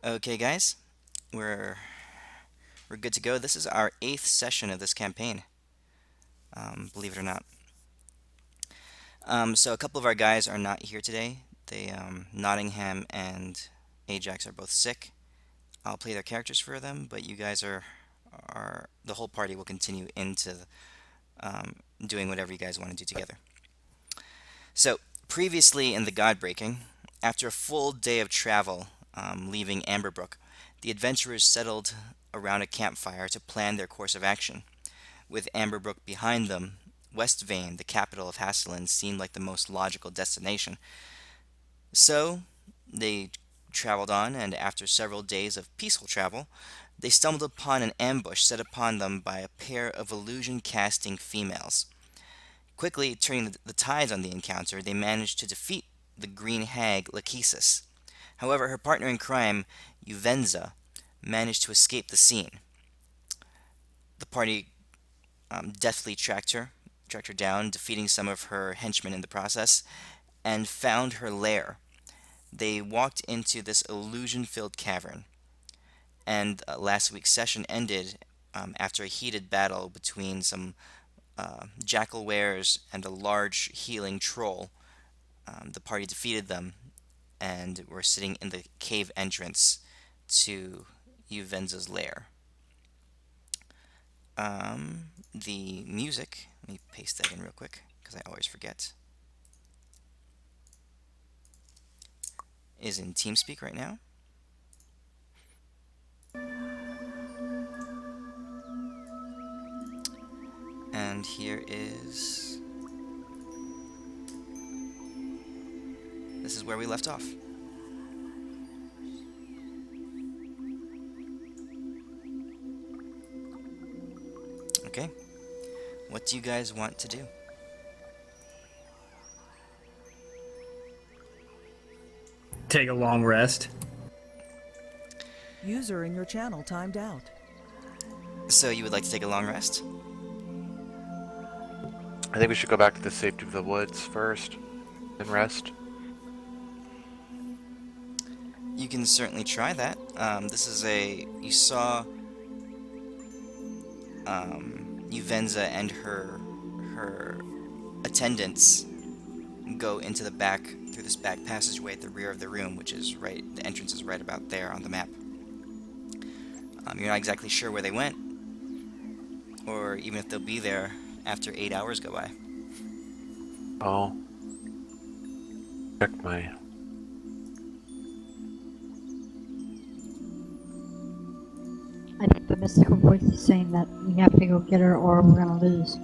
Okay, guys, we're we're good to go. This is our eighth session of this campaign. Believe it or not. So a couple of our guys are not here today. Nottingham and Ajax are both sick. I'll play their characters for them, but you guys are the whole party will continue into doing whatever you guys want to do together. So previously in the GodBreaking, after a full day of travel, leaving Amberbrook, the adventurers settled around a campfire to plan their course of action. With Amberbrook behind them, West Vane, the capital of Hasselin, seemed like the most logical destination. So they traveled on, and after several days of peaceful travel, they stumbled upon an ambush set upon them by a pair of illusion casting females. Quickly turning the tides on the encounter, they managed to defeat the green hag Lachesis. However, her partner in crime, Uvenza, managed to escape the scene. The party deftly tracked her down, defeating some of her henchmen in the process, and found her lair. They walked into this illusion-filled cavern, and last week's session ended after a heated battle between some jackal wares and a large healing troll. The party defeated them and were sitting in the cave entrance to Uvenza's lair. The music, let me paste that in real quick because I always forget, is in TeamSpeak right now. And here is... This is where we left off. Okay. What do you guys want to do? Take a long rest. User in your channel timed out. So you would like to take a long rest? I think we should go back to the safety of the woods first and rest. You can certainly try that. This is you saw Uvenza and her attendants go into the back through this back passageway at the rear of the room, which is right. The entrance is right about there on the map. You're not exactly sure where they went, or even if they'll be there after 8 hours go by. Oh. Check my... I think the mystical voice is saying that we have to go get her or we're gonna lose.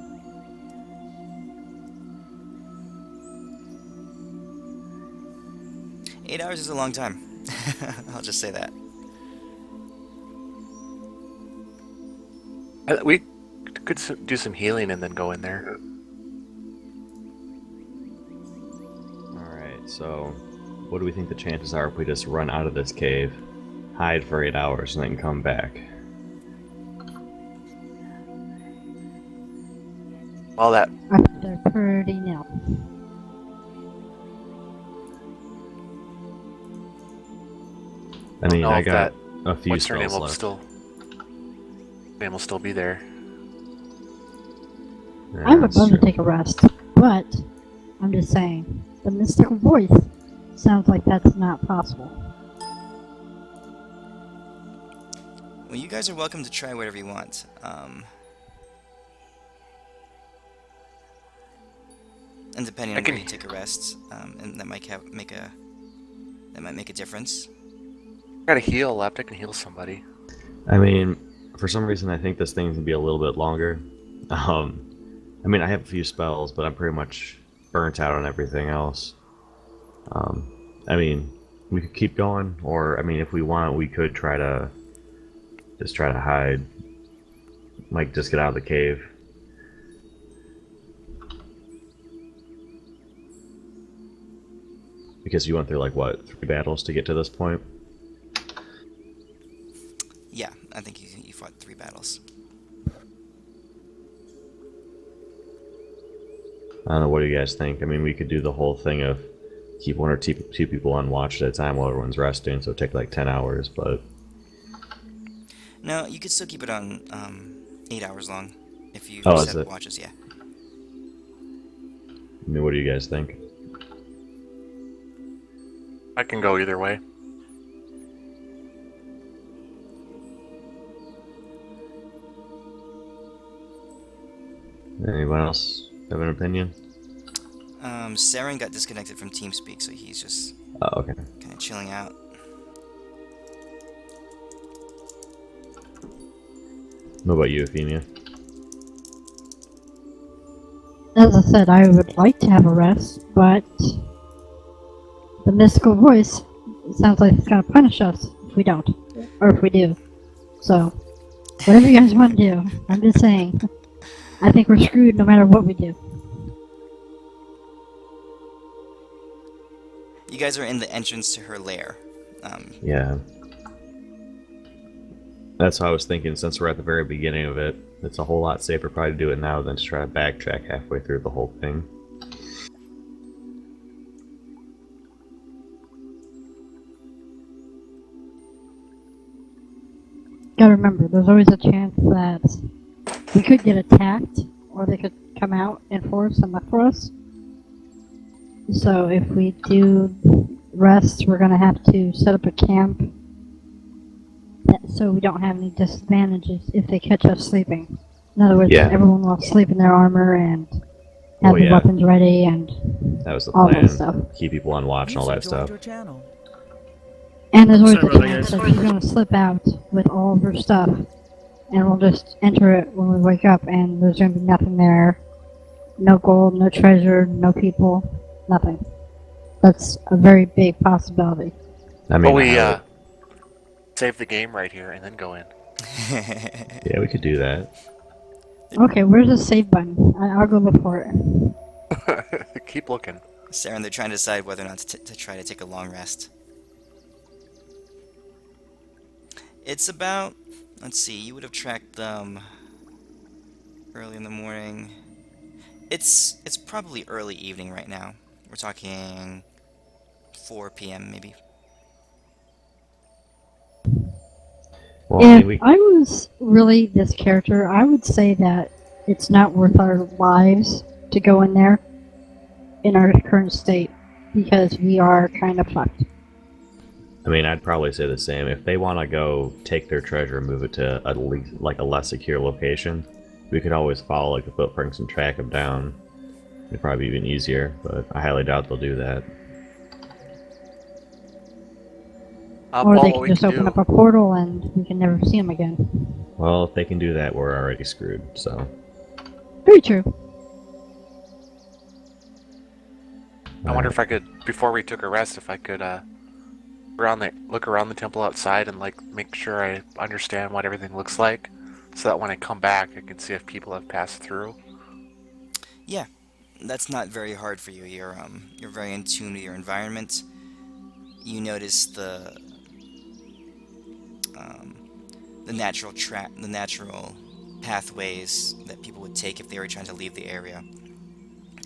Eight hours is a long time. I'll just say that. We could do some healing and then go in there. Alright, so what do we think the chances are if we just run out of this cave, hide for 8 hours, and then come back? All that... I think they're pretty nil. I mean, know I if got that- a few What's her name spells will left. still... Name will still be there. Yeah, I would that's love to true. take a rest, but I'm just saying, the mystical voice sounds like that's not possible. Well, you guys are welcome to try whatever you want. And depending on where you take a rest, and that might make a difference. I got a heal left. I can heal somebody. I mean, for some reason, I think this thing's gonna be a little bit longer. I mean, I have a few spells, but I'm pretty much burnt out on everything else. I mean, we could keep going, or I mean, if we want, we could try to hide, like just get out of the cave. Because you went through like what, 3 battles to get to this point? Yeah, I think you fought 3 battles. I don't know, what do you guys think? I mean, we could do the whole thing of keep one or two people on watch at a time while everyone's resting, so it'd take like 10 hours, but No, you could still keep it on 8 hours long if you oh, is set it? watches. Yeah. I mean, what do you guys think? I can go either way. Anyone else have an opinion? Seren got disconnected from TeamSpeak, so he's just Oh, okay. kind of chilling out. What about you, Euphemia? As I said, I would like to have a rest, but the mystical voice sounds like it's gonna punish us if we don't, or if we do. So, whatever you guys want to do, I'm just saying, I think we're screwed no matter what we do. You guys are in the entrance to her lair. Yeah. That's what I was thinking, since we're at the very beginning of it. It's a whole lot safer probably to do it now than to try to backtrack halfway through the whole thing. Gotta remember, there's always a chance that we could get attacked, or they could come out in force and look for us. So if we do rest, we're gonna have to set up a camp so we don't have any disadvantages if they catch us sleeping. In other words, Yeah. everyone will sleep in their armor and have Oh, their yeah. weapons ready and That was the all that plan. stuff. Keep people on watch and all User that joined stuff. your channel. And there's always Sorry a about that, chance guys. that she's gonna slip out with all of her stuff, and we'll just enter it when we wake up, and there's gonna be nothing there. No gold, no treasure, no people, nothing. That's a very big possibility. I mean, Well, we I would- save the game right here and then go in. yeah, we could do that. Okay, where's the save button? I'll go look for it. Keep looking. Seren, they're trying to decide whether or not to try to take a long rest. It's about, let's see, you would have tracked them early in the morning. It's probably early evening right now. We're talking 4 p.m. maybe. Well, I mean, If we, I was really this character, I would say that it's not worth our lives to go in there in our current state, because we are kind of fucked. I mean, I'd probably say the same. If they want to go take their treasure and move it to at least like a less secure location, we could always follow like the footprints and track them down. It'd probably be even easier, but I highly doubt they'll do that. Or Well, they what can we just can open do- up a portal and we can never see them again. Well, if they can do that, we're already screwed. So Very true. I wonder if I could, before we took a rest, if I could look around the temple outside and like make sure I understand what everything looks like, so that when I come back, I can see if people have passed through. Yeah, that's not very hard for you. You're very in tune with your environment. You notice the natural pathways that people would take if they were trying to leave the area,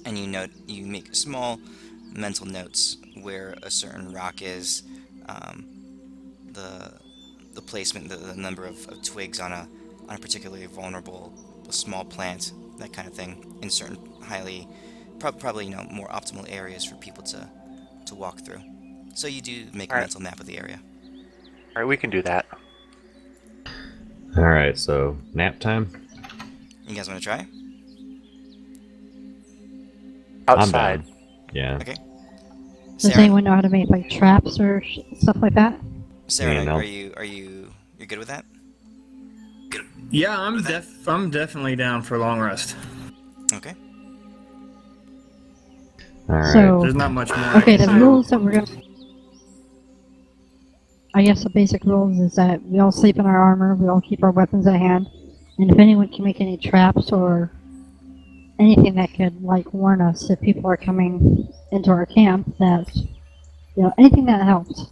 and you make small mental notes where a certain rock is, the placement, the number of twigs on a particularly vulnerable small plant, that kind of thing, in certain highly probably more optimal areas for people to walk through. So you do make a Alright. mental map of the area. Alright, we can do that. all right, so nap time. You guys want to try? I'm Outside. down. Yeah. Okay. Does Seren, anyone know how to make like traps or stuff like that? Seren, no. are you good with that? Yeah, I'm definitely down for a long rest. Okay. All right. So, There's not much more. I okay, can the do. rules that we're gonna... I guess the basic rules is that we all sleep in our armor, we all keep our weapons at hand, and if anyone can make any traps or anything that could, like, warn us if people are coming into our camp, that, anything that helps.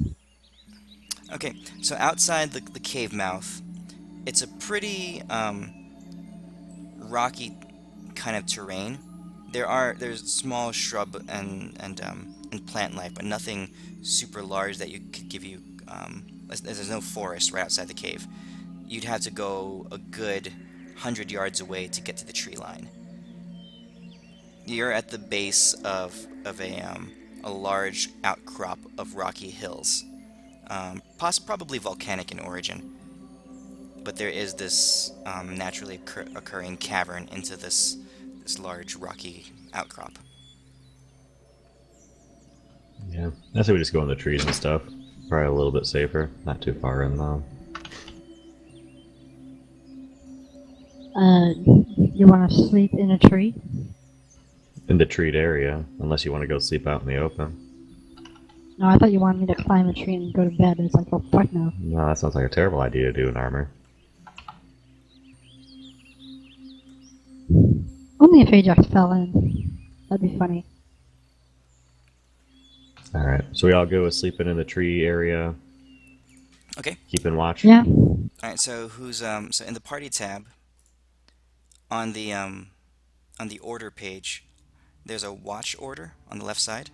Okay. So outside the cave mouth, it's a pretty rocky kind of terrain. There's small shrub and and plant life, but nothing super large that you could give you. There's no forest right outside the cave. You'd have to go a good 100 yards away to get to the tree line. You're at the base of a large outcrop of rocky hills, probably volcanic in origin. But there is this naturally occurring cavern into this large rocky outcrop. Yeah, I say we just go in the trees and stuff. Probably a little bit safer. Not too far in though. You want to sleep in a tree? In the treed area, unless you want to go sleep out in the open. No, I thought you wanted me to climb a tree and go to bed. It's like, oh fuck no. No, that sounds like a terrible idea to do in armor. Only if Ajax fell in. That'd be funny. Alright, so we all go with sleeping in the tree area. Okay. Keeping watch. Yeah. All right. So who's so in the party tab on the order page, there's a watch order on the left side.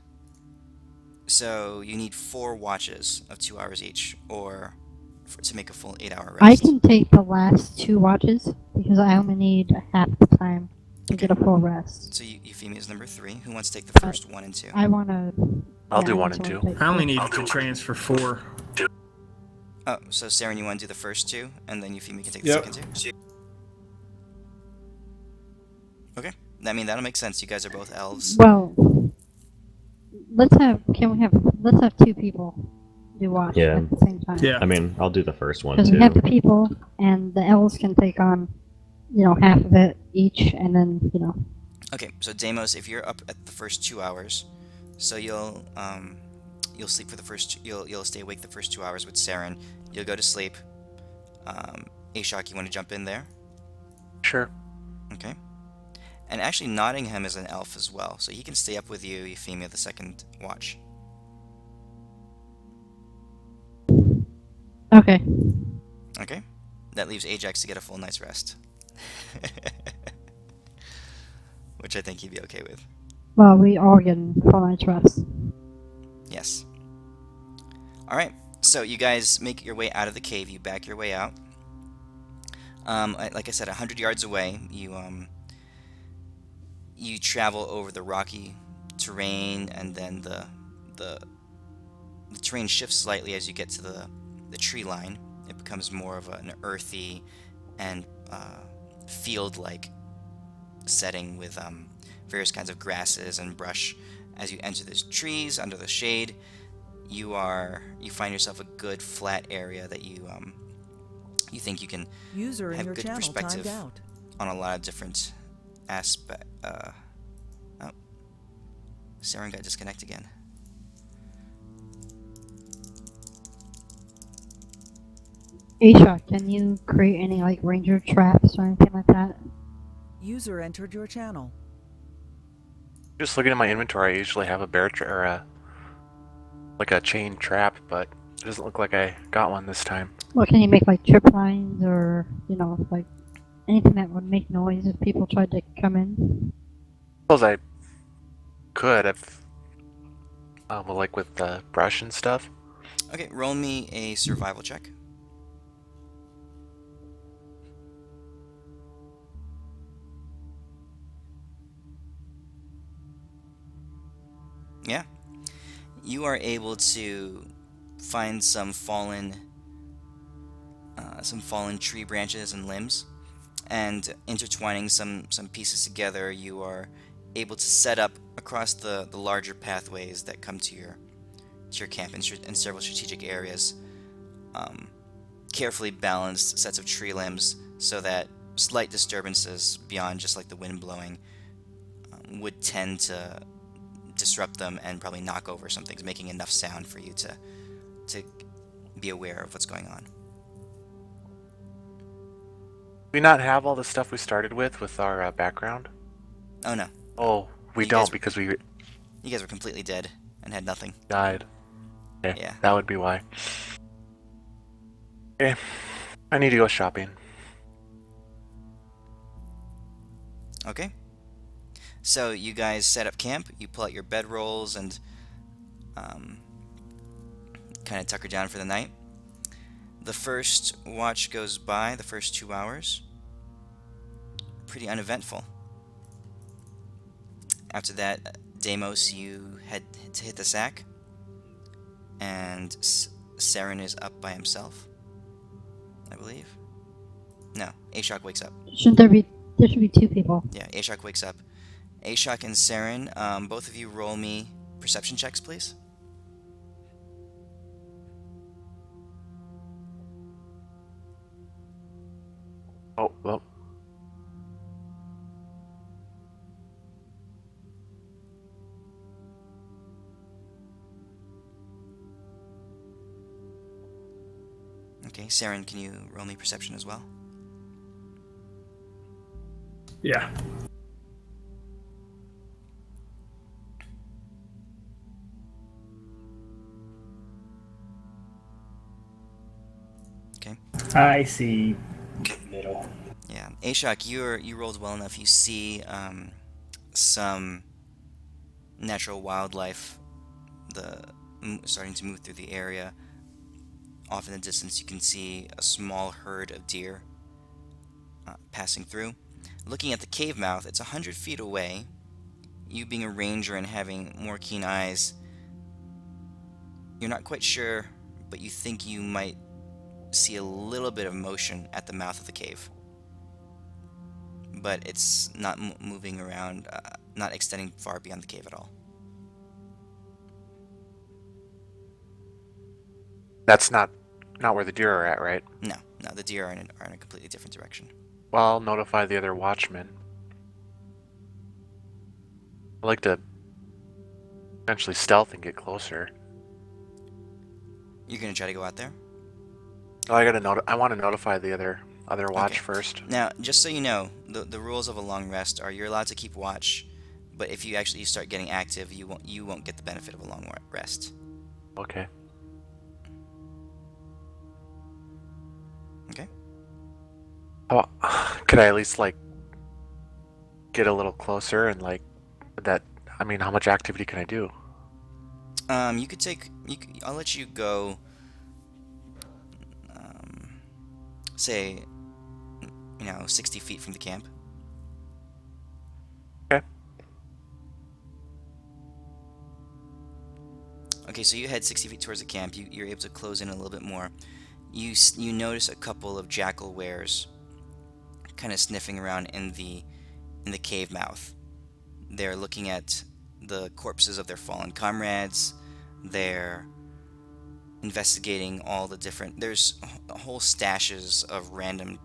So you need 4 watches of 2 hours each, or to make a full 8-hour rest. I can take the last 2 watches because I only need half the time to get a full rest. So Euphemia is number 3. Who wants to take the first 1 and 2? I want to. I'll do 1 and 2. I only need to transfer 4. Oh, so Seren, you want to do the first 2, and then Euphemia can take the Yep. second 2? Okay. I mean, that'll make sense. You guys are both elves. Well, let's have 2 people do watch Yeah. at the same time. Yeah. I mean, I'll do the first one Because too. we have the people, and the elves can take on, half of it each, and then, Okay, so Deimos, if you're up at the first 2 hours, so you'll sleep for the first. You'll stay awake the first 2 hours with Seren. You'll go to sleep. Ashok, you want to jump in there? Sure. Okay. And actually, Nottingham is an elf as well, so he can stay up with you, Euphemia, the second watch. Okay. Okay. That leaves Ajax to get a full night's rest, which I think he'd be okay with. Well, we all get full night's rest. Yes. All right. So you guys make your way out of the cave. You back your way out. Like I said, 100 yards away, you travel over the rocky terrain, and then the terrain shifts slightly as you get to the tree line. It becomes more of an earthy and field-like setting with various kinds of grasses and brush. As you enter the trees under the shade, you find yourself a good flat area that you think you can User in have your good channel perspective timed out. on a lot of different aspects. Oh, Seren got disconnected again. Ashok, can you create any ranger traps or anything like that? User entered your channel. Just looking at my inventory, I usually have a or a chain trap, but it doesn't look like I got one this time. Well, can you make trip lines or anything that would make noise if people tried to come in? Suppose I could have, with the brush and stuff. Okay, roll me a survival check. Yeah. You are able to find some fallen tree branches and limbs, and intertwining some pieces together, you are able to set up across the larger pathways that come to your camp in several strategic areas. Carefully balanced sets of tree limbs so that slight disturbances beyond just the wind blowing would tend to disrupt them and probably knock over some things, making enough sound for you to be aware of what's going on. Do we not have all the stuff we started with our background? Oh no, Oh, we You don't guys- because we you guys were completely dead and had nothing. died. Yeah. That would be why. Okay, I need to go shopping. Okay. So you guys set up camp. You pull out your bedrolls and kind of tucker down for the night. The first watch goes by, the first 2 hours, pretty uneventful. After that, Deimos, you head to hit the sack, and Seren is up by himself, I believe. No, Ashok wakes up. Shouldn't there be? There should be 2 people. Yeah, Ashok wakes up. Ashok and Seren, both of you roll me perception checks, please. Oh, well. Okay, Seren, can you roll me perception as well? Yeah. Okay. I see middle. Yeah, Ashok, you rolled well enough. You see some natural wildlife starting to move through the area. Off in the distance, you can see a small herd of deer passing through. Looking at the cave mouth, it's 100 feet away. You being a ranger and having more keen eyes, you're not quite sure, but you think you might see a little bit of motion at the mouth of the cave. But it's not moving around, not extending far beyond the cave at all. That's not where the deer are at, right? No, the deer are in a completely different direction. Well, I'll notify the other watchmen. I'd like to eventually stealth and get closer. You're gonna try to go out there? Oh, I want to notify the other watch Okay. first. Now, just so you know, the rules of a long rest are you're allowed to keep watch, but if you actually start getting active, you won't get the benefit of a long rest. Okay. Okay. Oh, could I at least like get a little closer and like that? I mean, how much activity can I do? You could take. I'll let you go. Say, 60 feet from the camp. Okay. Okay, so you head 60 feet towards the camp. You're able to close in a little bit more. You notice a couple of jackal wares kind of sniffing around in the cave mouth. They're looking at the corpses of their fallen comrades. They're investigating all the different. There's whole stashes of random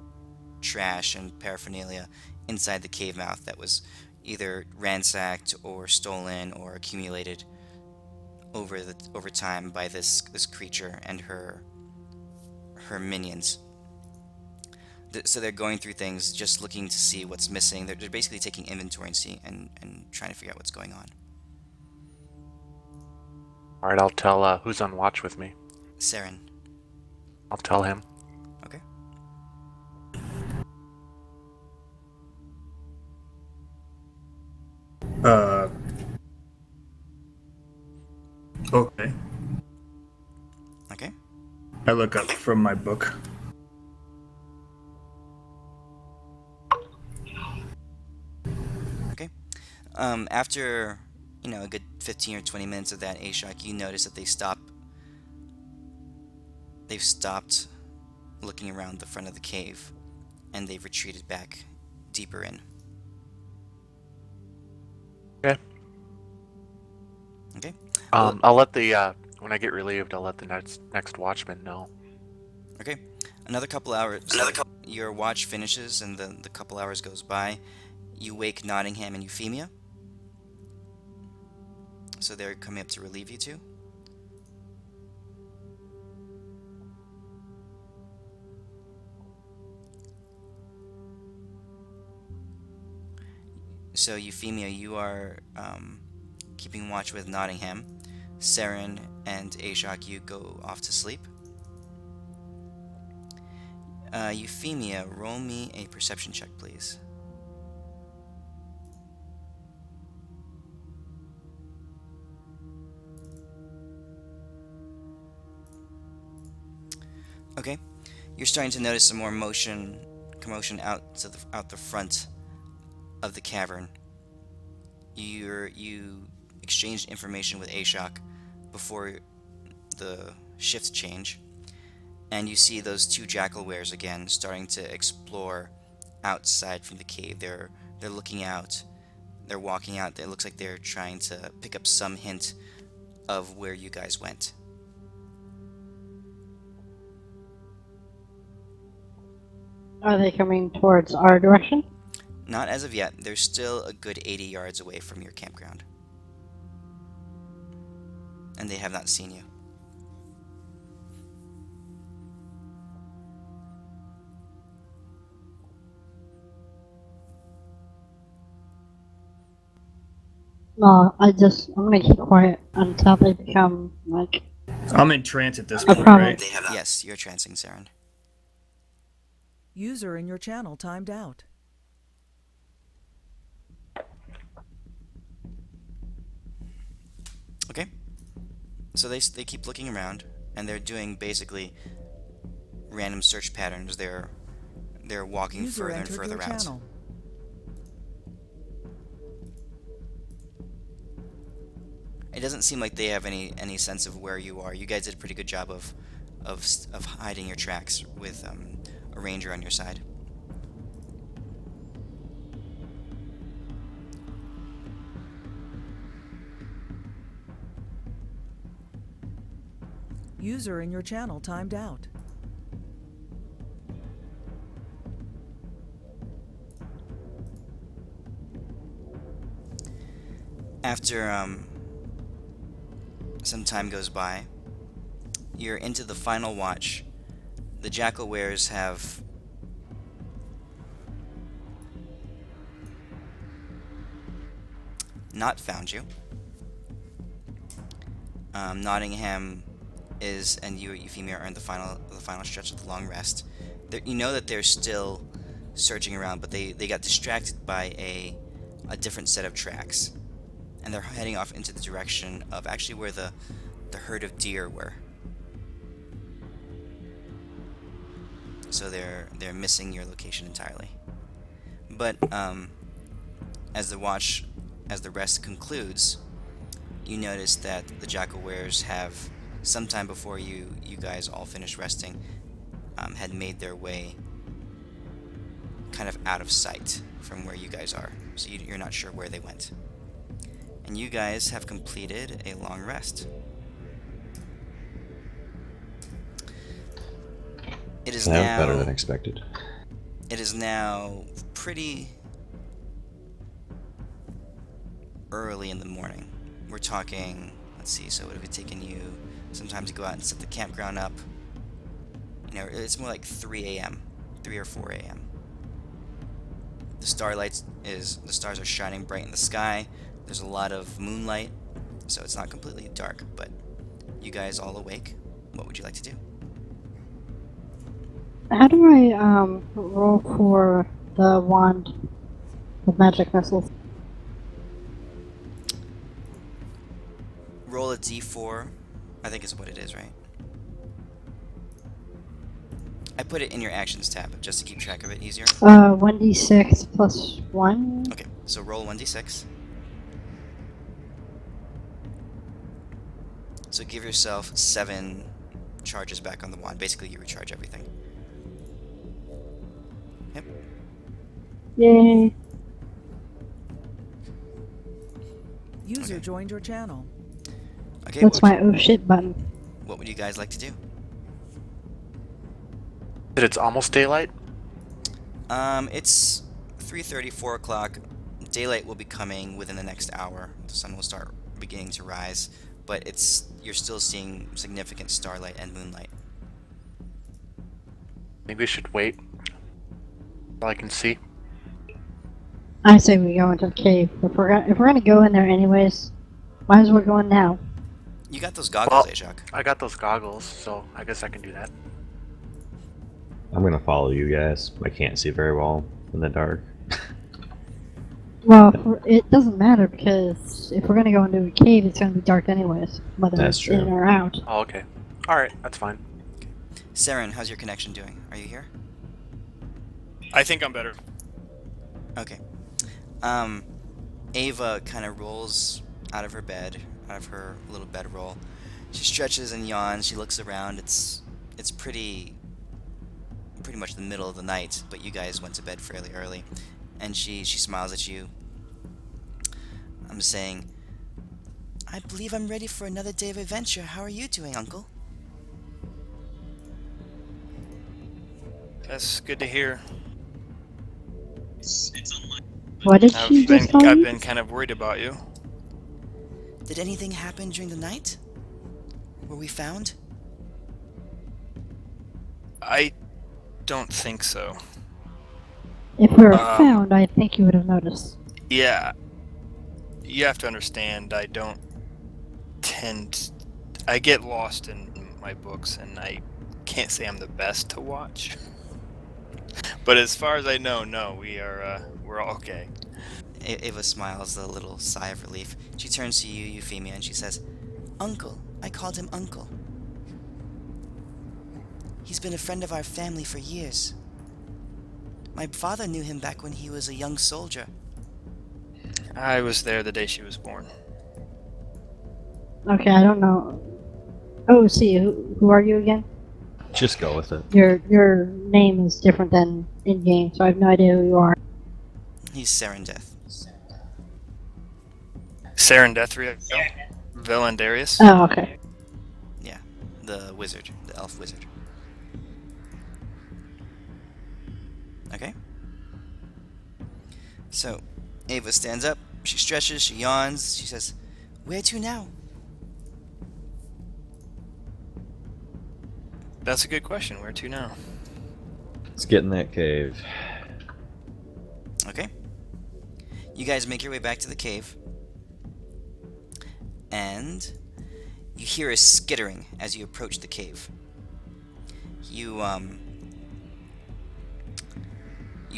trash and paraphernalia inside the cave mouth that was either ransacked or stolen or accumulated over time by this creature and her minions. So they're going through things, just looking to see what's missing. They're basically taking inventory and trying to figure out what's going on. All right, I'll tell who's on watch with me. Seren. I'll tell him. Okay. Okay. Okay. I look up from my book. Okay. After a good 15 or 20 minutes of that, Ashok, you notice that they've stopped looking around the front of the cave, and they've retreated back deeper in. Okay. Okay. I'll let the when I get relieved, I'll let the next watchman know. Okay. Another couple hours. Your watch finishes, and the couple hours goes by. You wake Nottingham and Euphemia. So they're coming up to relieve you too. So Euphemia, you are keeping watch with Nottingham. Seren and Ashok, you go off to sleep. Euphemia, roll me a perception check, please. Okay. You're starting to notice some more commotion out the front of the cavern. You exchanged information with Ashok before the shift change, and you see those two jackal wares again starting to explore outside from the cave. They're looking out. They're walking out. It looks like they're trying to pick up some hint of where you guys went. Are they coming towards our direction? Not as of yet. They're still a good 80 yards away from your campground. And they have not seen you. No, I'm gonna keep quiet until they become, like, I'm in trance at this a point, problem. right? Yes, you're trancing, Seren. User in your channel timed out. Okay. So they keep looking around, and they're doing basically random search patterns. They're walking User further and entered further your out. channel. It doesn't seem like they have any sense of where you are. You guys did a pretty good job of hiding your tracks with a ranger on your side. User in your channel timed out. After some time goes by, you're into the final watch. The jackal wares have not found you. Nottingham and you, Euphemia, are in the final stretch of the long rest. You know that they're still searching around, but they got distracted by a different set of tracks, and they're heading off into the direction of actually where the herd of deer were. So they're missing your location entirely. But as the rest concludes, you notice that the jackal wares have, sometime before you guys all finished resting, had made their way kind of out of sight from where you guys are. So you're not sure where they went. And you guys have completed a long rest. It is That was better than now expected. it is now pretty early in the morning. We're talking, let's see, so it would have taken you some time to go out and set the campground up. You know, it's more like 3 a.m., 3 or 4 a.m. The stars are shining bright in the sky. There's a lot of moonlight, so it's not completely dark, but you guys all awake. What would you like to do? How do I roll for the wand with magic missiles? Roll a d4, I think is what it is, right? I put it in your actions tab just to keep track of it easier. 1d6 plus 1. Okay, so roll 1d6. So give yourself 7 charges back on the wand. Basically, you recharge everything. Yep. Yay. User Okay. joined your channel. Okay, That's my oh shit button. what would you guys like to do? That it's almost daylight. It's 3:30, 4 o'clock. Daylight will be coming within the next hour. The sun will start beginning to rise, but you're still seeing significant starlight and moonlight. Maybe we should wait till I can see. I say we go into the cave. If we're gonna go in there anyways, might as well go in now. You got those goggles, Well, Ashok. I got those goggles, so I guess I can do that. I'm gonna follow you guys. I can't see very well in the dark. Well, it doesn't matter because if we're gonna go into a cave, it's gonna be dark anyways, whether That's it's in true. or out. Oh, okay. Alright, that's fine. Seren, how's your connection doing? Are you here? I think I'm better. Okay. Ava kind of rolls out of her bed, out of her little bedroll. She stretches and yawns. She looks around. It's pretty much the middle of the night, but you guys went to bed fairly early. And she smiles at you. I'm saying, I believe I'm ready for another day of adventure. How are you doing, Uncle? That's good to hear. What did she just tell I've you? been kind of worried about you. Did anything happen during the night? Were we found? I don't think so. If we were Um, found, I think you would have noticed. Yeah. You have to understand, I don't I get lost in my books, and I can't say I'm the best to watch. But as far as I know, no, we're all okay. Ava smiles a little sigh of relief. She turns to you, Euphemia, and she says, Uncle. I called him Uncle. He's been a friend of our family for years. My father knew him back when he was a young soldier. I was there the day she was born. Okay, I don't know. Oh, see, who are you again? Just go with it. Your name is different than in game, so I have no idea who you are. He's Serendeth. Serendethria? Velandarius? Oh, okay. Yeah, the wizard, the elf wizard. Okay? So, Ava stands up, she stretches, she yawns, she says, Where to now? That's a good question. Where to now? Let's get in that cave. Okay. You guys make your way back to the cave. And you hear a skittering as you approach the cave. You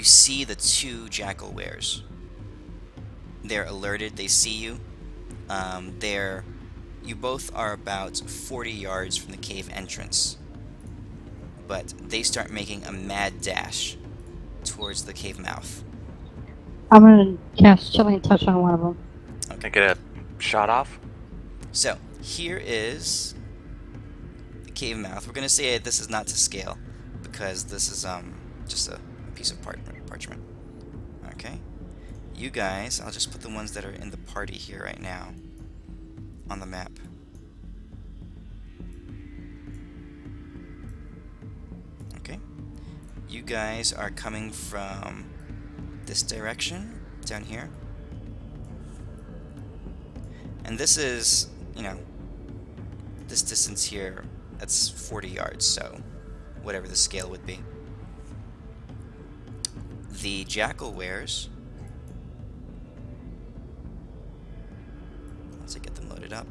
see the two jackal wares. They're alerted, they see you. You both are about 40 yards from the cave entrance. But they start making a mad dash towards the cave mouth. I'm gonna cast Chilling Touch on one of them. Can I get a shot off? So, here is the cave mouth. We're going to say this is not to scale, because this is just a piece of parchment. Okay? You guys, I'll just put the ones that are in the party here right now on the map. Okay? You guys are coming from this direction, down here. And this is, this distance here, that's 40 yards, so whatever the scale would be. The jackal wares, once I get them loaded up,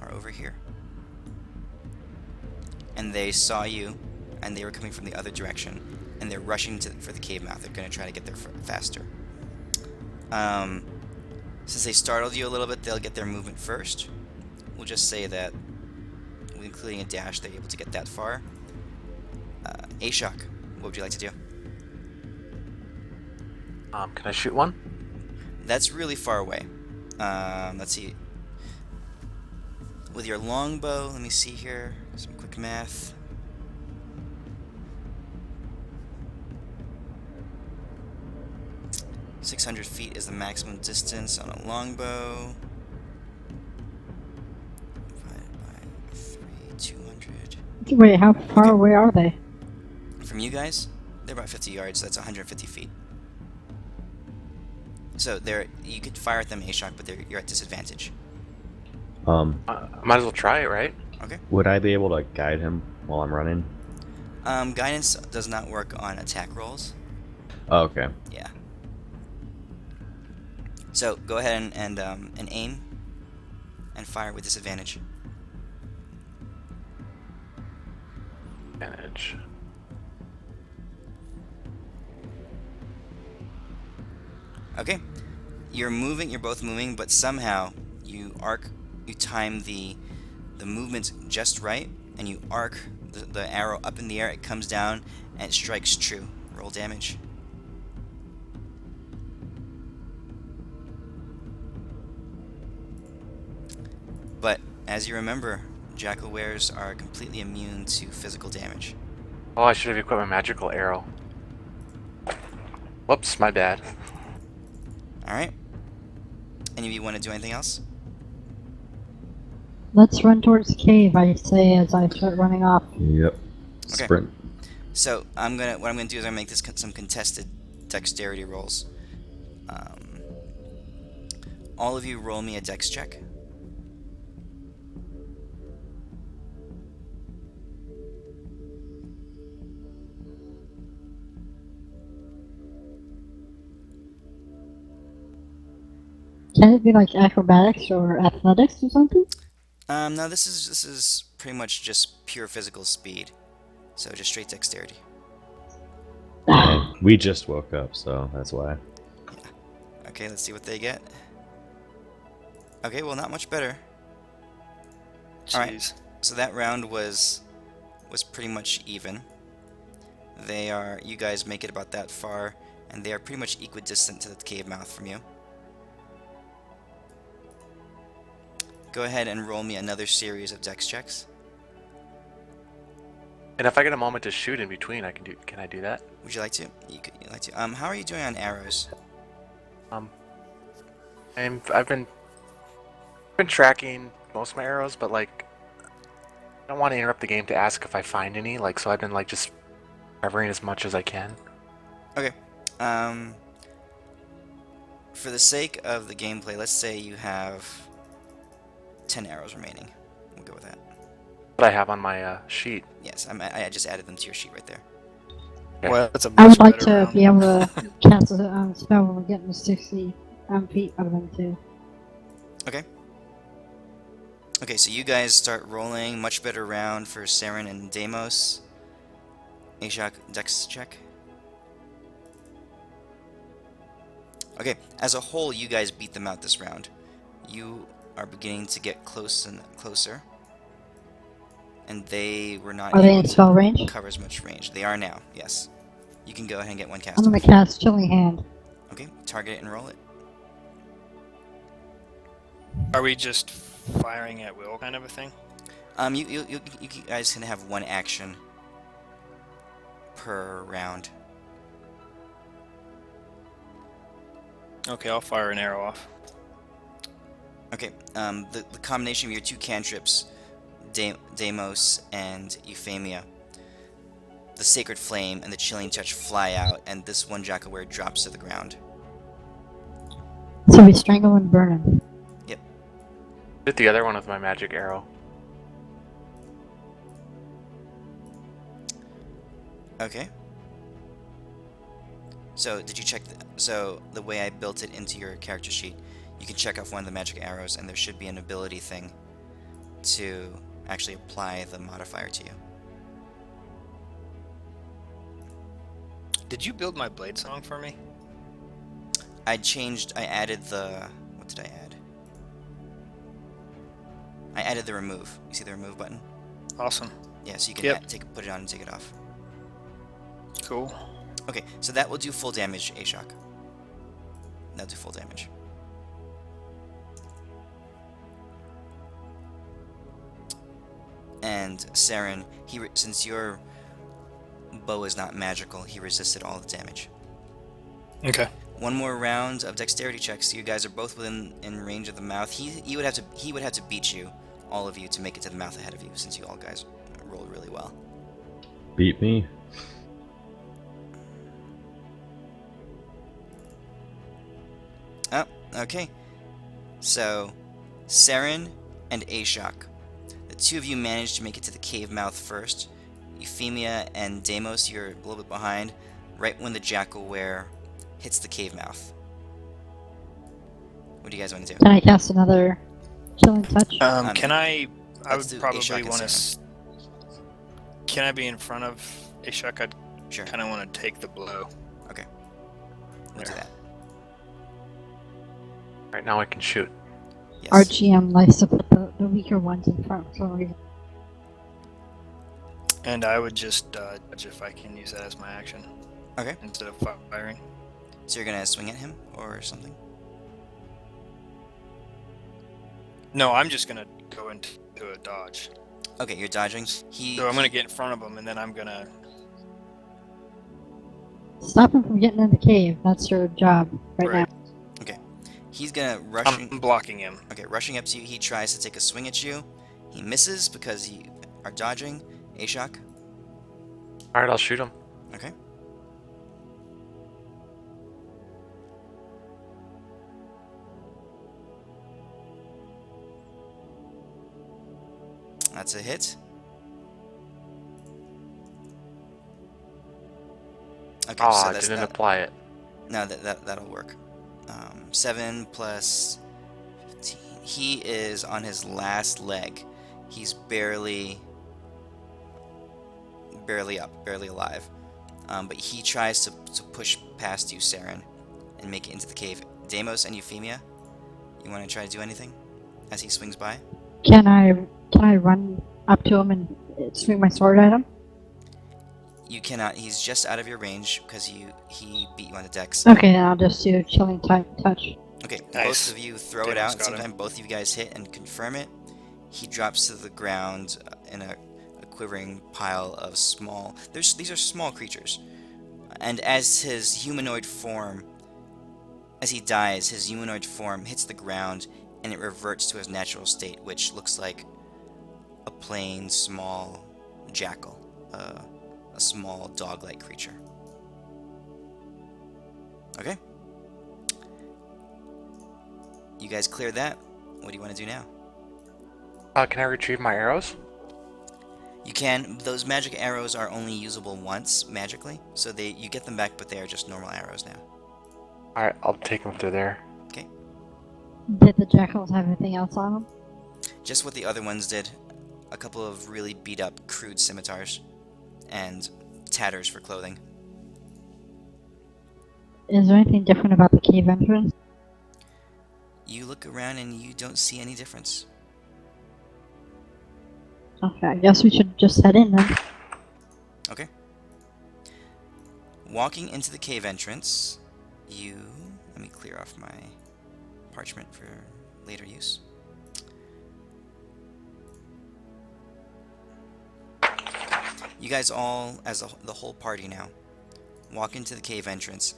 are over here. And they saw you, and they were coming from the other direction, and they're rushing for the cave mouth. They're going to try to get there faster. Since they startled you a little bit, they'll get their movement first. We'll just say that, including a dash, they're able to get that far. Ashok, what would you like to do? Can I shoot one? That's really far away. Let's see. With your longbow, let me see here. Some quick math. .600 feet is the maximum distance on a longbow. Divided by 3, 200. Wait, how far away are they? From you guys, they're about 50 yards. So that's 150 feet. So you could fire at them, Ashok, but you're at disadvantage. Might as well try it, right? Okay. Would I be able to guide him while I'm running? Guidance does not work on attack rolls. Oh, okay. Yeah. So go ahead and aim and fire with disadvantage. Advantage. Okay. You're moving. You're both moving, but somehow you time the movement just right, and you arc the arrow up in the air. It comes down and it strikes true. Roll damage. But as you remember, jackal wares are completely immune to physical damage. Oh, I should have equipped my magical arrow. Whoops, my bad. All right. Any of you want to do anything else? Let's run towards the cave, I say as I start running off. Yep. Okay. Sprint. So what I'm gonna do is I'm gonna make this some contested dexterity rolls. All of you roll me a dex check. Can it be like acrobatics or athletics or something? No, this is pretty much just pure physical speed. So just straight dexterity. And we just woke up, so that's why. Okay, let's see what they get. Okay, well, not much better. Jeez. All right. So that round was pretty much even. You guys make it about that far, and they are pretty much equidistant to the cave mouth from you. Go ahead and roll me another series of dex checks. And if I get a moment to shoot in between, can I do that? Would you like to? You'd like to. How are you doing on arrows? I've been tracking most of my arrows, but like I don't want to interrupt the game to ask if I find any. Like, so I've been like just covering as much as I can. Okay. For the sake of the gameplay, let's say you have 10 arrows remaining. We'll go with that. What I have on my sheet. Yes, I just added them to your sheet right there. Yeah. Well, that's a I much would like better to round. be able to cast a spell when we're getting to 60 feet out of them too. Okay, so you guys start rolling. Much better round for Seren and Deimos. Ashok, dex check. Okay, as a whole, you guys beat them out this round. You are beginning to get close and closer. And they were not Are they able in to spell range? cover as much range. They are now, yes. You can go ahead and get one cast I'm gonna off. cast Chilling Hand. Okay, target it and roll it. Are we just firing at will, kind of a thing? You guys can have one action per round. Okay, I'll fire an arrow off. Okay, the combination of your two cantrips, Deimos and Euphamia, the Sacred Flame and the Chilling Touch fly out, and this one Jackaware drops to the ground. So we strangle and burn him. Hit the other one with my magic arrow. Okay. So did you check? So the way I built it into your character sheet, you can check off one of the magic arrows, and there should be an ability thing to actually apply the modifier to you. Did you build my blade song for me? I added the, what did I add? I added the remove. You see the remove button? Awesome. Yeah, so you can Yep. put it on and take it off. Cool. Okay, so that will do full damage, Ashok. That'll do full damage. And Seren, since your bow is not magical, he resisted all the damage. Okay. One more round of dexterity checks. You guys are both in range of the mouth. He would have to beat you, all of you, to make it to the mouth ahead of you, since you all guys rolled really well. Beat me. Oh, okay. So, Seren and Ashok, the two of you managed to make it to the cave mouth first. Euphemia and Deimos, you're a little bit behind, right when the Jackal-ware hits the cave mouth. What do you guys want to do? Can I cast another Chilling Touch? Can I let's would do probably Ashok and want to. Seren. Can I be in front of Ashok? I Sure. kind of want to take the blow. We'll do There. that. Right now I can shoot. Yes. Our GM likes to put the weaker ones in front for some reason. And I would just dodge if I can use that as my action Okay. instead of firing. So you're gonna swing at him or something? No, I'm just gonna go into a dodge. Okay, you're dodging. So I'm gonna get in front of him, and then I'm gonna. Stop him from getting in the cave. That's your job right now. He's gonna rushing. I'm blocking him. Okay, rushing up to you. He tries to take a swing at you. He misses because you are dodging. Ashok. Alright, I'll shoot him. Okay. That's a hit. Okay, Oh, so I that's didn't that. apply it. No, that'll work. 7 plus 15. He is on his last leg. He's barely up, barely alive. But he tries to push past you, Seren, and make it into the cave. Deimos and Euphemia, you want to try to do anything as he swings by? Can I run up to him and swing my sword at him? You cannot. He's just out of your range because he beat you on the dex. Okay, then I'll just do chilling touch. Okay, Nice. both of you throw it Deimos out. At the got same him. time, both of you guys hit and confirm it. He drops to the ground in a quivering pile of small. These are small creatures, and as his humanoid form, as he dies, his humanoid form hits the ground, and it reverts to his natural state, which looks like a plain small jackal, a small dog-like creature. Okay. You guys cleared that. What do you want to do now? Can I retrieve my arrows? You can. Those magic arrows are only usable once magically, so you get them back, but they are just normal arrows now. Alright, I'll take them through there. Did the jackals have anything else on them? Just what the other ones did. A couple of really beat up, crude scimitars, and tatters for clothing. Is there anything different about the cave entrance? You look around and you don't see any difference. Okay, I guess we should just head in then. Okay. Walking into the cave entrance, let me clear off my parchment for later use. You guys all, as the whole party now, walk into the cave entrance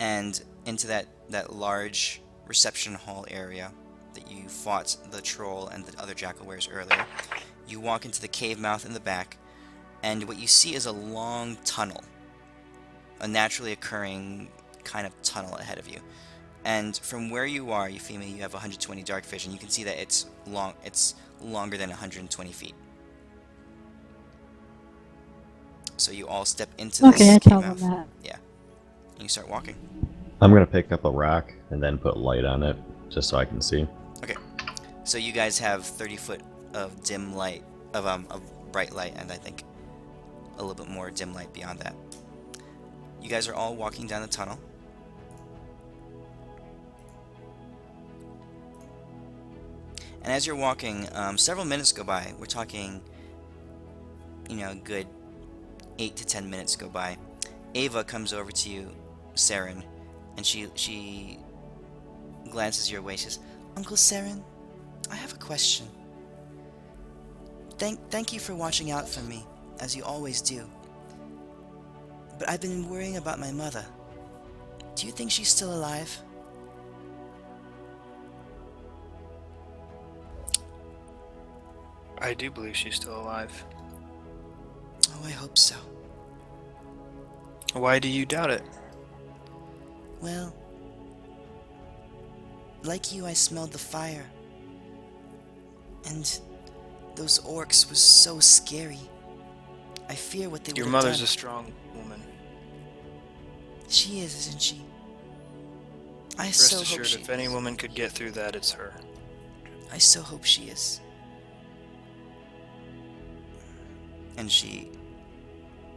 and into that large reception hall area that you fought the troll and the other jackal wares earlier. You walk into the cave mouth in the back, and what you see is a long tunnel, a naturally occurring kind of tunnel ahead of you. And from where you are, Euphemia, you have 120 dark vision. You can see that it's longer than 120 feet. So you all step into this Okay, I cave tell them mouth. that. Yeah. And you start walking. I'm gonna pick up a rock and then put light on it, just so I can see. Okay. So you guys have 30 foot of dim light, of bright light, and I think a little bit more dim light beyond that. You guys are all walking down the tunnel. And as you're walking, several minutes go by. We're talking, a good 8 to 10 minutes go by. Ava comes over to you, Seren, and she glances your way. She says, "Uncle Seren, I have a question. Thank you for watching out for me, as you always do. But I've been worrying about my mother. Do you think she's still alive?" I do believe she's still alive. "Oh, I hope so." Why do you doubt it? "Well, like you, I smelled the fire. And those orcs were so scary. I fear what they would Your have mother's done." a strong woman. "She is, isn't she? I Rest so hope assured, she if any is. woman could get through that, it's her. I so hope she is." And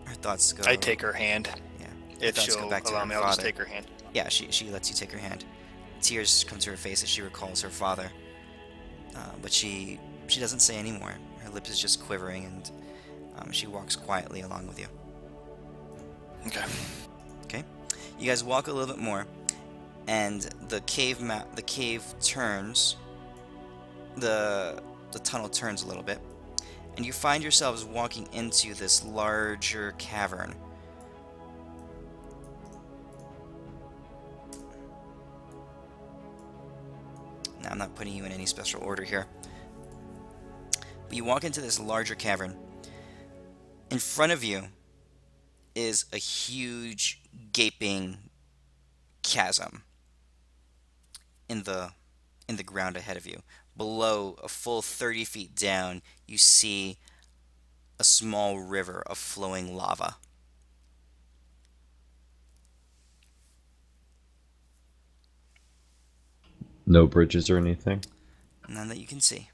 her thoughts go. I take her hand. Yeah. If thoughts go she'll back to allow her me, I'll just father. take her hand. Yeah, she lets you take her hand. Tears come to her face as she recalls her father, but she doesn't say any more. Her lip is just quivering, and she walks quietly along with you. Okay. Okay, you guys walk a little bit more, and the cave turns. The tunnel turns a little bit, and you find yourselves walking into this larger cavern. Now, I'm not putting you in any special order here, but you walk into this larger cavern. In front of you is a huge, gaping chasm in the ground ahead of you. Below, a full 30 feet down, you see a small river of flowing lava. No bridges or anything? None that you can see.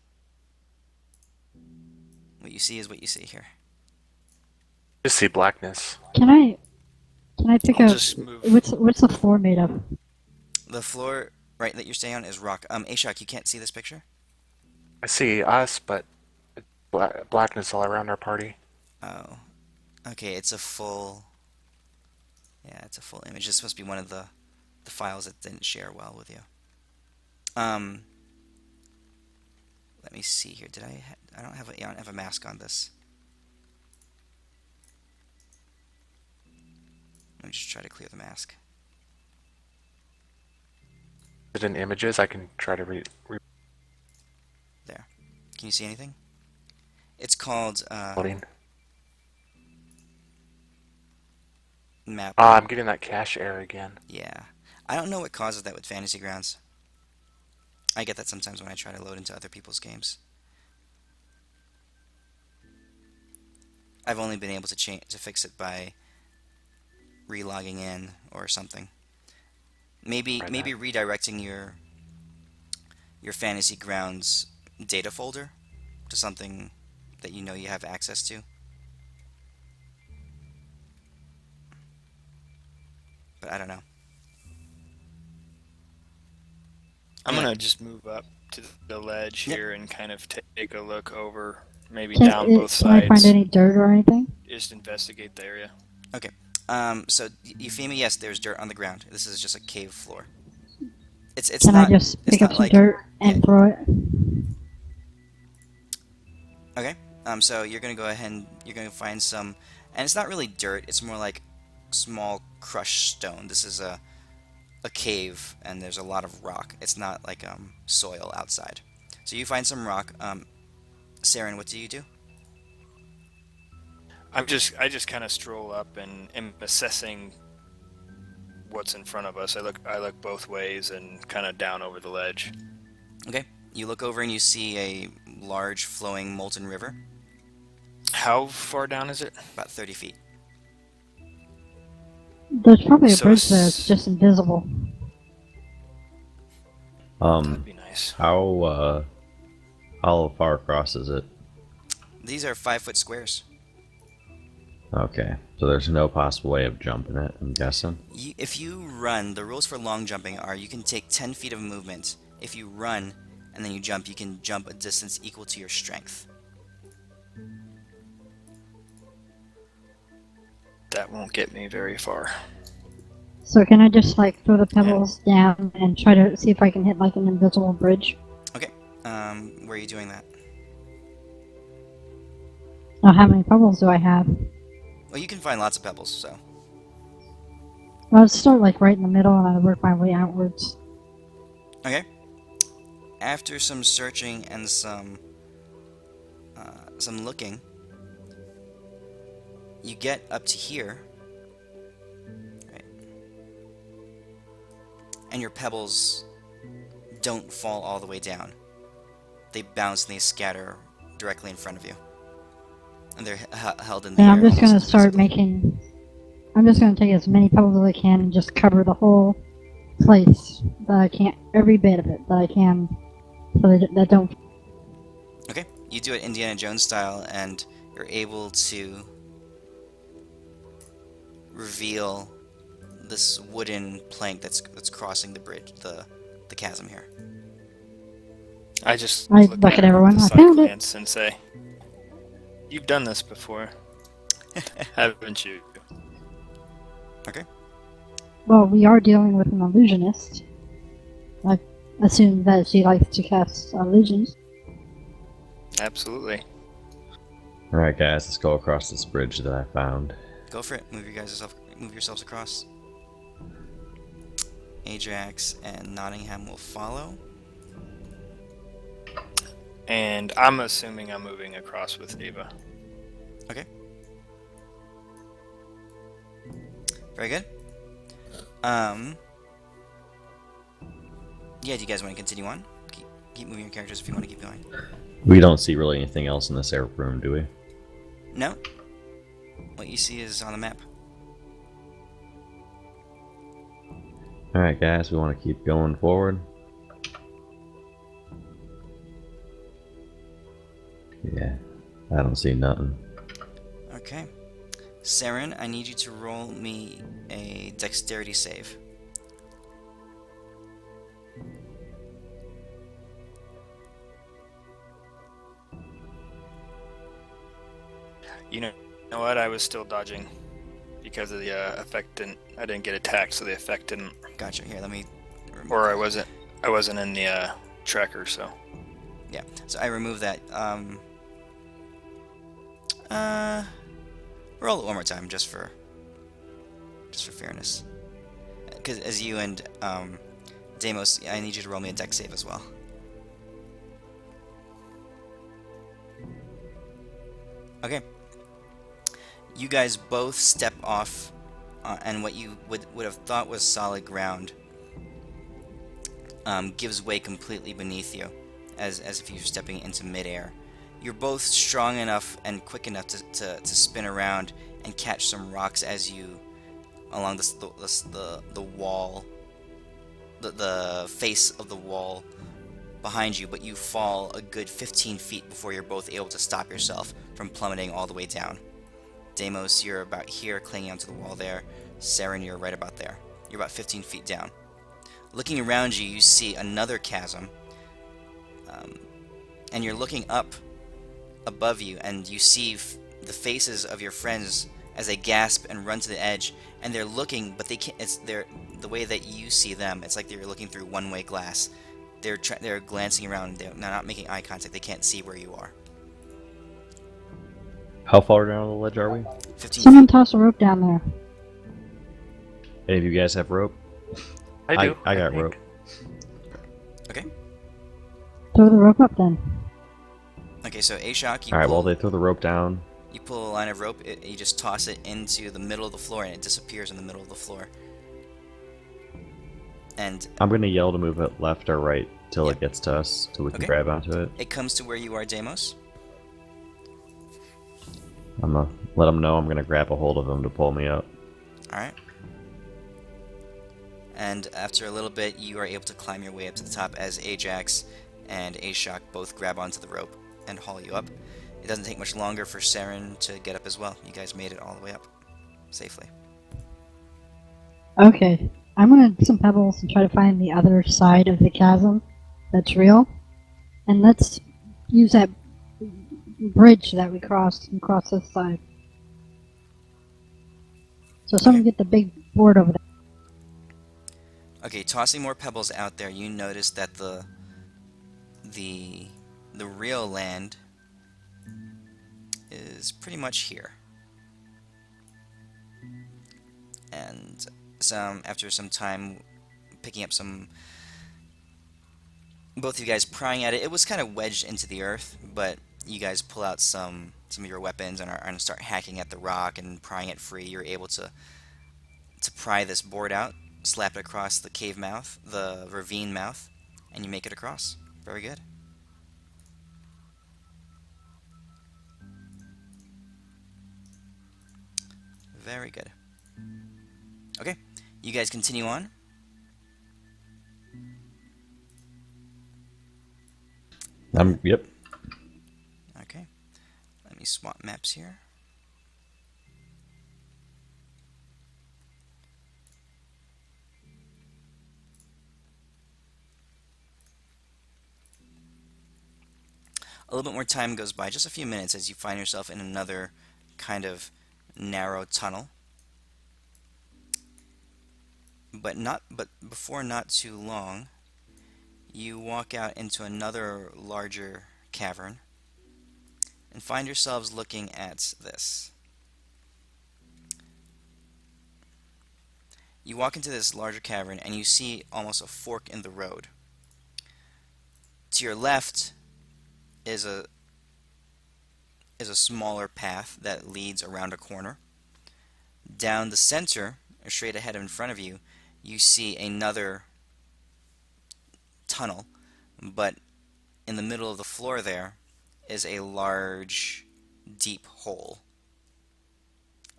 What you see is what you see here. Just see blackness. Can I pick I'll up just move. what's the floor made of? The floor, right, that you're staying on is rock. Ashok, you can't see this picture? I see us, but blackness all around our party. Oh. Okay, it's a full... Yeah, it's a full image. It's supposed to be one of the files that didn't share well with you. Let me see here. Did I don't have a mask on this. Let me just try to clear the mask. Is it in images? I can try to read. There. Can you see anything? It's called Loading. map. Ah, I'm getting that cache error again. Yeah. I don't know what causes that with Fantasy Grounds. I get that sometimes when I try to load into other people's games. I've only been able to fix it by relogging in or something. Maybe Try maybe that. redirecting your Fantasy Grounds data folder to something that you know you have access to. But I don't know. I'm Yeah. gonna just move up to the ledge Yep. here and kind of take a look over, maybe Can, down both can I find sides. any dirt or anything? Just investigate the area. Okay. So Euphemia, yes, there's dirt on the ground. This is just a cave floor. It's Can not I just it's pick up not some like dirt and yeah. throw it? Okay. So you're gonna go ahead and you're gonna find some, and it's not really dirt. It's more like small crushed stone. This is a cave, and there's a lot of rock. It's not like soil outside. So you find some rock. Seren, what do you do? I just kind of stroll up and am assessing what's in front of us. I look both ways and kind of down over the ledge. Okay. You look over and you see a large flowing molten river, How far down is it? about 30 feet. There's probably a So bridge there. It's just invisible. That'd be nice. How far across is it? These are 5-foot squares. Okay, so there's no possible way of jumping it, I'm guessing. If you run, the rules for long jumping are you can take 10 feet of movement. If you run and then you jump, you can jump a distance equal to your strength. That won't get me very far. So can I just like throw the pebbles down and try to see if I can hit like an invisible bridge? Okay. Where are you doing that? Oh, how many pebbles do I have? Well, you can find lots of pebbles, so. Well, let's start like right in the middle and I work my way outwards. Okay. After some searching and some looking, you get up to here, right? And your pebbles don't fall all the way down. They bounce and they scatter directly in front of you, and they're held in the And air. I'm just gonna almost start invisibly. I'm just gonna take as many pebbles as I can and just cover the whole place that I can, every bit of it that I can, so that don't. Okay, you do it Indiana Jones style, and you're able to reveal this wooden plank that's crossing the bridge, the the chasm here. I just I look look at everyone. the I side found it. glance and say, "You've done this before, haven't you?" Okay. Well, we are dealing with an illusionist. I assume that she likes to cast illusions. Absolutely. All right, guys, let's go across this bridge that I found. Go for it. Move yourselves across. Ajax and Nottingham will follow. And I'm assuming I'm moving across with Ava. Okay. Very good. Yeah, do you guys want to continue on? Keep moving your characters if you want to keep going. We don't see really anything else in this air room, do we? No? What you see is on the map. All right, guys, we want to keep going forward. Yeah, I don't see nothing. Okay. Seren, I need you to roll me a dexterity save. You know what? I was still dodging because of the effect. I didn't get attacked, so the effect didn't. Gotcha. Here, let me... Or I wasn't in the tracker, so. Yeah, so I remove that. Roll it one more time, just for fairness. Because as you and Deimos, I need you to roll me a dex save as well. Okay. You guys both step off, and what you would have thought was solid ground gives way completely beneath you, as if you're stepping into midair. You're both strong enough and quick enough to spin around and catch some rocks as you along the wall, the face of the wall behind you, but you fall a good 15 feet before you're both able to stop yourself from plummeting all the way down. Deimos, you're about here, clinging onto the wall there. Seren, you're right about there. You're about 15 feet down. Looking around you, you see another chasm, and you're looking up above you, and you see the faces of your friends as they gasp and run to the edge, and they're looking, but they can't. The way that you see them. It's like they're looking through one-way glass. They're glancing around. They're not making eye contact. They can't see where you are. How far down the ledge are we? 15 Someone feet. toss a rope down there. Any of you guys have rope? I do. I got think. rope. Okay. Throw the rope up then. Okay. So Ashok, you All right, pull. well, they throw the rope down. You pull a line of rope. You just toss it into the middle of the floor, and it disappears in the middle of the floor. And I'm going to yell to move it left or right till Yep. it gets to us, till we can Okay. grab onto it. it comes to where you are, Deimos. I'm going to let them know I'm going to grab a hold of them to pull me up. All right. And after a little bit, you are able to climb your way up to the top as Ajax and Ashok both grab onto the rope and haul you up. It doesn't take much longer for Seren to get up as well. You guys made it all the way up safely. Okay. I'm gonna get some pebbles and try to find the other side of the chasm that's real. And let's use that bridge that we crossed and cross this side. So someone Okay. get the big board over there. Okay, tossing more pebbles out there, you notice that the real land is pretty much here. And after some time picking up both of you guys prying at it, it was kind of wedged into the earth, but you guys pull out some of your weapons and start hacking at the rock and prying it free. You're able to pry this board out, slap it across the cave mouth, the ravine mouth, and you make it across. Very good. Very good. Okay, you guys continue on. Yep. Okay, let me swap maps here. a little bit more time goes by, just a few minutes, as you find yourself in another kind of narrow tunnel. But before not too long, you walk out into another larger cavern and find yourselves looking at this. You walk into this larger cavern and you see almost a fork in the road. To your left is a smaller path that leads around a corner. Down the center, or straight ahead in front of you, you see another tunnel, but in the middle of the floor there is a large, deep hole.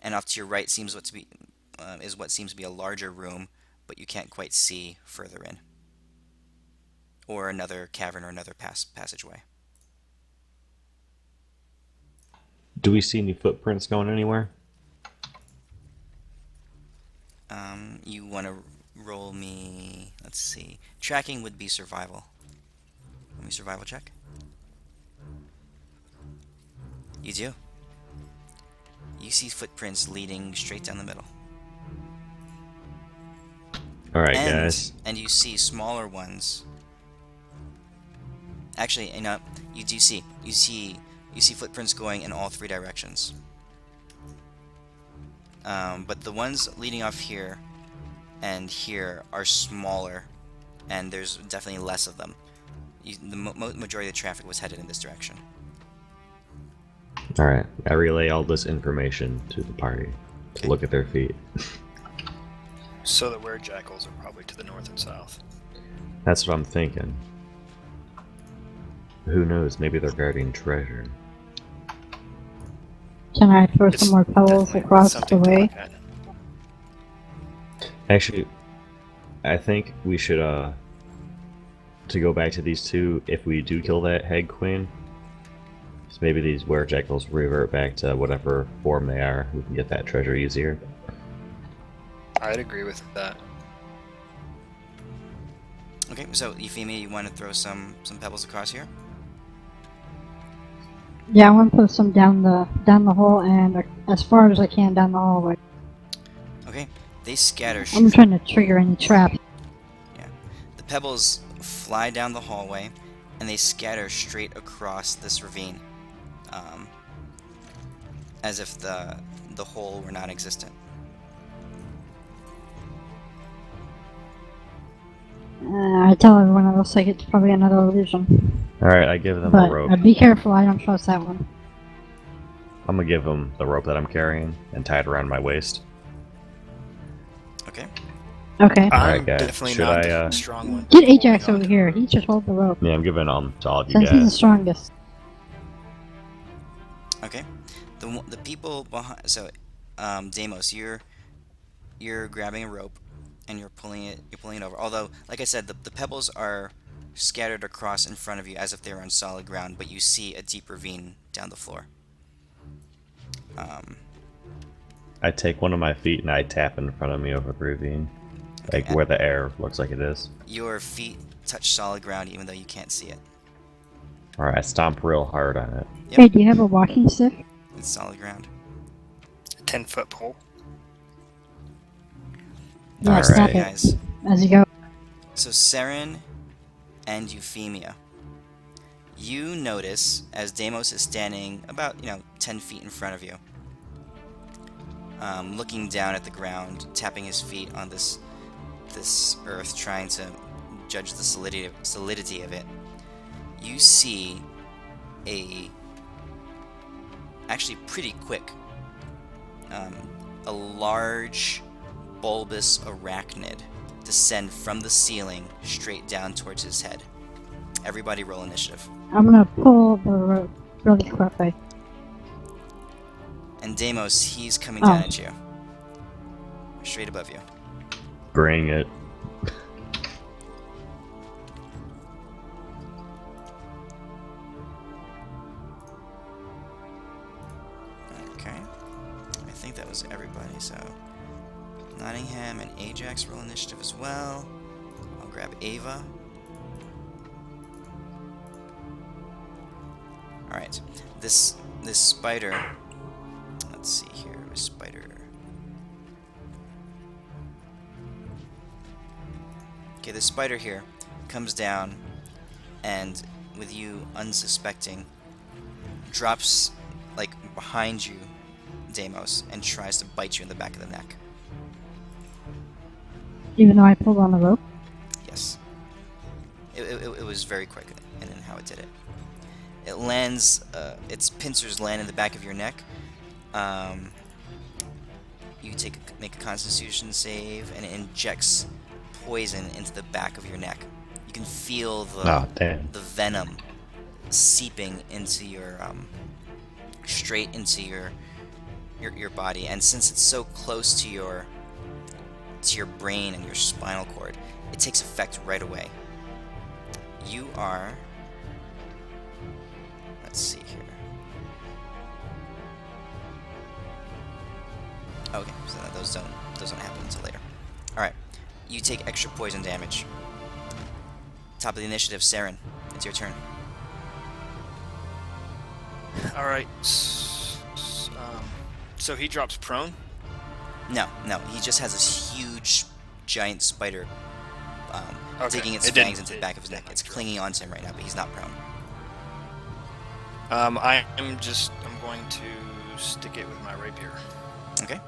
And off to your right is what seems to be a larger room, but you can't quite see further in, or another cavern or another passageway. Do we see any footprints going anywhere? You want to roll me, let's see, tracking would be survival. Let me survival check. You do. You see footprints leading straight down the middle. Alright, guys. And you see smaller ones. Actually, you do see. You see footprints going in all three directions. But the ones leading off here and here are smaller, and there's definitely less of them. The majority of the traffic was headed in this direction. Alright, I relay all this information to the party to look at their feet. So the were-jackals are probably to the north and south. That's what I'm thinking. Who knows, maybe they're guarding treasure. Can I throw It's some more pebbles definitely across the something to way? look at. Actually, I think we should, to go back to these two, if we do kill that head queen, so maybe these were-jackals revert back to whatever form they are, we can get that treasure easier. I'd agree with that. Okay, so Euphemia, you want to throw some pebbles across here? Yeah, I want to put some down the hole and as far as I can down the hallway. Okay, they scatter. I'm trying to trigger any traps. Yeah, the pebbles fly down the hallway, and they scatter straight across this ravine, as if the hole were non-existent. I tell everyone it looks like it's probably another illusion. Alright, I give them But a rope. be careful, I don't trust that one. I'm gonna give them the rope that I'm carrying and tie it around my waist. Okay. Okay. Alright, I'm guys, definitely should not I, the strong one. Get Ajax Holding over on. here. He just hold the rope. Yeah, I'm giving them to all of you Since he's the guys. strongest. Okay. The people behind. So, Deimos, you're grabbing a rope, and you're pulling it over. Although, like I said, the pebbles are scattered across in front of you as if they were on solid ground, but you see a deep ravine down the floor. I take one of my feet and I tap in front of me over the ravine. Like where the air looks like it is. Your feet touch solid ground even though you can't see it. Alright, I stomp real hard on it. Yep. Hey, do you have a walking stick? It's solid ground. 10-foot pole. Yeah, Alright. snap it Guys. as you go. So Seren and Euphemia, you notice as Deimos is standing about 10 feet in front of you, looking down at the ground, tapping his feet on this earth, trying to judge the solidity of it. You see actually pretty quick, a large bulbous arachnid descend from the ceiling straight down towards his head. Everybody roll initiative. I'm gonna pull the rope really quickly. And Deimos, he's coming down Oh. at you. Straight above you. Bring it. Okay. I think that was everybody, so Nottingham and Ajax roll initiative as well. I'll grab Ava. All right. This spider. Let's see here. A spider. Okay, this spider here comes down, and with you unsuspecting, drops like behind you, Deimos, and tries to bite you in the back of the neck. Even though I pulled on the rope? Yes. It was very quick in how it did it. It lands, its pincers land in the back of your neck. You make a Constitution save, and it injects poison into the back of your neck. You can feel Oh, damn. the venom seeping into your straight into your body, and since it's so close to your brain and your spinal cord, it takes effect right away. You are, let's see here. Okay, so those don't happen until later. All right, you take extra poison damage. Top of the initiative, Seren. It's your turn. All right. So he drops prone. No, he just has this huge, giant spider Okay. digging its It didn't- fangs into the back of his neck. It's clinging onto him right now, but he's not prone. I'm going to stick it with my rapier. Okay.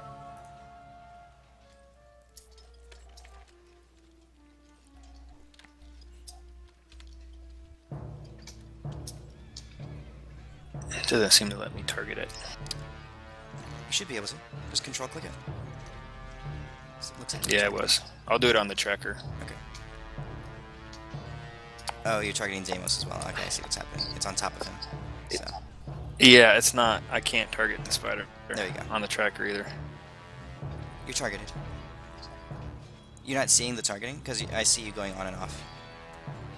It doesn't seem to let me target it. You should be able to. Just control click it. Looks like Yeah, it was. I'll do it on the tracker. Okay. Oh, you're targeting Deimos as well. Okay, I see what's happening. It's on top of him. So Yeah, it's not. I can't target the spider There you go. on the tracker either. you're targeted. You're not seeing the targeting because I see you going on and off.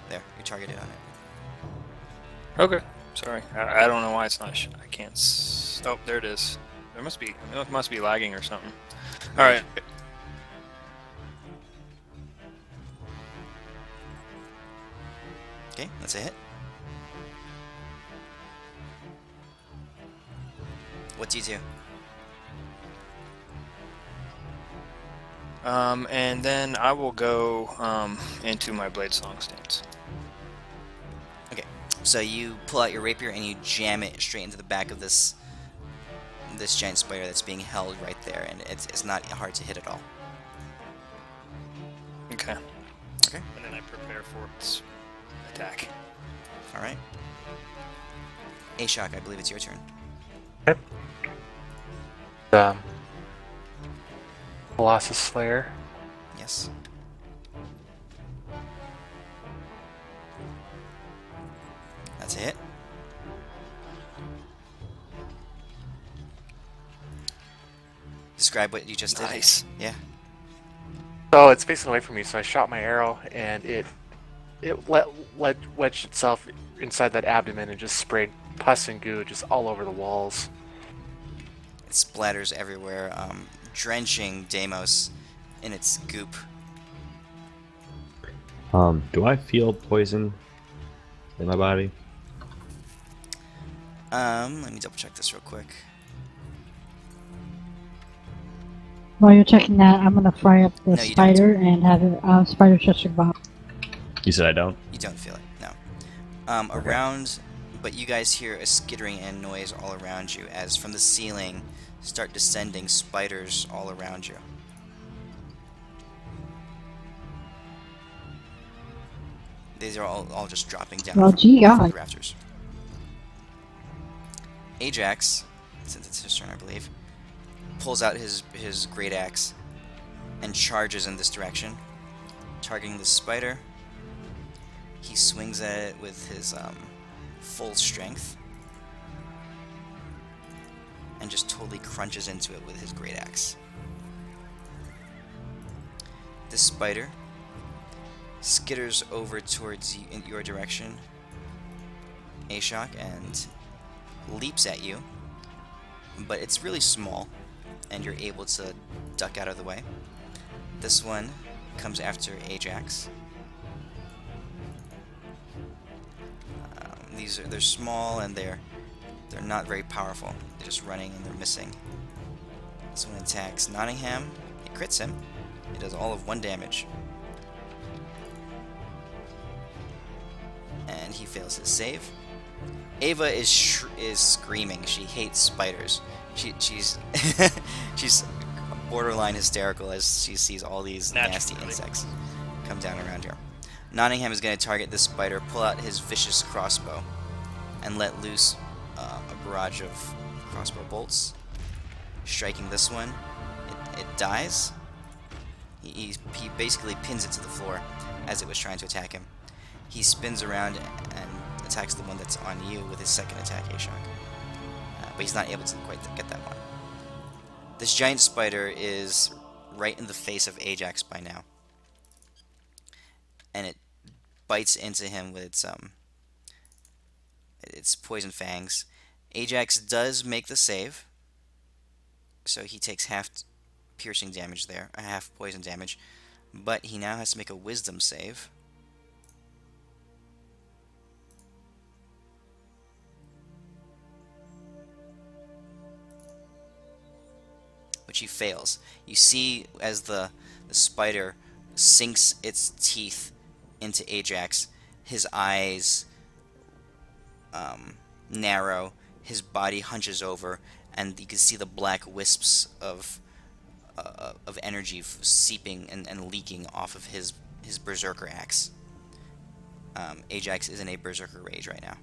There, you're targeted on it. Okay. Sorry. I don't know why it's not. I can't. Oh, there it is. It must be lagging or something. All right. Okay, that's a hit. What do you do? And then I will go into my blade song stance. Okay, so you pull out your rapier and you jam it straight into the back of this giant spider that's being held right there, and it's not hard to hit at all. Okay. Okay. And then I prepare for its attack. All right. Ashok, I believe it's your turn. Colossus Slayer. Yes. That's a hit. Describe what you just did. Nice. Yeah. So it's facing away from me, so I shot my arrow, and it wedged itself inside that abdomen and just sprayed pus and goo just all over the walls. It splatters everywhere, drenching Deimos in its goop. Do I feel poison in my body? Let me double check this real quick. While you're checking that, I'm gonna fry up the No, you spider and have it spider chester bomb. You said I don't? You don't feel it, no. Around, but you guys hear a skittering and noise all around you as from the ceiling start descending spiders all around you. These are all just dropping down Well, gee, from God. the rafters. Ajax, since it's his turn, I believe, pulls out his great axe and charges in this direction, targeting the spider. He swings at it with his full strength and just totally crunches into it with his great axe. The spider skitters over towards you in your direction, Ashok, and leaps at you, but it's really small and you're able to duck out of the way. This one comes after Ajax. they're small and they're not very powerful. They're just running and they're missing. This one attacks Nottingham. It crits him. It does all of 1 damage. And he fails his save. Ava is screaming. She hates spiders. She's she's borderline hysterical as she sees all these nasty Naturally. insects come down around here. Nottingham is going to target this spider, pull out his vicious crossbow, and let loose a barrage of crossbow bolts, striking this one. It dies. He basically pins it to the floor as it was trying to attack him. He spins around and attacks the one that's on you with his second attack, Ashok. But he's not able to quite get that one. This giant spider is right in the face of Ajax by now. And it bites into him with its poison fangs. Ajax does make the save, so he takes half piercing damage there, half poison damage, but he now has to make a wisdom save. Which he fails. You see as the spider sinks its teeth into Ajax, his eyes narrow, his body hunches over, and you can see the black wisps of energy seeping and leaking off of his berserker axe. Ajax is in a berserker rage right now.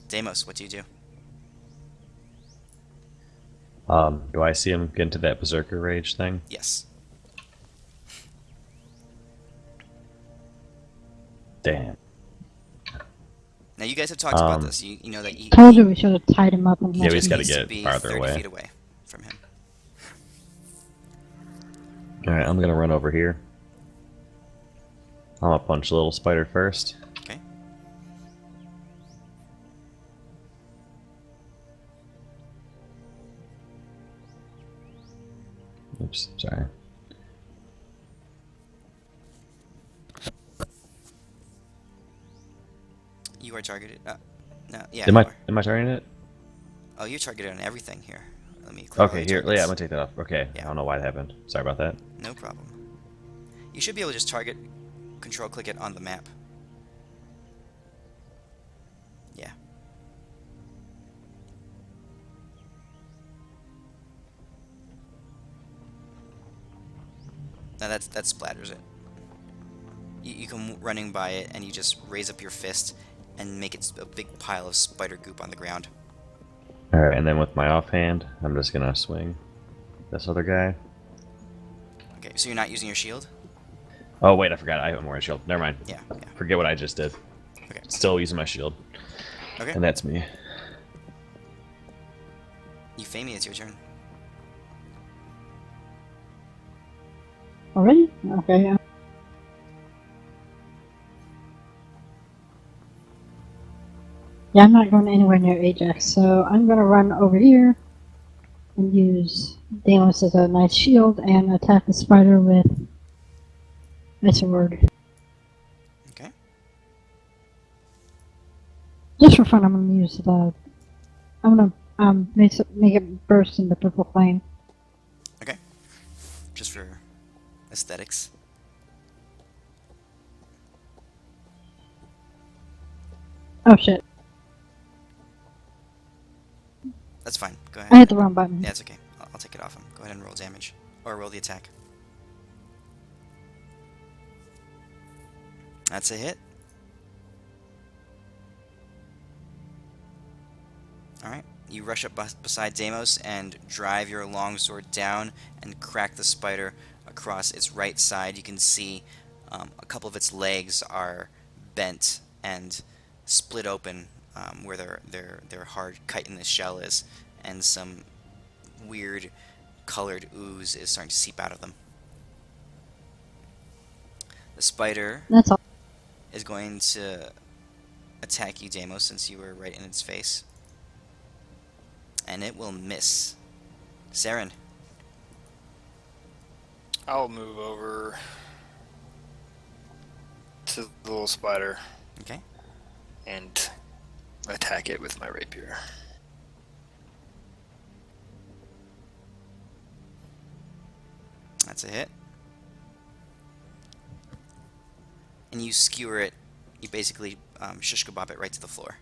Deimos, what do you do? Do I see him get into that berserker rage thing? Yes. Damn. Now you guys have talked about this. You know that Told you we should have tied him up and Yeah, we left just him. gotta needs to get be farther 30 away. feet away from him. Alright, I'm gonna run over here. I'm gonna punch the little spider first. Okay. Oops, sorry. You are targeted. No, yeah. Am you I are. am I targeting it? Oh, you're targeted on everything here. Let me click all Okay, your here. Yeah, targets. I'm gonna take that off. Okay, Yeah. I don't know why it happened. Sorry about that. No problem. You should be able to just target, control click it on the map. Yeah. Now that splatters it. You come running by it and you just raise up your fist and make it a big pile of spider goop on the ground. Alright, and then with my offhand, I'm just gonna swing this other guy. Okay, so you're not using your shield? Oh wait, I forgot. I haven't worn a shield. Never mind. Yeah. Forget what I just did. Okay. Still using my shield. Okay. And that's me. Euphemia, it's your turn. Already? Okay. Yeah, I'm not going anywhere near Ajax, so I'm going to run over here and use Deimos as a nice shield and attack the spider with my sword. Okay. Just for fun, I'm going to use the. I'm going to make it burst into purple flame. Okay. Just for aesthetics. Oh shit! That's fine. Go I ahead. hit the wrong button. Yeah, it's okay. I'll take it off him. Go ahead and roll damage. Or roll the attack. That's a hit. Alright. You rush up beside Deimos and drive your longsword down and crack the spider across its right side. You can see a couple of its legs are bent and split open where their hard chitinous shell is, and some weird colored ooze is starting to seep out of them. The spider That's all. is going to attack you, Deimos, since you were right in its face. And it will miss. Seren. I'll move over to the little spider. Okay. and attack it with my rapier. That's a hit. And you skewer it. You basically shish kebab it right to the floor.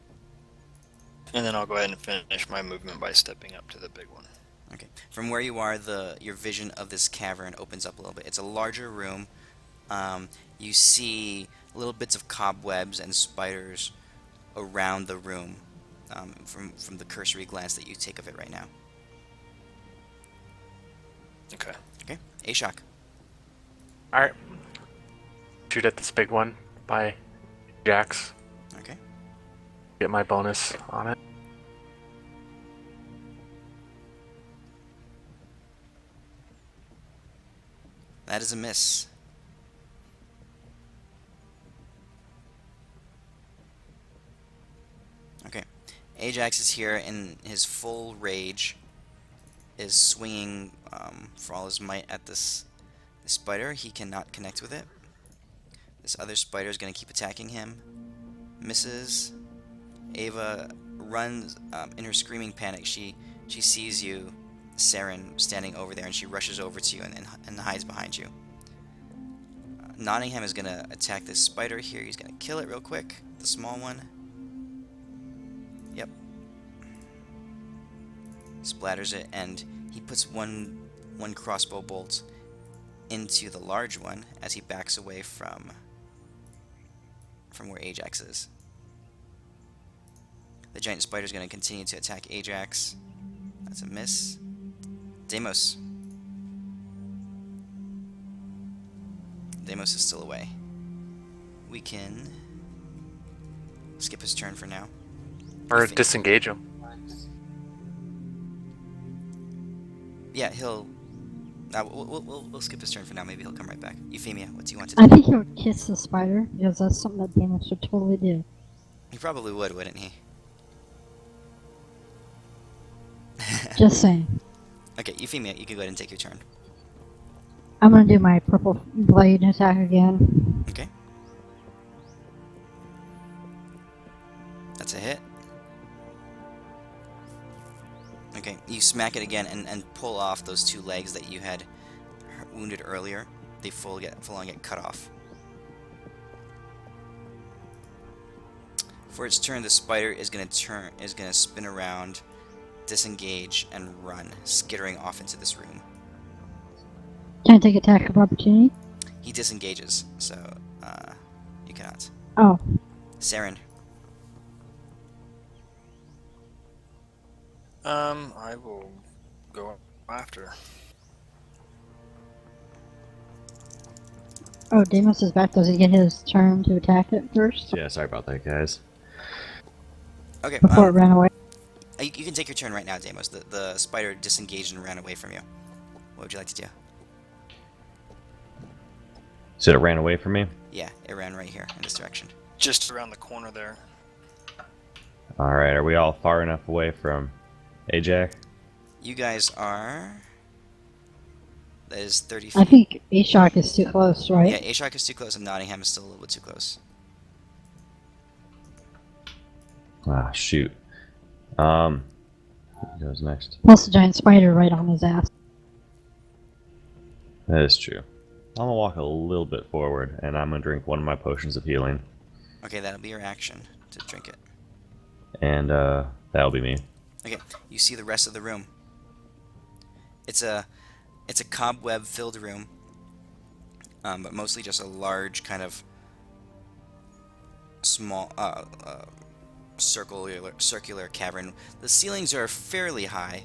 And then I'll go ahead and finish my movement by stepping up to the big one. Okay. From where you are, your vision of this cavern opens up a little bit. It's a larger room. You see little bits of cobwebs and spiders around the room from the cursory glance that you take of it right now. Okay. Okay. Ashok. Alright. Shoot at this big one by Ajax. Okay. Get my bonus on it. That is a miss. Okay. Ajax is here in his full rage, is swinging for all his might at this spider. He cannot connect with it. This other spider is going to keep attacking him. Misses. Ava runs in her screaming panic. She sees you, Seren, standing over there, and she rushes over to you and hides behind you. Nottingham is going to attack this spider here. He's going to kill it real quick. The small one. Yep. Splatters it, and he puts one crossbow bolt into the large one as he backs away from where Ajax is. The giant spider is going to continue to attack Ajax. That's a miss. Deimos. Deimos is still away. We can skip his turn for now. Or disengage him. Yeah, he'll... we'll skip his turn for now. Maybe he'll come right back. Euphemia, what do you want to do? I think he would kiss the spider, because that's something that Deimos would totally do. He probably would, wouldn't he? Just saying. Okay, Euphemia, you can go ahead and take your turn. I'm gonna do my purple blade attack again. Okay. That's a hit. Okay, you smack it again and pull off those two legs that you had wounded earlier. They full on get cut off. For its turn, the spider is gonna spin around, disengage, and run, skittering off into this room. Can I take attack of opportunity? He disengages, so you cannot. Oh, Seren. I will go after. oh, Deimos is back. Does he get his turn to attack it first Yeah, sorry about that, guys. Okay, before it ran away? you can take your turn right now, Deimos. The spider disengaged and ran away from you. What would you like to do? So it ran away from me? Yeah, it ran right here in this direction. Just around the corner there. Alright, are we all far enough away from Ajax? You guys are... That is 30 I feet. think Ashok is too close, right? Yeah, Ashok is too close and Nottingham is still a little bit too close. Ah, shoot. Who goes next? Plus the giant spider right on his ass. That is true. I'm gonna walk a little bit forward, and I'm gonna drink one of my potions of healing. Okay, that'll be your action to drink it. And, that'll be me. Okay, you see the rest of the room. It's a cobweb-filled room, but mostly just a large kind of small, circular cavern. The ceilings are fairly high,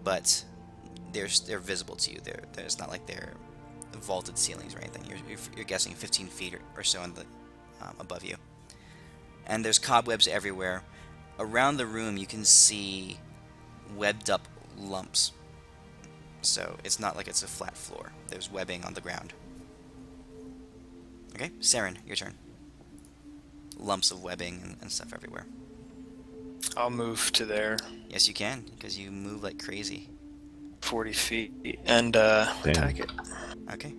but they're visible to you. It's not like they're vaulted ceilings or anything. You're guessing 15 feet or so on the above you. And there's cobwebs everywhere. Around the room, you can see webbed up lumps. So it's not like it's a flat floor. There's webbing on the ground. Okay, Seren, your turn. Lumps of webbing and stuff everywhere. I'll move to there, Yes, you can, because you move like crazy. 40 feet, and attack it. Okay.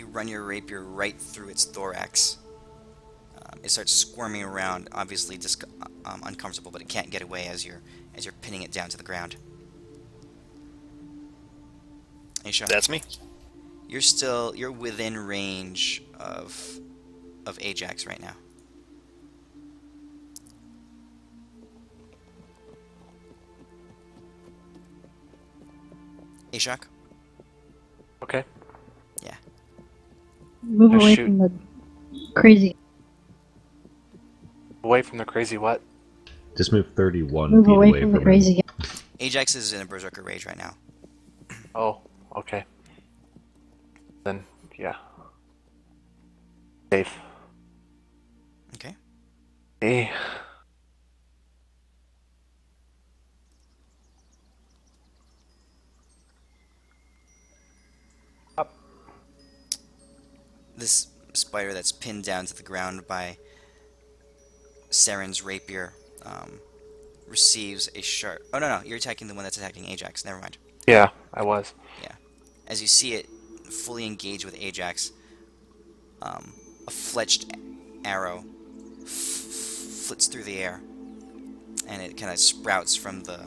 you run your rapier right through its thorax. It starts squirming around, obviously uncomfortable, but it can't get away as you're pinning it down to the ground. Ashok, That's me. you're within range of Ajax right now. Ashok? Okay. Yeah. Move Oh, away shoot. from the crazy. Away from the crazy what? Just move 31 Move feet away away from the from crazy him. guy. Ajax is in a berserker rage right now. Oh, okay. Then, yeah. Safe. Okay. Hey. Up. This spider that's pinned down to the ground by Seren's rapier receives a sharp... Oh, no, you're attacking the one that's attacking Ajax. Never mind. Yeah, I was. Yeah. As you see it fully engage with Ajax, a fletched arrow flits through the air, and it kind of sprouts from the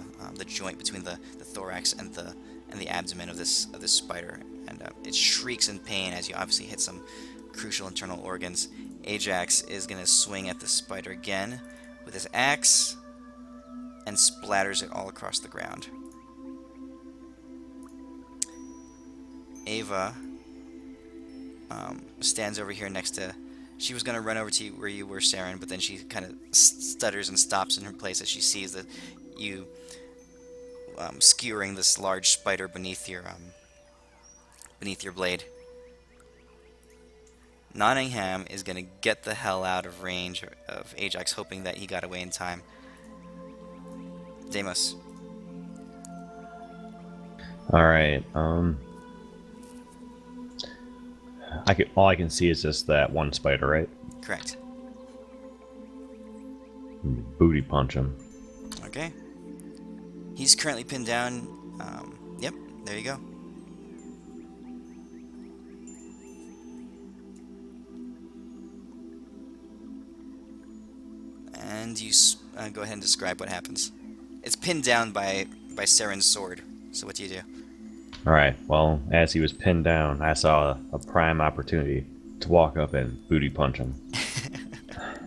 joint between the thorax and the abdomen of this spider, and it shrieks in pain as you obviously hit some crucial internal organs. Ajax is going to swing at the spider again with his axe and splatters it all across the ground. Ava stands over here next to... She was going to run over to where you were, Seren, but then she kind of stutters and stops in her place as she sees that you skewering this large spider beneath your blade. Nottingham is going to get the hell out of range of Ajax, hoping that he got away in time. Deimos. Alright, all I can see is just that one spider, right? Correct. Booty punch him. Okay. He's currently pinned down. Yep, there you go. And you go ahead and describe what happens. It's pinned down by Seren's sword. So what do you do? Alright, well, as he was pinned down, I saw a prime opportunity to walk up and booty punch him.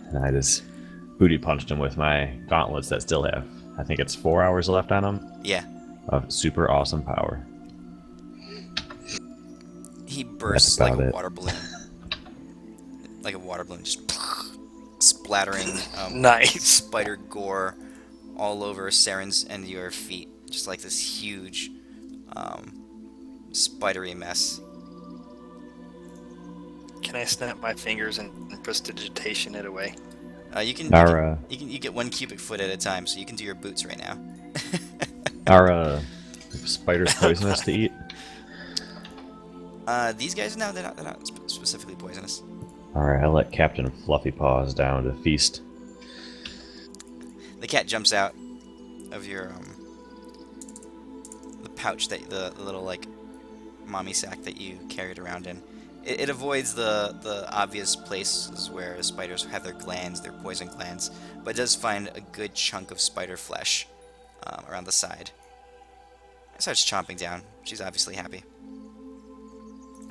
And I just booty punched him with my gauntlets that still have, I think it's 4 hours left on them, Yeah. of super awesome power. He bursts like about a it. water balloon. Like a water balloon, just splattering Nice. spider gore all over Seren's and your feet. Just like this huge spidery mess. Can I snap my fingers and prestidigitation it away? You get 1 cubic foot at a time, so you can do your boots right now. Are spiders poisonous to eat? These guys, no, they're not specifically poisonous. Alright, I'll let Captain Fluffy Paws down to feast. The cat jumps out of your the pouch that the little like mommy sack that you carried around in. It avoids the obvious places where spiders have their glands, their poison glands, but does find a good chunk of spider flesh around the side. It starts chomping down. She's obviously happy.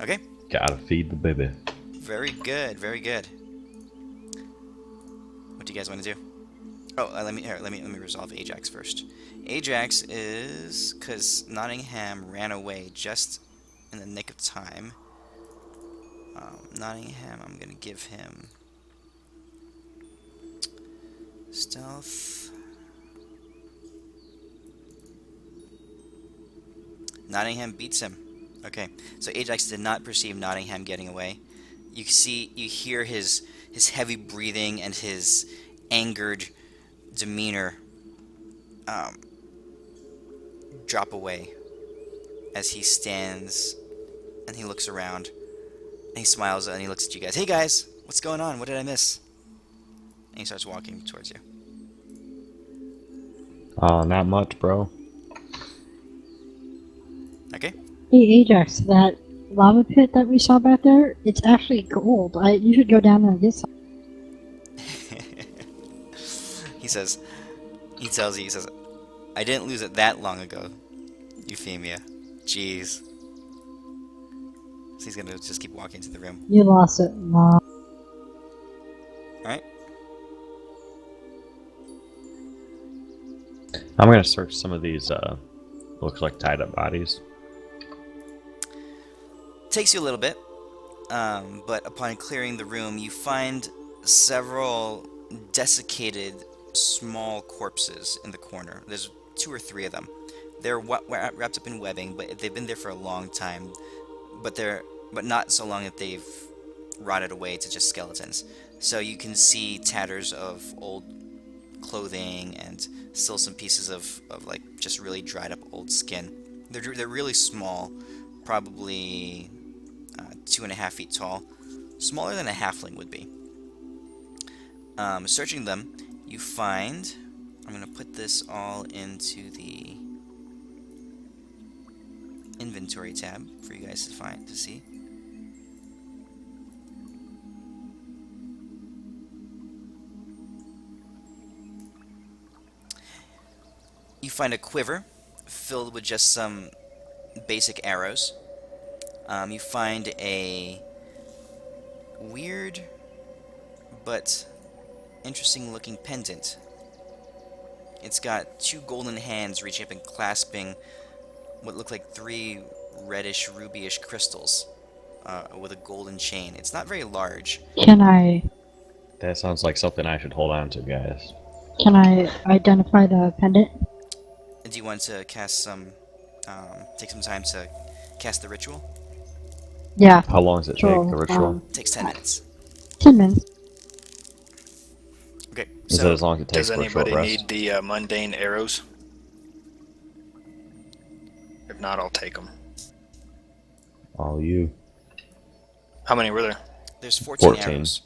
Okay. Gotta feed the baby. Very good, very good. What do you guys want to do? Oh, let me resolve Ajax first. Ajax is because Nottingham ran away just in the nick of time. Nottingham, I'm gonna give him stealth. Nottingham beats him. Okay, so Ajax did not perceive Nottingham getting away. You hear his heavy breathing and his angered demeanor drop away as he stands and he looks around and he smiles and he looks at you guys. Hey guys, what's going on? What did I miss? And he starts walking towards you. Not much, bro. Okay. Hey Ajax, that lava pit that we saw back there, it's actually gold. You should go down there and get some. He tells you, he says, I didn't lose it that long ago, Euphemia. Jeez. So he's gonna just keep walking into the room. You lost it. No. Alright. I'm gonna search some of these. Looks like tied up bodies. Takes you a little bit, but upon clearing the room, you find several desiccated small corpses in the corner. There's 2 or 3 of them. They're wrapped up in webbing, but they've been there for a long time. But not so long that they've rotted away to just skeletons. So you can see tatters of old clothing and still some pieces of like just really dried up old skin. They're really small, probably 2.5 feet tall, smaller than a halfling would be. Searching them, you find. I'm gonna put this all into the inventory tab for you guys to see. You find a quiver filled with just some basic arrows. You find a weird but interesting looking pendant. It's got 2 golden hands reaching up and clasping what look like 3 reddish ruby-ish crystals with a golden chain. It's not very large. Can I That sounds like something I should hold on to, guys. identify the pendant? Do you want to cast take some time to cast the ritual? Yeah. How long does it take, the ritual? It takes 10 minutes. 10 minutes. Okay, Is it so as long as it takes Does for a short anybody rest? need the mundane arrows? If not, I'll take them. All you. How many were there? there's 14 14. arrows.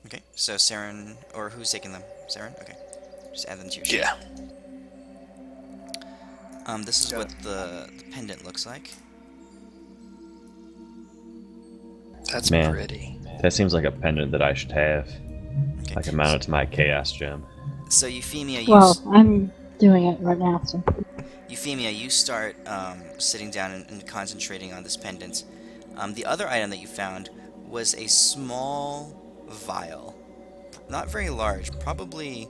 Okay, so Seren, or who's taking them? Seren? Okay. Just add them to your sheet. Yeah. This is what the pendant looks like. That's Man. pretty. That seems like a pendant that I should have. Okay. I can mount it to my chaos gem. So Euphemia, Well, I'm doing it right now, so. Euphemia, you start sitting down and concentrating on this pendant. The other item that you found was a small vial, not very large, probably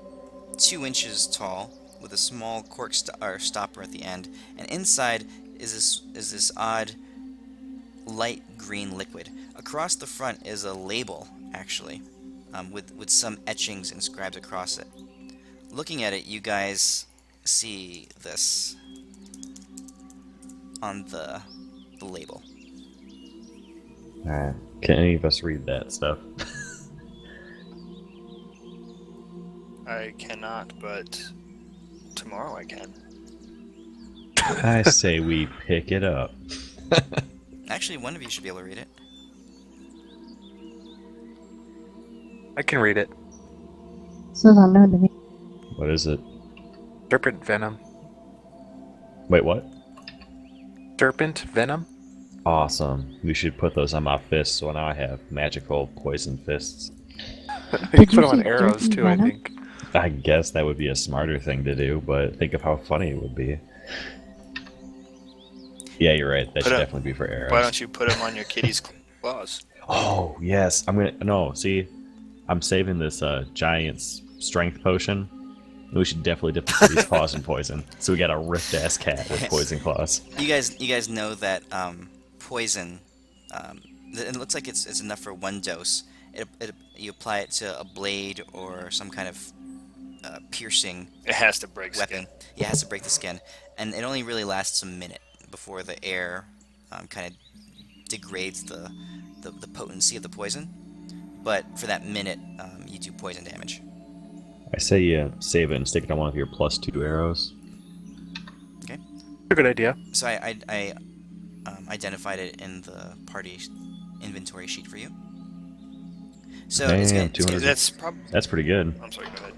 2 inches tall, with a small cork stopper at the end. And inside is this odd light green liquid. Across the front is a label, actually, with some etchings inscribed across it. Looking at it, you guys see this on the label. Alright. Can any of us read that stuff? I cannot, but tomorrow I can. I say we pick it up. Actually, one of you should be able to read it. I can read it. Says unknown to me. What is it? Serpent venom. Wait, what? Serpent venom? Awesome. We should put those on my fists, so now I have magical poison fists. You Did put you them on say arrows serpent too, I venom? think. I guess that would be a smarter thing to do, but think of how funny it would be. Yeah, you're right. That should definitely be for arrows. Why don't you put them on your kitty's claws? Oh, yes. No, see, I'm saving this giant's strength potion. We should definitely dip these paws in poison. So we got a ripped-ass cat with poison claws. You guys know that poison. It looks like it's enough for 1 dose. You apply it to a blade or some kind of piercing It has to break weapon. skin. Yeah, it has to break the skin, and it only really lasts a minute before the air kind of degrades the potency of the poison. But for that minute, you do poison damage. I say you save it and stick it on one of your +2 arrows. Okay. A good idea. So I identified it in the party inventory sheet for you. So Damn, it's gonna, 200. That's probably. That's pretty good. I'm sorry. Go ahead.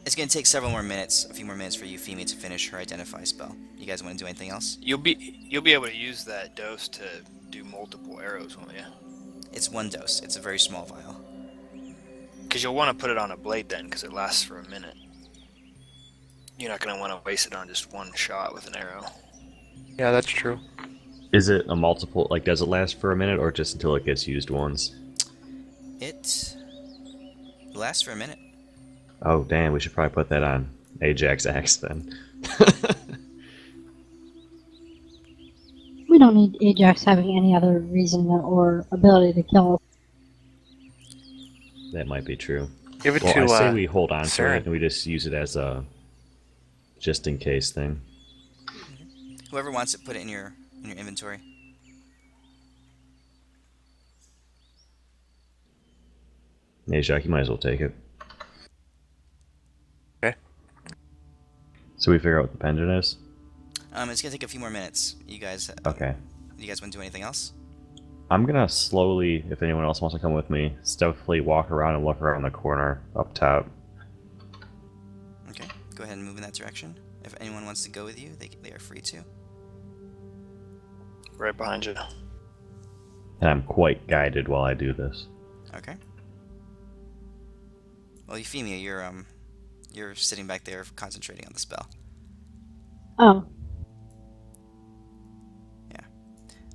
It's gonna take several more minutes, a few more minutes for Euphemia to finish her identify spell. You guys want to do anything else? You'll be able to use that dose to do multiple arrows, won't you? It's one dose. It's a very small vial. Because you'll want to put it on a blade then, because it lasts for a minute. You're not going to want to waste it on just one shot with an arrow. Yeah, that's true. Is it a multiple? Like, does it last for a minute or just until it gets used once? It lasts for a minute. Oh, damn, we should probably put that on Ajax Axe then. We don't need Ajax having any other reason or ability to kill us. That might be true. Give it Well, to I say we hold on to Seren. it and we just use it as a just in case thing. Whoever wants it, put it in your inventory. Hey, Jack, you might as well take it. Okay. So we figure out what the pendant is? It's gonna take a few more minutes. You guys. Okay. You guys want to do anything else? I'm gonna slowly, if anyone else wants to come with me, stealthily walk around and look around the corner up top. Okay. Go ahead and move in that direction. If anyone wants to go with you, they are free to. Right behind you. And I'm quite guided while I do this. Okay. Well, Euphemia, you're sitting back there concentrating on the spell. Oh,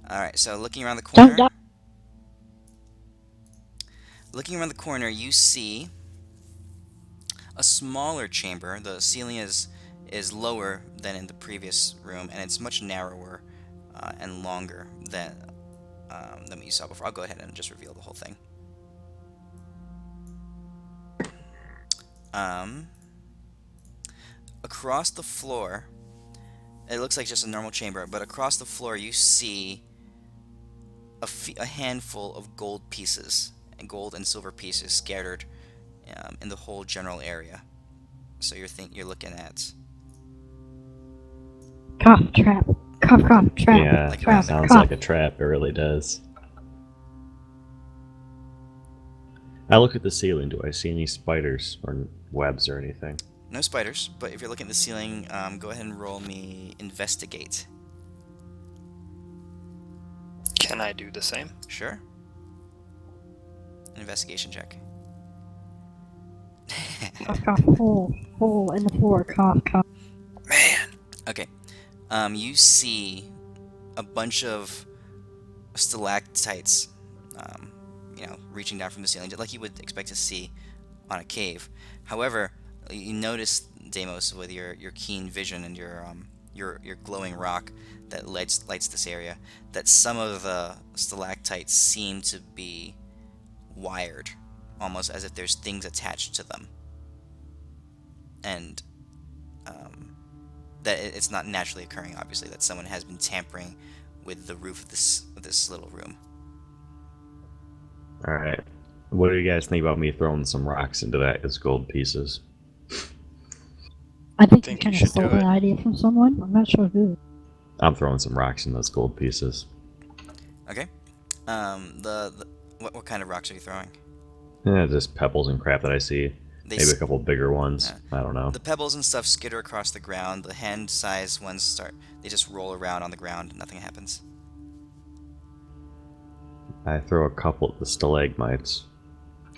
All right. So looking around the don't corner. die. Looking around the corner, you see a smaller chamber. The ceiling is lower than in the previous room, and it's much narrower and longer than what you saw before. I'll go ahead and just reveal the whole thing. Across the floor, it looks like just a normal chamber, but across the floor you see a handful of gold pieces, and gold and silver pieces scattered in the whole general area. So you're looking at Cough trap. Cough trap. Yeah, Like trap. sounds cough. like a trap, it really does. I look at the ceiling, do I see any spiders or webs or anything? no spiders, but if you're looking at the ceiling, go ahead and roll me investigate. Can I do the same? Sure. An investigation check. Cough, cough. Hole in the floor. Cough, cough. Man. Okay. You see a bunch of stalactites, reaching down from the ceiling, like you would expect to see on a cave. However, you notice, Deimos, with your keen vision and your glowing rock that lights this area, that some of the stalactites seem to be wired, almost as if there's things attached to them, and that it's not naturally occurring. Obviously, that someone has been tampering with the roof of this little room. All right. What do you guys think about me throwing some rocks into that as gold pieces? I think you Think kind you of should stole do that it. idea from someone. I'm not sure who. I'm throwing some rocks in those gold pieces. Okay. What kind of rocks are you throwing? Yeah, just pebbles and crap that I see. They Maybe s- a couple bigger ones. I don't know. The pebbles and stuff skitter across the ground. The hand-sized ones they just roll around on the ground. Nothing happens. I throw a couple of the stalagmites.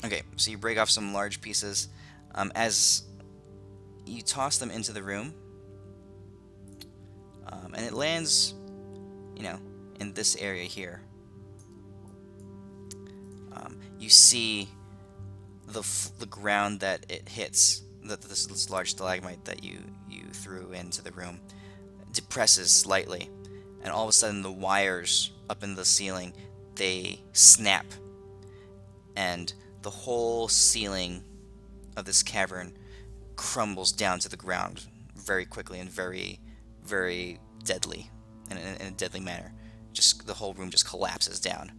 Okay, so you break off some large pieces. As you toss them into the room, and it lands, in this area here. You see the ground that it hits, this large stalagmite that you threw into the room, depresses slightly, and all of a sudden the wires up in the ceiling, they snap, and the whole ceiling of this cavern crumbles down to the ground very quickly and very, very deadly, in a deadly manner. Just the whole room just collapses down.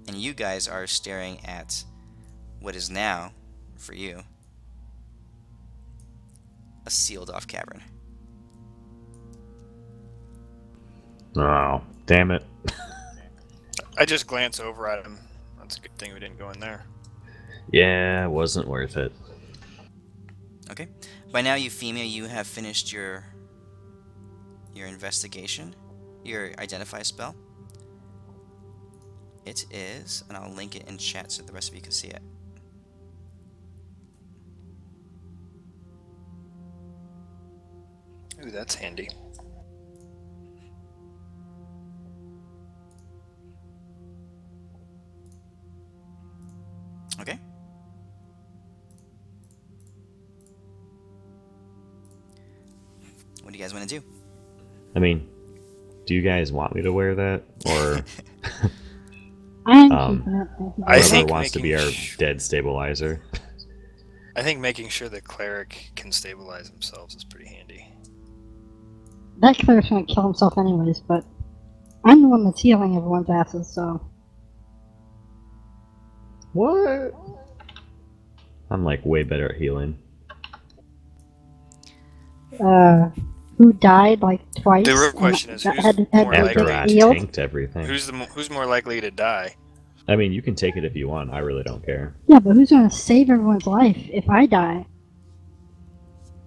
And you guys are staring at what is now, for you, a sealed off cavern. Oh, damn it. I just glance over at him. That's a good thing we didn't go in there. Yeah, it wasn't worth it. Okay. By now, Euphemia, you have finished your investigation, your identify spell. It is, and I'll link it in chat so the rest of you can see it. Ooh, that's handy. Okay. What do you guys want to do? I mean, do you guys want me to wear that, or I'm Um, keeping it. Thank you. I whoever think wants to be making our sh- dead stabilizer? I think making sure the cleric can stabilize themselves is pretty handy. That cleric's gonna kill himself anyways, but I'm the one that's healing everyone's asses, so. What? I'm like way better at healing. Who died like twice? The real and question is, who's had more to After get I likely? healed? tanked everything. Who's more likely to die? I mean, you can take it if you want. I really don't care. Yeah, but who's gonna save everyone's life if I die?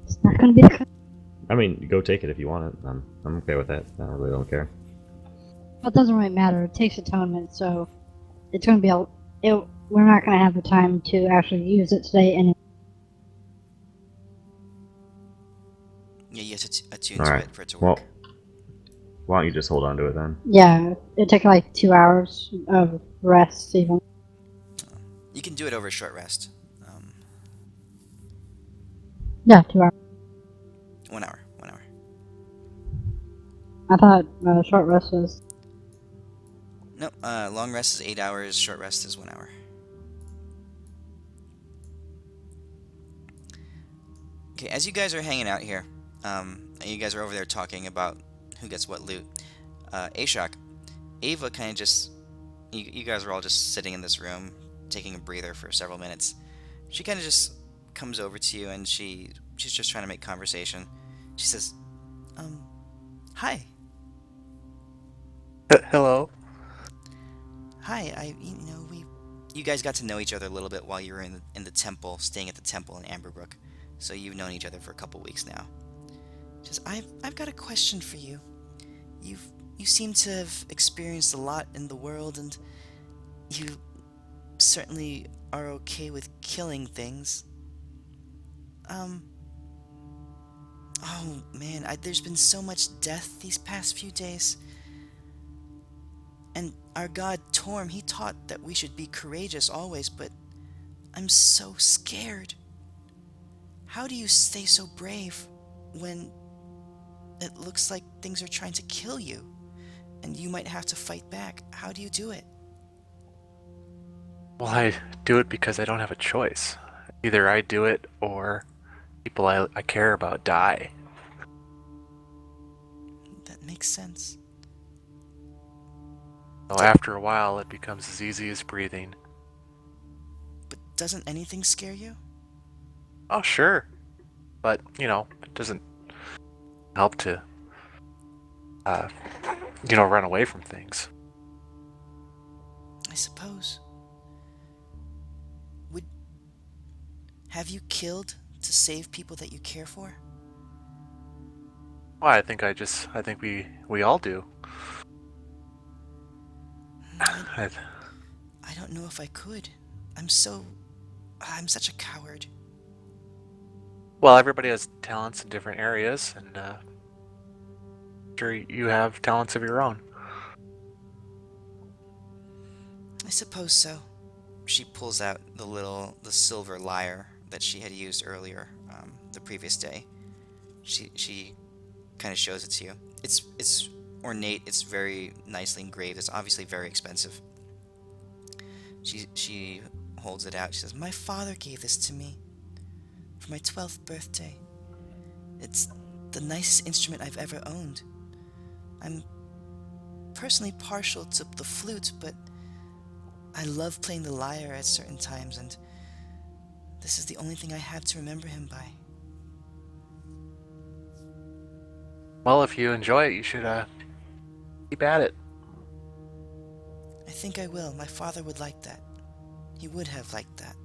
It's not gonna be the. I mean, go take it if you want it. I'm okay with that. I really don't care. Well, it doesn't really matter. It takes atonement, so it's gonna be we're not gonna have the time to actually use it today, and Yeah, you have to attune All to right. it for it to Well, work. why don't you just hold on to it then? yeah, it took like 2 hours of rest even. You can do it over a short rest. Yeah, 2 hours. 1 hour. 1 hour. I thought short rest was. No, long rest is 8 hours. Short rest is 1 hour. Okay, as you guys are hanging out here, and you guys are over there talking about who gets what loot, Ashok, Ava kind of just, you guys are all just sitting in this room, taking a breather for several minutes. She kind of just comes over to you and she's just trying to make conversation. She says, hi. Hello. Hi, you guys got to know each other a little bit while you were in the temple, staying at the temple in Amberbrook. So you've known each other for a couple weeks now. Just, I've got a question for you. You seem to have experienced a lot in the world, and you certainly are okay with killing things. Oh man, there's been so much death these past few days. And our god Torm, he taught that we should be courageous always, but I'm so scared. How do you stay so brave when it looks like things are trying to kill you and you might have to fight back? How do you do it? Well, I do it because I don't have a choice. Either I do it or people I care about die. That makes sense. So after a while, it becomes as easy as breathing. But doesn't anything scare you? Oh, sure. But, it doesn't help to, run away from things. I suppose. Have you killed to save people that you care for? Well, I think we all do. I don't know if I could. I'm such a coward. Well, everybody has talents in different areas, and sure you have talents of your own. I suppose so. She pulls out the silver lyre that she had used earlier, the previous day. She kind of shows it to you. It's ornate. It's very nicely engraved. It's obviously very expensive. She holds it out. She says, "My father gave this to me for my 12th birthday. It's the nicest instrument I've ever owned. I'm personally partial to the flute, but I love playing the lyre at certain times, and this is the only thing I have to remember him by." Well, if you enjoy it, you should keep at it. I think I will. My father would like that. He would have liked that.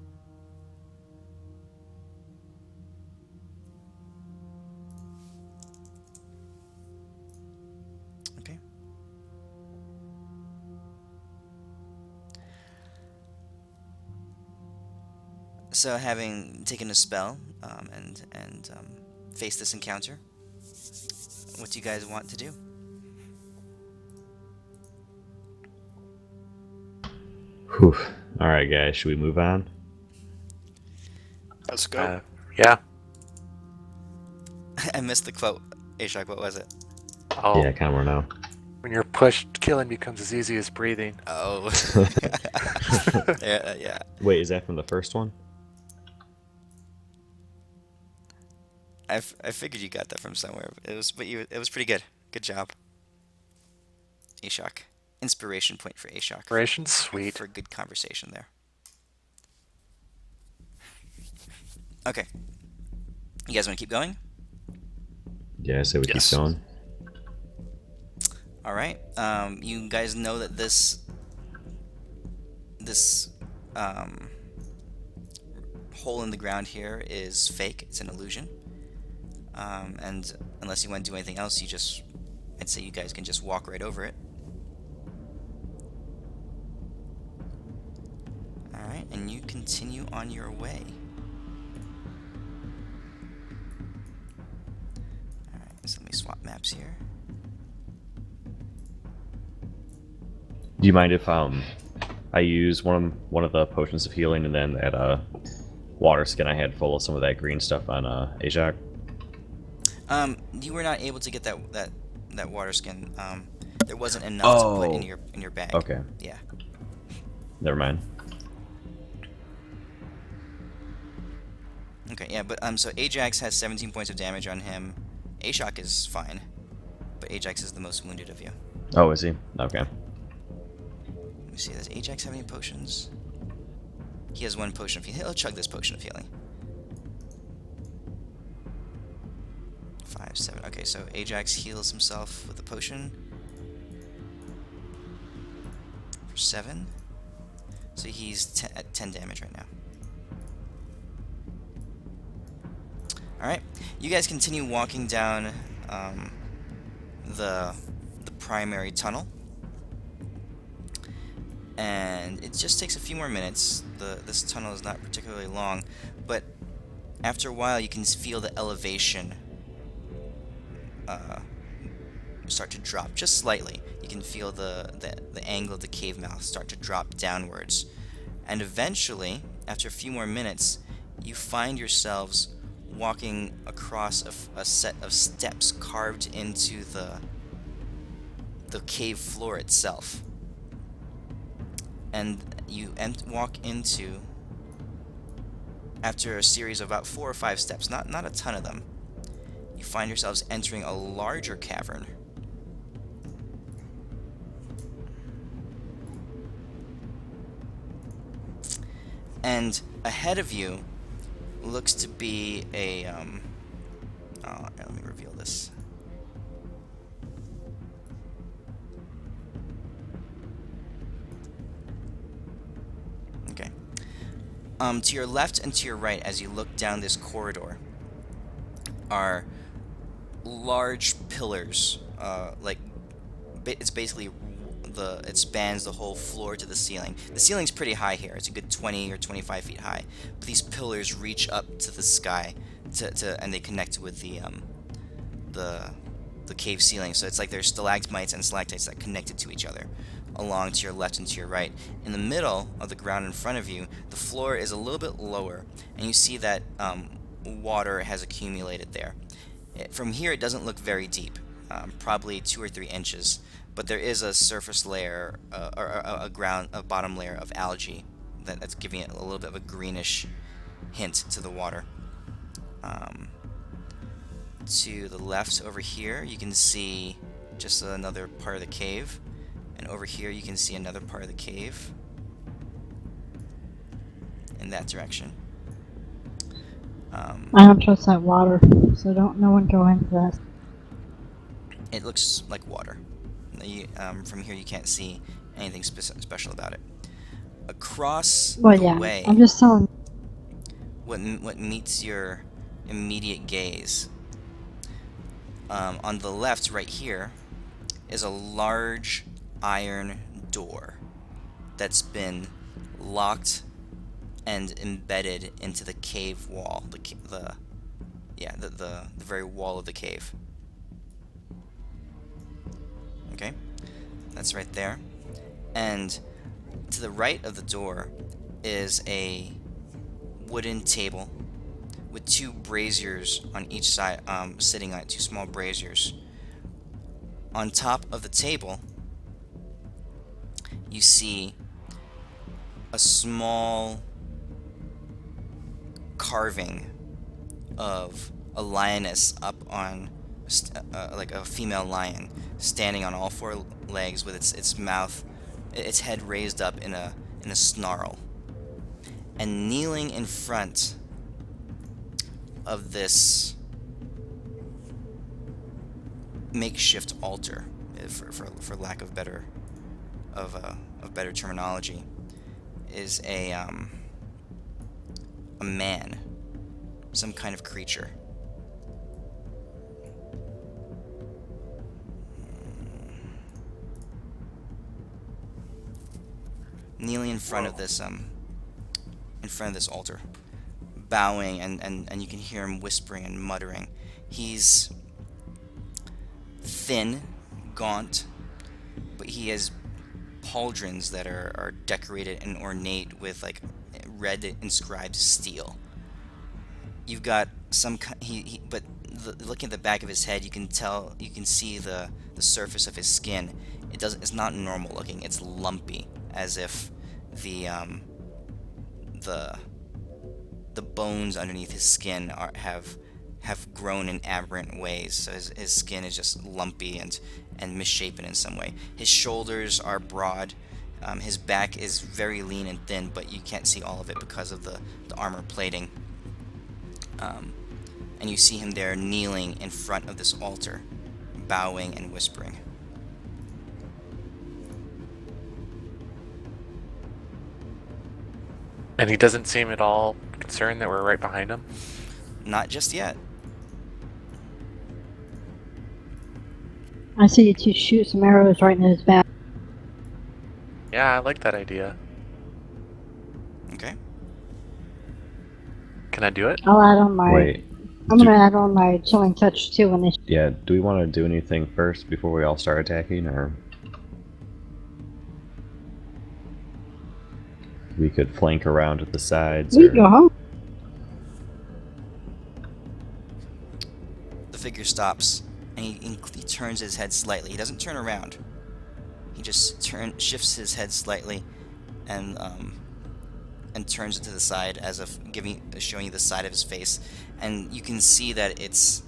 So, having taken a spell and faced this encounter, what do you guys want to do? Whew. All right, guys. Should we move on? Let's go. Yeah. I missed the quote. Ashok, what was it? Oh, Yeah, kind of know. when you're pushed, killing becomes as easy as breathing. Oh. Yeah. Wait, is that from the first one? I figured you got that from somewhere. It was pretty good. Good job, Ashok. Inspiration point for Ashok Operation sweet. for good conversation there. Okay. You guys want to keep going? Yeah, I say we Yes. keep going. All right. You guys know that this hole in the ground here is fake. It's an illusion. And unless you want to do anything else, I'd say you guys can just walk right over it. All right, and you continue on your way. All right, so let me swap maps here. Do you mind if I use one of the potions of healing and then that water skin I had full of some of that green stuff on Ajax? You were not able to get that water skin. There wasn't enough to put in your bag. Okay. Yeah. Never mind. Okay, yeah, but so Ajax has 17 points of damage on him. Ashok is fine, but Ajax is the most wounded of you. Oh, is he? Okay. Let me see, does Ajax have any potions? He has one potion of healing. He'll chug this potion of healing. 5, 7. Okay, so Ajax heals himself with a potion. For 7. So he's at 10 damage right now. Alright, you guys continue walking down the primary tunnel. And it just takes a few more minutes. This tunnel is not particularly long, but after a while you can feel the elevation start to drop just slightly. You can feel the angle of the cave mouth start to drop downwards. And eventually, after a few more minutes, you find yourselves walking across a set of steps carved into the cave floor itself. And you walk into, after a series of about 4 or 5 steps, not a ton of them, you find yourselves entering a larger cavern. And ahead of you looks to be a let me reveal this. Okay. To your left and to your right, as you look down this corridor, are large pillars. It's basically it spans the whole floor to the ceiling. The ceiling's pretty high here. It's a good 20 or 25 feet high. But these pillars reach up to the sky, and they connect with the cave ceiling. So it's like there's stalagmites and stalactites that connected to each other, along to your left and to your right. In the middle of the ground in front of you, the floor is a little bit lower, and you see that water has accumulated there. From here, it doesn't look very deep, probably 2 or 3 inches, but there is a surface layer, or a bottom layer of algae that's giving it a little bit of a greenish hint to the water. To the left over here, you can see just another part of the cave, and over here you can see another part of the cave in that direction. I don't trust that water, so no one go into that. It looks like water. From here you can't see anything special about it. Across Well, the yeah, way, I'm just telling. what meets your immediate gaze, on the left right here, is a large iron door that's been locked and embedded into the cave wall, the very wall of the cave. Okay, that's right there. And to the right of the door is a wooden table with two braziers on each side, sitting on it, two small braziers. On top of the table, you see a small carving of a lioness up on, like a female lion, standing on all four legs with its mouth, its head raised up in a snarl, and kneeling in front of this makeshift altar, for lack of better terminology, is a man, some kind of creature. Kneeling in front of this altar, bowing, and you can hear him whispering and muttering. He's thin, gaunt, but he has pauldrons that are decorated and ornate with like red inscribed steel. You've got some but looking at the back of his head, you can see the surface of his skin. It's not normal looking. It's lumpy, as if the bones underneath his skin have grown in aberrant ways. So his skin is just lumpy and misshapen in some way. His shoulders are broad. His back is very lean and thin, but you can't see all of it because of the armor plating. And you see him there kneeling in front of this altar, bowing and whispering. And he doesn't seem at all concerned that we're right behind him? Not just yet. I see you two shoot some arrows right in his back. Yeah, I like that idea. Okay. Can I do it? I'll add on my. Wait. I'm gonna add on my chilling touch too when they. Yeah, do we want to do anything first before we all start attacking, or we could flank around to the sides? We or... go home. The figure stops, and he turns his head slightly. He doesn't turn around. He just shifts his head slightly, and turns it to the side, as if showing you the side of his face. And you can see that it's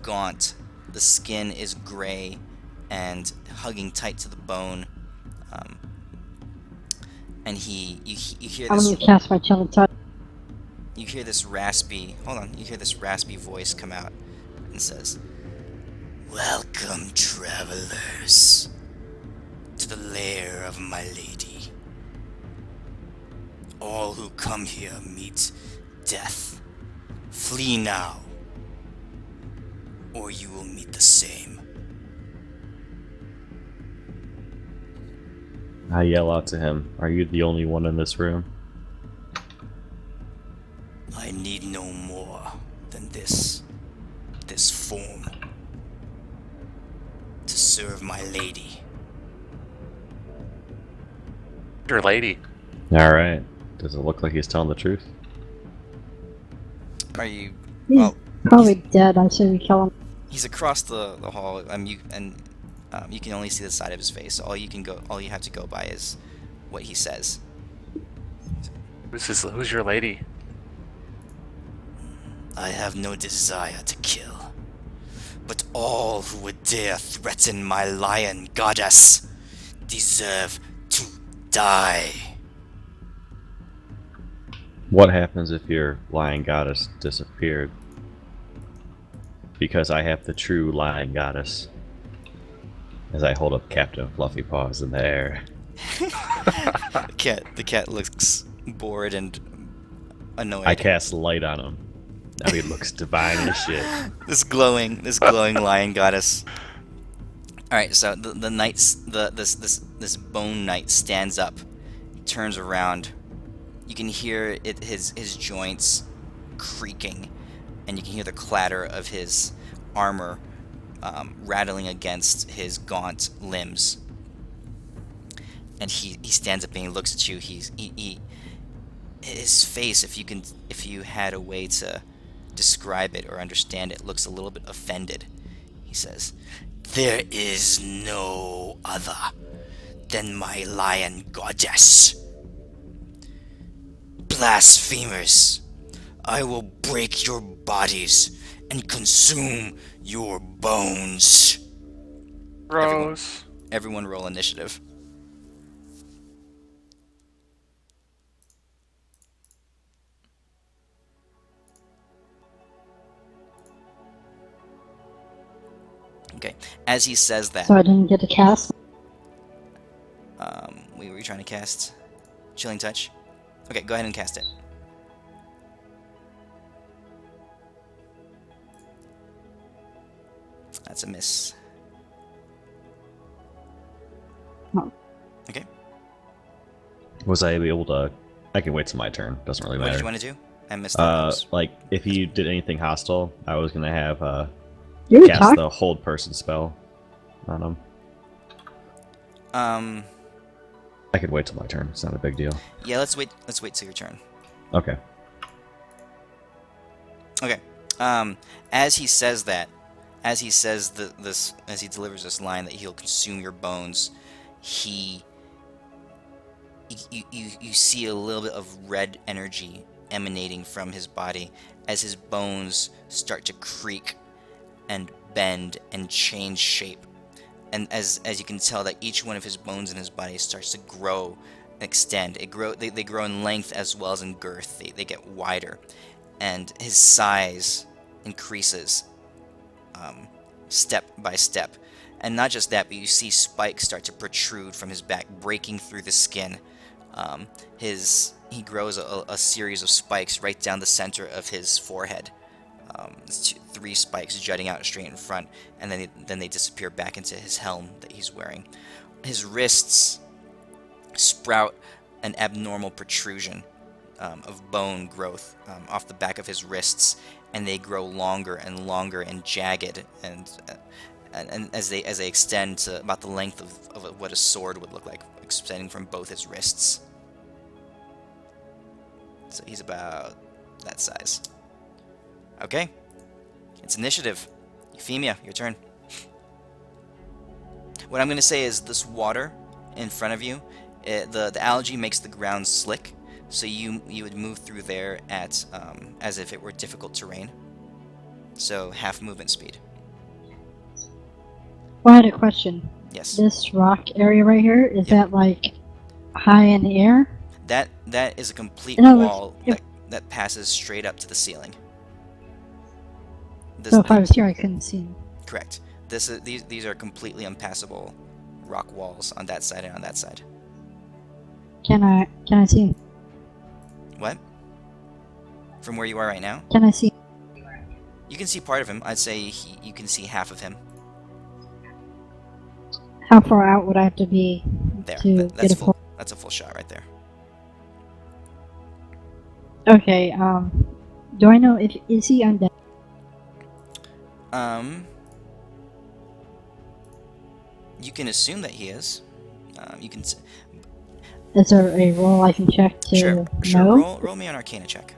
gaunt. The skin is gray and hugging tight to the bone. And you hear I'm this. gonna cast my chilling touch. You hear this raspy. Hold on. You hear this raspy voice come out and says, "Welcome, travelers, to the lair of my lady. All who come here meet death. Flee now, or you will meet the same." I yell out to him, "Are you the only one in this room?" I need no more than this form to serve my lady. Your lady. Alright. Does it look like he's telling the truth? Are you? He's Well, probably dead. I say we kill him. he's across the hall. You can only see the side of his face. All you have to go by is what he says. Who's your lady? I have no desire to kill, but all who would dare threaten my lion goddess deserve to die. What happens if your lion goddess disappeared? Because I have the true lion goddess. As I hold up Captain Fluffy Paws in the air. The cat looks bored and annoyed. I cast light on him. Now he looks divine as shit. This glowing lion goddess. All right, so the knight, this bone knight stands up, turns around, You can hear his joints creaking, and you can hear the clatter of his armor rattling against his gaunt limbs. And he stands up and he looks at you. His face, if you had a way to describe it or understand it, looks a little bit offended. He says, "There is no other than my lion goddess. Blasphemers, I will break your bodies and consume your bones." Rose. Everyone roll initiative. Okay. As he says that, So I didn't get a cast. were you trying to cast Chilling Touch? Okay, go ahead and cast it. That's a miss. Oh. Okay. Was I able to? I can wait till my turn. Doesn't really What did matter. you want to do? I missed that. Like if he did anything hostile, I was gonna have You were cast talking. the hold person spell on him. I could wait till my turn. It's not a big deal. Yeah, let's wait till your turn. Okay. Okay. As he says that, as he says as he delivers this line that he'll consume your bones, you see a little bit of red energy emanating from his body as his bones start to creak and bend and change shape. And as you can tell, that each one of his bones in his body starts to grow and extend. They grow in length as well as in girth. They get wider, and his size increases step by step. And not just that, but you see spikes start to protrude from his back, breaking through the skin. He grows a series of spikes right down the center of his forehead. Three spikes jutting out straight in front, and then they disappear back into his helm that he's wearing. His wrists sprout an abnormal protrusion of bone growth off the back of his wrists, and they grow longer and longer and jagged, and as they extend to about the length of what a sword would look like, extending from both his wrists. So he's about that size. Okay. It's initiative. Euphemia, your turn. What I'm going to say is this water in front of you, the algae makes the ground slick, so you would move through there at as if it were difficult terrain. So half movement speed. Well, I had a question. Yes. This rock area right here, is Yep. that like high in the air? That is a complete In other words, wall if- that passes straight up to the ceiling. So if I was here, I couldn't see him. Correct. These are completely impassable rock walls on that side and on that side. Can I see him? What? From where you are right now? Can I see? You can see part of him. I'd say you can see half of him. How far out would I have to be There. to That's get a full. full? That's a full shot right there. Okay. Do I know if is he undead? You can assume that he is. You can. Is there a roll I can check to Sure. know? Roll me an Arcana check.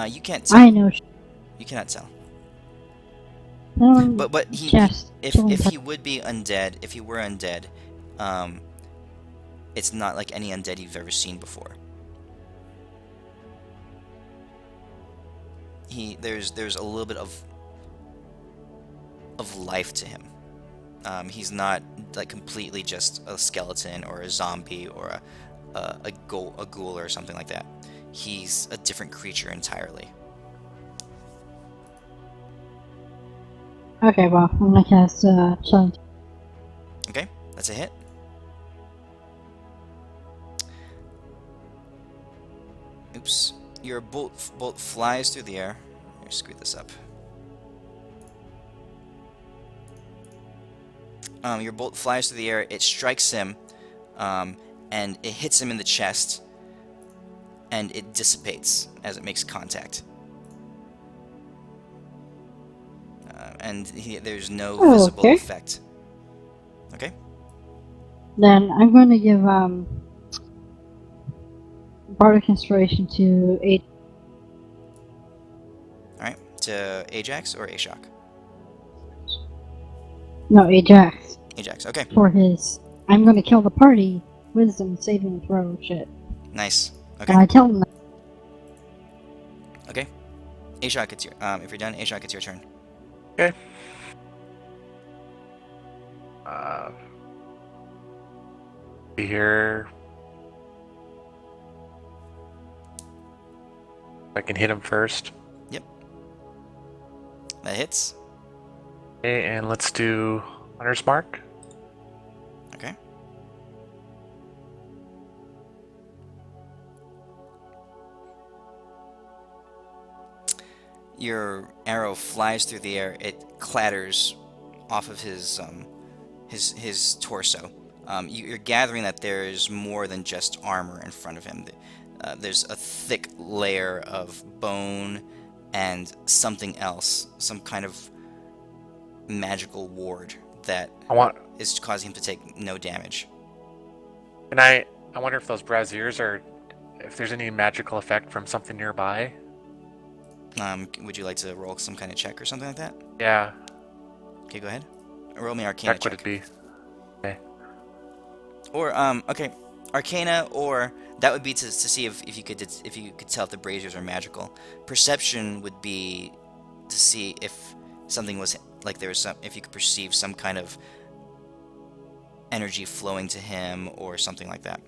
You can't tell. I know. You cannot tell. No, But he chest. if Chilling if touch. he would be undead, if he were undead, it's not like any undead you've ever seen before. There's a little bit of life to him. He's not like completely just a skeleton or a zombie or a ghoul or something like that. He's a different creature entirely. Okay, well, I'm gonna cast chilling. Okay, that's a hit. Oops. Your bolt flies through the air. Here, screw this up. Your bolt flies through the air. It strikes him, and it hits him in the chest, and it dissipates as it makes contact. And there's no Oh, visible okay. effect. Okay. Then I'm going to give Bardic Inspiration to All right. To Ajax or Ashok? Ajax Ajax. Okay. for his I'm going to kill the party wisdom saving throw shit. Nice. And Okay. I tell him that. Okay. Ashok, it's your. If you're done, Ashok, it's your turn. Okay. Be here. I can hit him first. That hits. Okay, and let's do Hunter's Mark. Okay. Your arrow flies through the air. It clatters off of his torso. You're gathering that there's more than just armor in front of him. There's a thick layer of bone and something else, some kind of magical ward that I want. is causing him to take no damage. And I wonder if those braziers are, if there's any magical effect from something nearby. Would you like to roll some kind of check or something like that? Yeah. Okay, go ahead. Roll me Arcana Check would it be? Okay. Or okay, Arcana, or that would be to see if you could tell if the braziers are magical. Perception would be to see if something was like there was some, if you could perceive some kind of energy flowing to him or something like that.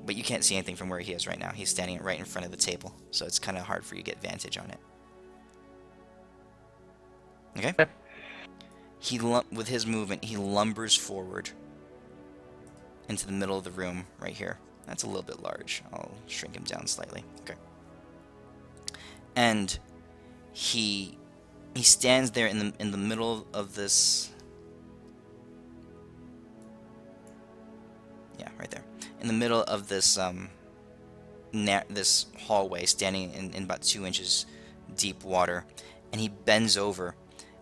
But you can't see anything from where he is right now. He's standing right in front of the table, so it's kind of hard for you to get vantage on it. Okay. Yep. With his movement, he lumbers forward into the middle of the room right here. That's a little bit large. I'll shrink him down slightly. Okay. And he stands there in the middle of this. Yeah, right there. In the middle of this this hallway, standing in about 2 inches deep water, and he bends over,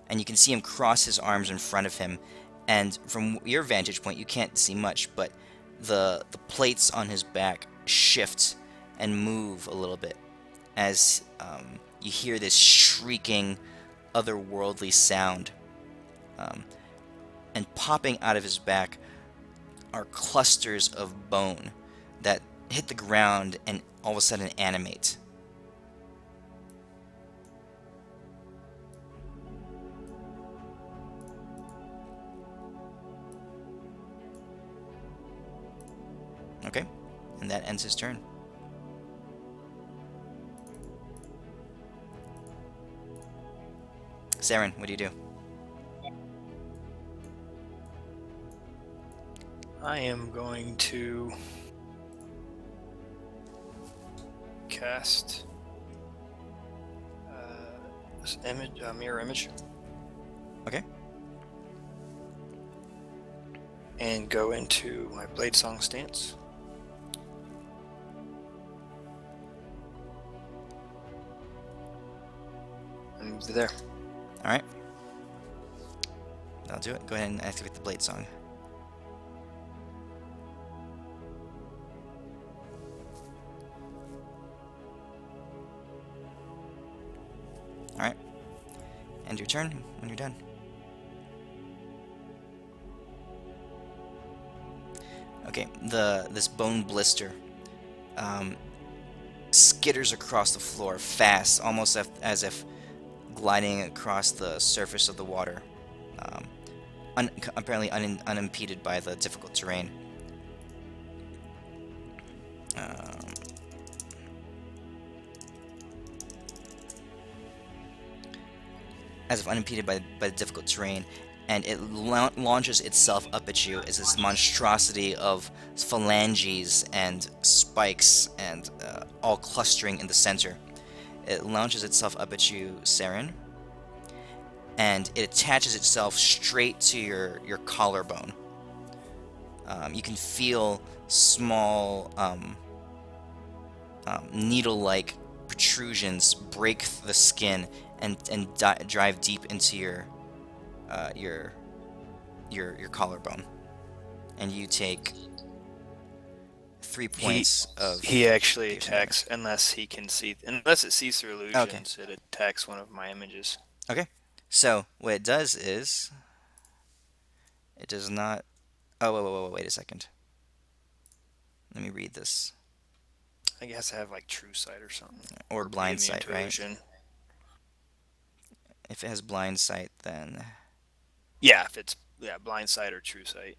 and you can see him cross his arms in front of him. And from your vantage point, you can't see much, but the plates on his back shift and move a little bit as you hear this shrieking, otherworldly sound. And popping out of his back are clusters of bone that hit the ground and all of a sudden animate. Okay, and that ends his turn. Seren, what do you do? I am going to cast this image, mirror image. Okay. And go into my Blade Song stance. And move to there. Alright. I'll do it. Go ahead and activate the Blade Song. Alright. End your turn when you're done. Okay, this bone blister skitters across the floor fast, almost as if gliding across the surface of the water, apparently unimpeded by the difficult terrain. As if unimpeded by the difficult terrain, and it launches itself up at you as this monstrosity of phalanges and spikes and all clustering in the center. It launches itself up at you, Seren, and it attaches itself straight to your collarbone. You can feel small needle-like protrusions break the skin and drive deep into your collarbone, and you take 3 He points of he actually piercing attacks damage. unless it sees through Okay. illusions. It attacks one of my images. Okay. So what it does is it does not. Oh, wait a second. Let me read this. I guess I have like true sight or something. Or Or be blind immune sight, to right? illusion. If it has blind sight, then Yeah, if it's blind sight or true sight.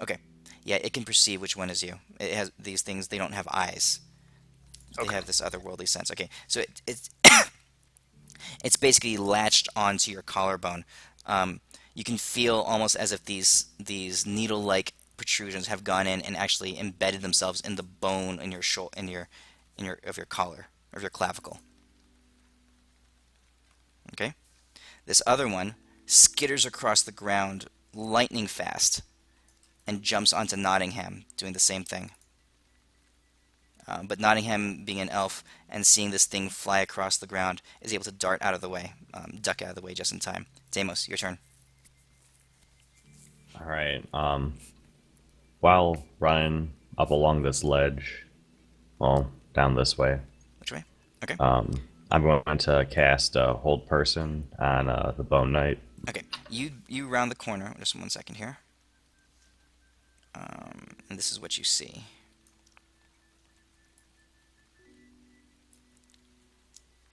okay. Yeah, it can perceive which one is you. It has these things. They don't have eyes. They Okay. have this otherworldly sense. Okay, so it's it's basically latched onto your collarbone. You can feel almost as if these needle-like protrusions have gone in and actually embedded themselves in the bone in your shoulder, in your of your collar, of your clavicle. Okay, this other one skitters across the ground lightning fast and jumps onto Nottingham, doing the same thing. But Nottingham, being an elf and seeing this thing fly across the ground, is able to dart out of the way, duck out of the way just in time. Deimos, your turn. All right. While running up along this ledge, well, down this way, Which way? Okay. I'm going to cast Hold Person on the Bone Knight. Okay. You round the corner. Just 1 second here. And this is what you see.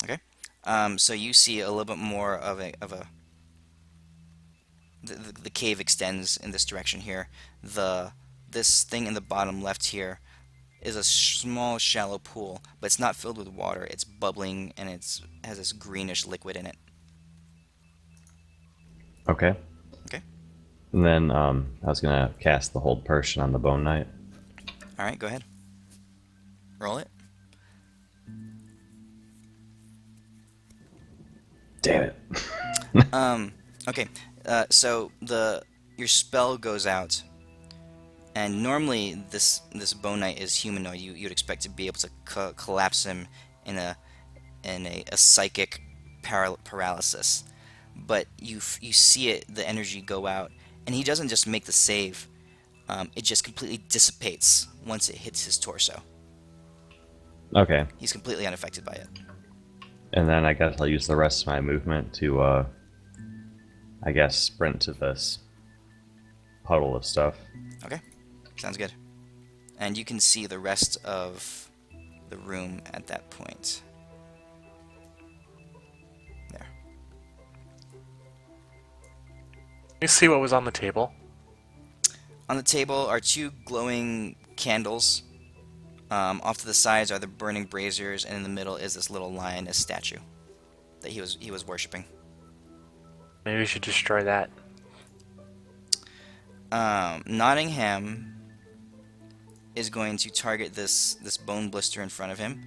Okay. So you see a little bit more of a the cave extends in this direction here. This thing in the bottom left here is a small shallow pool, but it's not filled with water. It's bubbling and has this greenish liquid in it. Okay. Okay. And then I was going to cast the Hold Person on the Bone Knight. All right, go ahead. Roll it. Damn it. Okay. So your spell goes out, and normally this bone knight is humanoid. You'd expect to be able to collapse him in a psychic paralysis, but you see the energy go out, and he doesn't just make the save. It just completely dissipates once it hits his torso. Okay. He's completely unaffected by it. And then I guess I'll use the rest of my movement to, I guess, sprint to this puddle of stuff. Okay, sounds good. And you can see the rest of the room at that point. There. You see what was on the table? On the table are 2 glowing candles. Off to the sides are the burning braziers, and in the middle is this little lioness statue that he was worshiping. Maybe we should destroy that. Nottingham is going to target this bone blister in front of him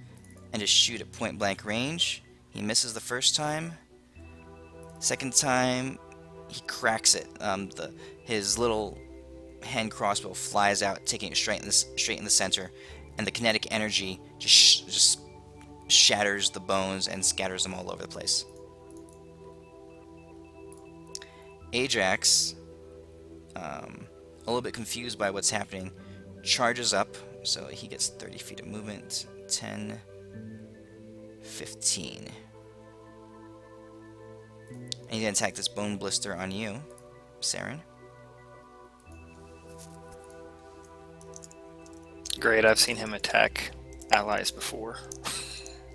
and just shoot at point blank range. He misses the first time. Second time, he cracks it. His little hand crossbow flies out, taking it straight in the center, and the kinetic energy just shatters the bones and scatters them all over the place. Ajax, a little bit confused by what's happening, charges up, so he gets 30 feet of movement, 10, 15. And he's going to attack this bone blister on you, Seren. Great, I've seen him attack allies before.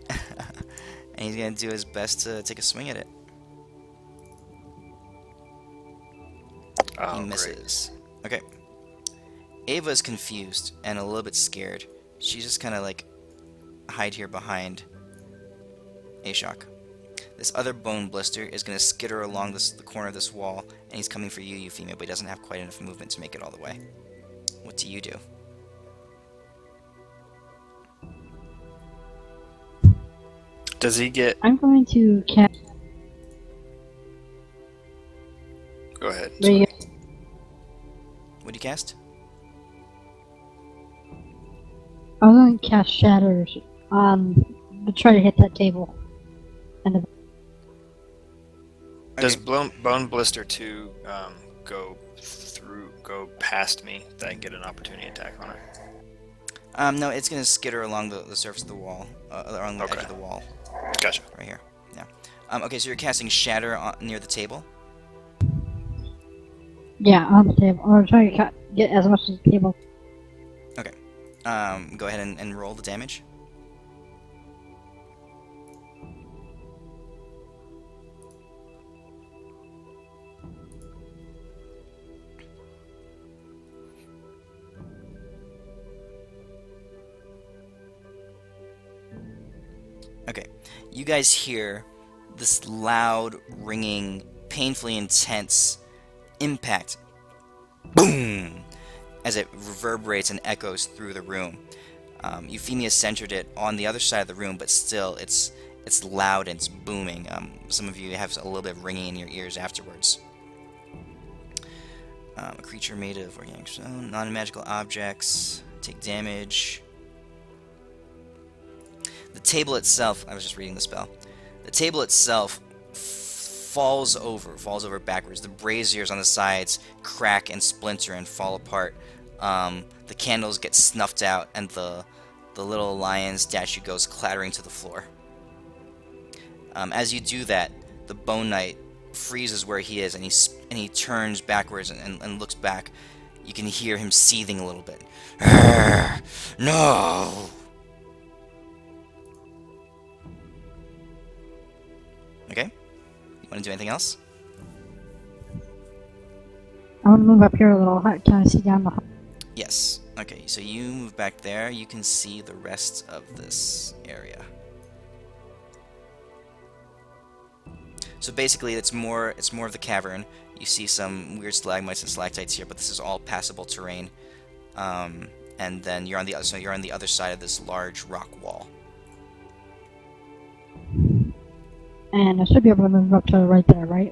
And he's going to do his best to take a swing at it. Oh, He great. misses. Okay. Ava's confused and a little bit scared. She's just kind of like hide here behind Ashok. This other bone blister is going to skitter along the corner of this wall, and he's coming for you, Euphemia, but he doesn't have quite enough movement to make it all the way. What do you do? Does he get... I'm going to cast. What do you- What do you cast? I was gonna cast Shatters to try to hit that table. And the, Does Okay. Bone Blister 2 go past me that I can get an opportunity attack on it? No, it's gonna skitter along the surface of the wall, along the edge Okay. of the wall, Gotcha. right here. Yeah. Okay, so you're casting Shatter near the table. yeah, on the table. Or try to get as much as the table. Okay. Go ahead and roll the damage. Okay. You guys hear this loud, ringing, painfully intense impact. Boom! As it reverberates and echoes through the room. Euphemia centered it on the other side of the room, but still, it's loud and it's booming. Some of you have a little bit of ringing in your ears afterwards. A creature made of organic stone, non-magical objects take damage. The table itself, I was just reading the spell. The table itself falls over backwards. The braziers on the sides crack and splinter and fall apart. The candles get snuffed out, and the little lion's statue goes clattering to the floor. As you do that, the Bone Knight freezes where he is, and he turns backwards and looks back. You can hear him seething a little bit. No! Okay. You want to do anything else? I want to move up here a little. Can I see down the hall? Yes. Okay, so you move back there. You can see the rest of this area. So basically, it's more of the cavern. You see some weird stalagmites and stalactites here, but this is all passable terrain. And then you're on the other side of this large rock wall. And I should be able to move up to right there, right?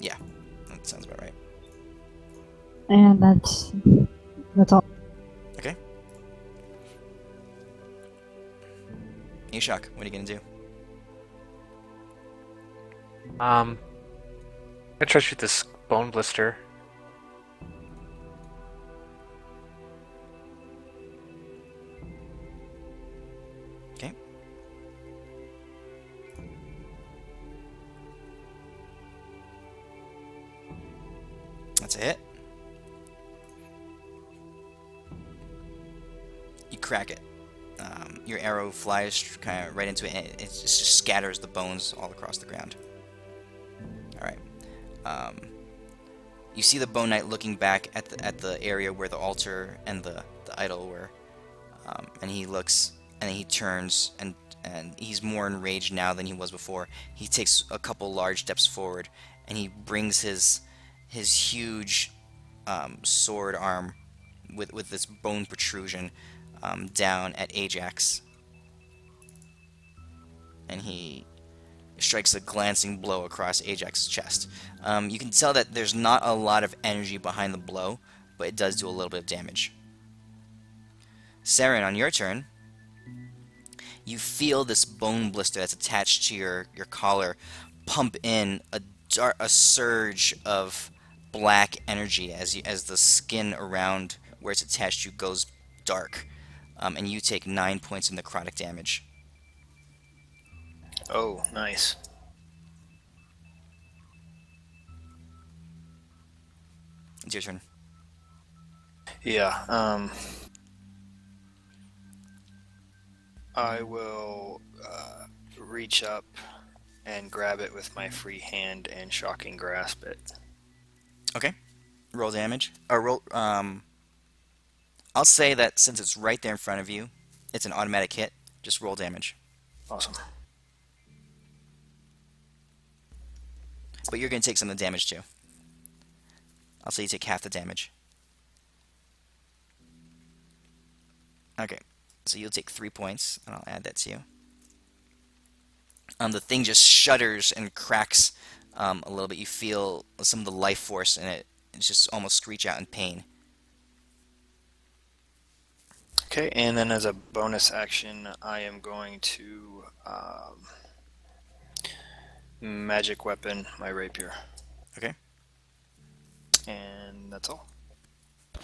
Yeah, that sounds about right. And that's all. Okay. Ashok, what are you gonna do? I try to shoot this bone blister. Okay. That's a hit. You crack it. Your arrow flies kind of right into it, and it just scatters the bones all across the ground. Alright. You see the Bone Knight looking back at the area where the altar and the idol were. And he looks, and he turns, and he's more enraged now than he was before. He takes a couple large steps forward, and he brings his huge sword arm with this bone protrusion down at Ajax. And he strikes a glancing blow across Ajax's chest. You can tell that there's not a lot of energy behind the blow, but it does do a little bit of damage. Seren, on your turn, you feel this bone blister that's attached to your collar pump in a surge of black energy as the skin around where it's attached to you goes dark, and you take 9 points of necrotic damage. Oh, nice. It's your turn. Yeah, I will reach up and grab it with my free hand and shocking grasp it. Okay. Roll damage. Or roll. I'll say that since it's right there in front of you, it's an automatic hit. Just roll damage. Awesome. But you're going to take some of the damage too. I'll say you take half the damage. Okay. So you'll take 3 points, and I'll add that to you. The thing just shudders and cracks a little bit. You feel some of the life force in it. It's just almost screech out in pain. Okay, and then as a bonus action, I am going to magic weapon my rapier. Okay. And that's all. All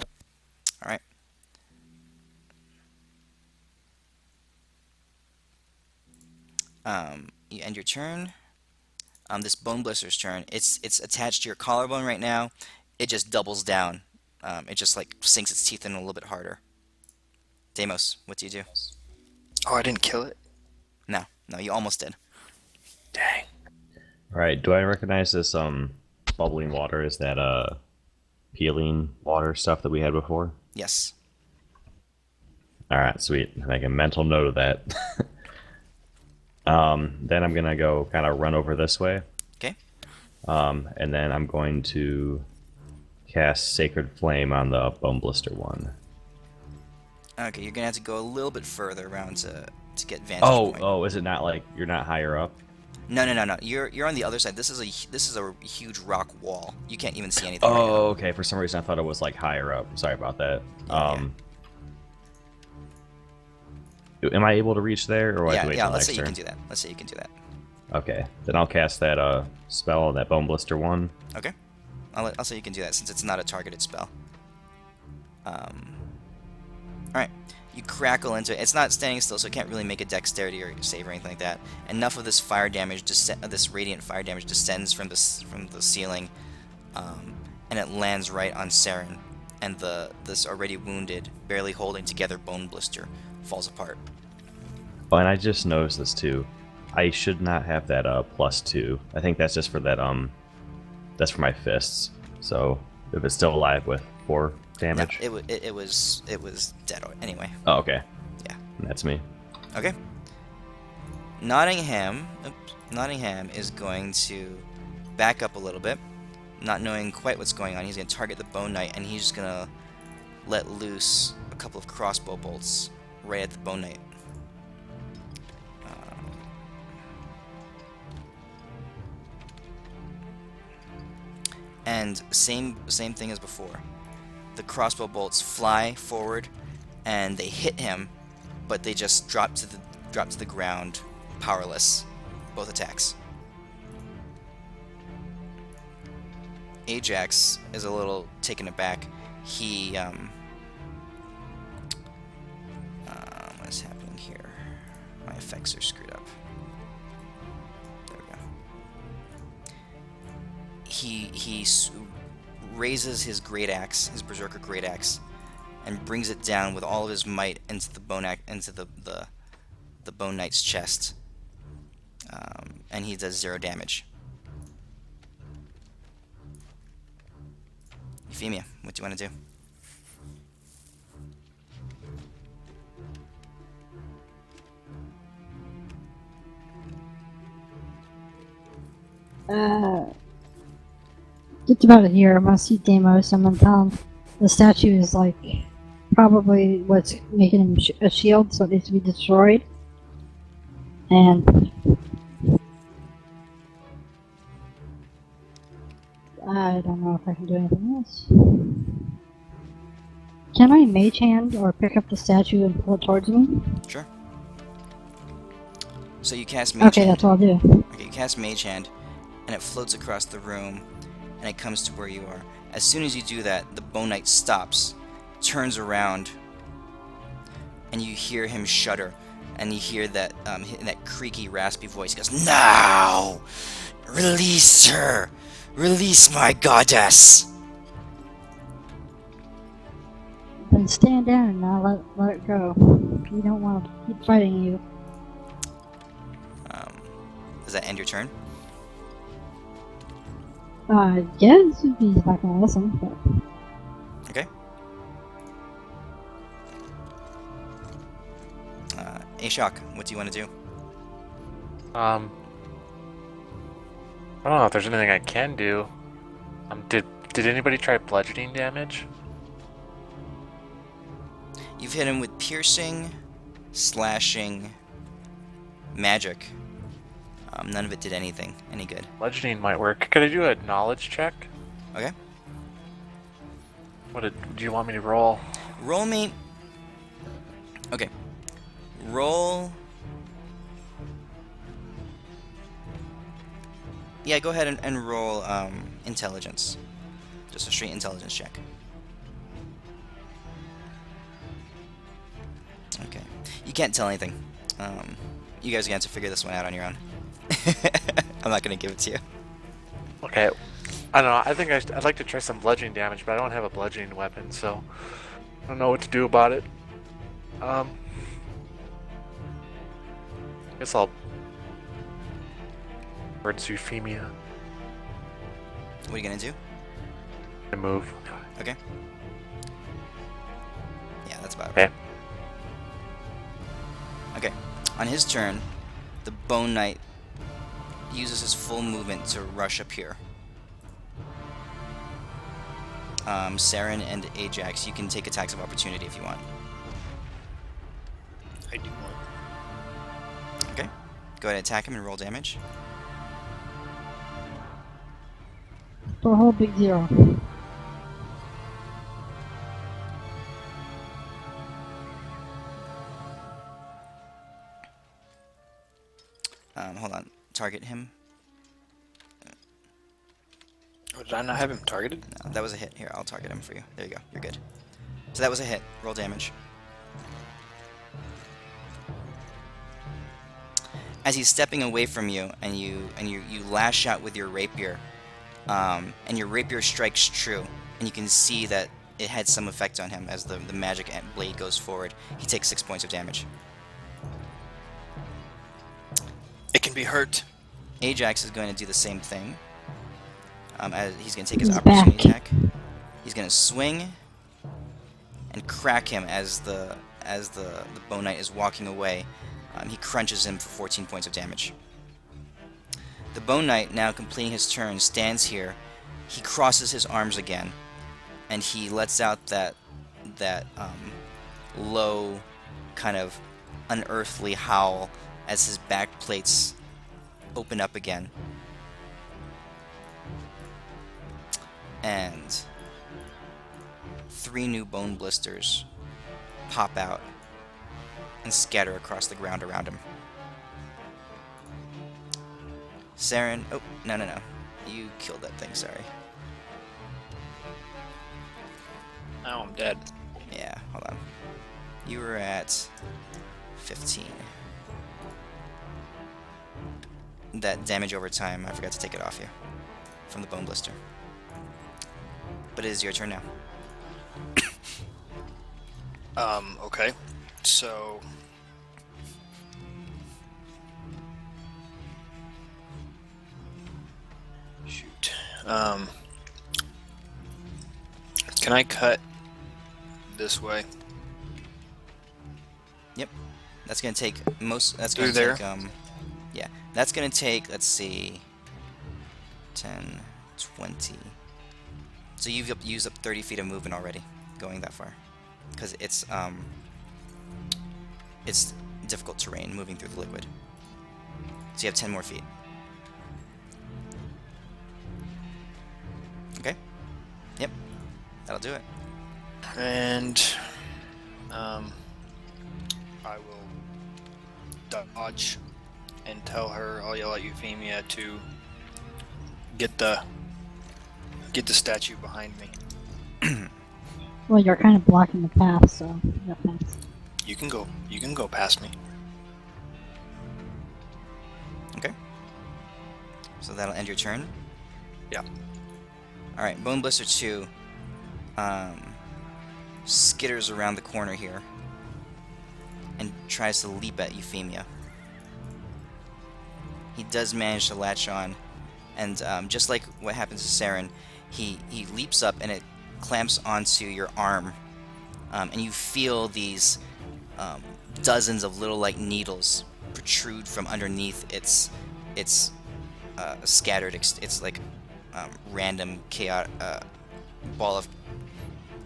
right. You end your turn. This Bone Blister's turn. It's attached to your collarbone right now. It just doubles down. It just like sinks its teeth in a little bit harder. Deimos, what do you do? Oh, I didn't kill it? No, you almost did. Dang. All right. Do I recognize this bubbling water? Is that healing water stuff that we had before? Yes. All right, sweet. Make a mental note of that. Then I'm gonna go kind of run over this way. Okay. And then I'm going to cast Sacred Flame on the Bone Blister one. Okay, you're gonna have to go a little bit further around to get vantage point. Oh, is it not like you're not higher up? No. You're on the other side. This is a huge rock wall. You can't even see anything. Right now. Oh, okay. For some reason, I thought it was like higher up. Sorry about that. Yeah. Am I able to reach there, or do I have to wait till Let's next say you turn? can do that. Let's say you can do that. Okay, then I'll cast that spell, that Bone Blister one. Okay. I'll say you can do that since it's not a targeted spell. All right. You crackle into it. It's not standing still, so it can't really make a dexterity or save or anything like that. Enough of this fire damage, this radiant fire damage, descends from the ceiling, and it lands right on Seren. And this already wounded, barely holding together Bone Blister falls apart. Oh, and I just noticed this too. I should not have that +2. I think that's just for that that's for my fists. So if it's still alive with 4 damage. No, it was dead anyway. Oh, okay. Yeah. That's me. Okay. Nottingham is going to back up a little bit, not knowing quite what's going on. He's going to target the Bone Knight, and he's just going to let loose a couple of crossbow bolts right at the Bone Knight. And same thing as before. The crossbow bolts fly forward, and they hit him, but they just drop to the ground, powerless. Both attacks. Ajax is a little taken aback. He what is happening here? My effects are screwed up. There we go. He raises his great axe, his berserker great axe, and brings it down with all of his might into the Bone Knight's chest, and he does 0 damage. Euphemia, what do you want to do? Just about here, I'm gonna see Deimos. I'm gonna tell him the statue is like probably what's making him a shield, so it needs to be destroyed. And I don't know if I can do anything else. Can I mage hand or pick up the statue and pull it towards me? Sure. So you cast Mage Okay, Hand. that's what I'll do. Okay, you cast Mage Hand, and it floats across the room, and it comes to where you are. As soon as you do that, the Bone Knight stops, turns around, and you hear him shudder, and you hear that in that creaky, raspy voice. He goes, "Now, release her, release my goddess." Then stand down and I'll let it go. We don't want to keep fighting you. Does that end your turn? Yes, if he's not gonna listen, but Okay. Ashok, what do you want to do? I don't know if there's anything I can do. Did anybody try bludgeoning damage? You've hit him with piercing, slashing, magic. None of it did anything, any good. Bludgeoning might work. Could I do a knowledge check? Okay. Do you want me to roll? Roll me. Okay. Roll. Yeah, go ahead and roll intelligence. Just a straight intelligence check. Okay. You can't tell anything. You guys are gonna have to figure this one out on your own. I'm not gonna give it to you. Okay. I don't know. I think I'd like to try some bludgeoning damage, but I don't have a bludgeoning weapon, so I don't know what to do about it. Guess I'll words Euphemia. What are you gonna do? I move. Okay. Yeah, that's about it. Okay. Okay. On his turn, the Bone Knight uses his full movement to rush up here. Seren and Ajax, you can take attacks of opportunity if you want. I do want. Okay. Go ahead and attack him and roll damage. For a whole big 0. Hold on. Target him. Oh, did I not have him targeted? No, that was a hit. Here, I'll target him for you. There you go. You're good. So that was a hit. Roll damage. As he's stepping away from you, and you lash out with your rapier, and your rapier strikes true, and you can see that it had some effect on him as the magic blade goes forward. He takes 6 points of damage. It can be hurt. Ajax is going to do the same thing. As he's going to take his He's opportunity back. attack. He's going to swing and crack him as the Bone Knight is walking away. He crunches him for 14 points of damage. The Bone Knight, now completing his turn, stands here. He crosses his arms again, and he lets out that low, kind of unearthly howl as his back plates open up again. And 3 new bone blisters pop out and scatter across the ground around him. Seren, oh, no. You killed that thing, sorry. Now I'm dead. Yeah, hold on. You were at 15. That damage over time, I forgot to take it off you from the bone blister. But it is your turn now. Okay. So shoot. Can I cut this way? Yep. That's gonna take most. That's Through gonna there? take. Yeah. That's gonna take. Let's see. 10, 20. So you've used up 30 feet of movement already, going that far, because it's difficult terrain moving through the liquid. So you have 10 more feet. Okay. Yep. That'll do it. And I will dodge and tell her, I'll yell at Euphemia to get the statue behind me. Well, you're kind of blocking the path, so no thanks. You can go past me. Okay. So that'll end your turn. Yeah. All right. Bone Blister 2 skitters around the corner here and tries to leap at Euphemia. He does manage to latch on, and just like what happens to Seren, he leaps up and it clamps onto your arm, and you feel these dozens of little like needles protrude from underneath its scattered. It's like random chaotic ball of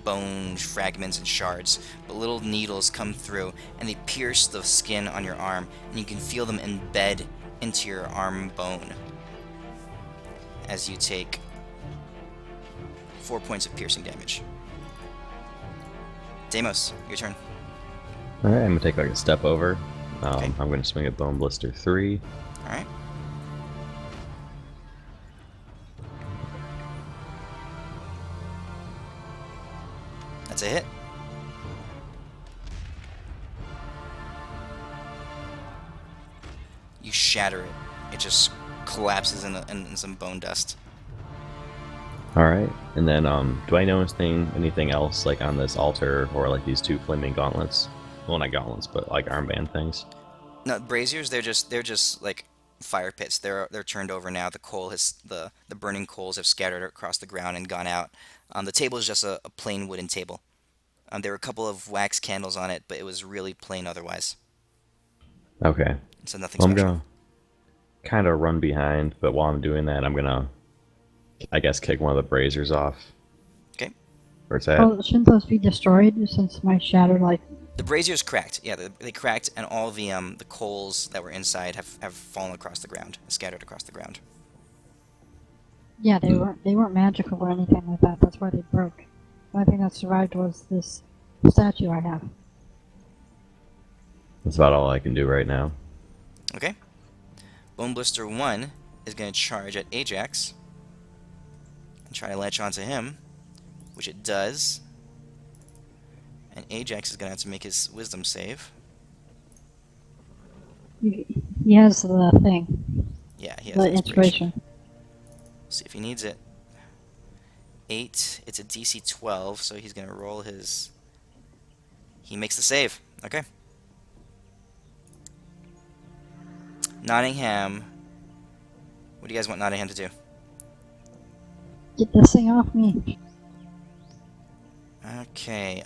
bone fragments and shards, but little needles come through and they pierce the skin on your arm, and you can feel them embed into your arm bone as you take 4 points of piercing damage. Deimos, your turn. Alright, I'm gonna take like a step over. Okay. I'm gonna swing at Bone Blister 3. Alright. That's a hit. You shatter it. It just collapses in some bone dust. Alright, and then do I notice anything else like on this altar or like these 2 flaming gauntlets? Well, not gauntlets, but like armband things. No, braziers. They're just like fire pits. They're turned over now. The burning coals have scattered across the ground and gone out. The table is just a plain wooden table. There were a couple of wax candles on it, but it was really plain otherwise. Okay. So nothing Well, I'm special. gonna kind of run behind, but while I'm doing that, I'm gonna, I guess, kick one of the braziers off. Okay. Where it's at. Well, shouldn't those be destroyed since my shatter, like... The braziers cracked. Yeah, they cracked, and all the coals that were inside have fallen across the ground, scattered across the ground. Yeah, they weren't magical or anything like that. That's why they broke. The only thing that survived was this statue I have. That's about all I can do right now. Okay. Bone Blister 1 is going to charge at Ajax and try to latch onto him, which it does. And Ajax is going to have to make his wisdom save. He has the thing, Yeah, he has the inspiration. inspiration. See if he needs it. 8. It's a DC 12, so he's going to roll his... He makes the save. Okay. Nottingham. What do you guys want Nottingham to do? Get this thing off me. Okay,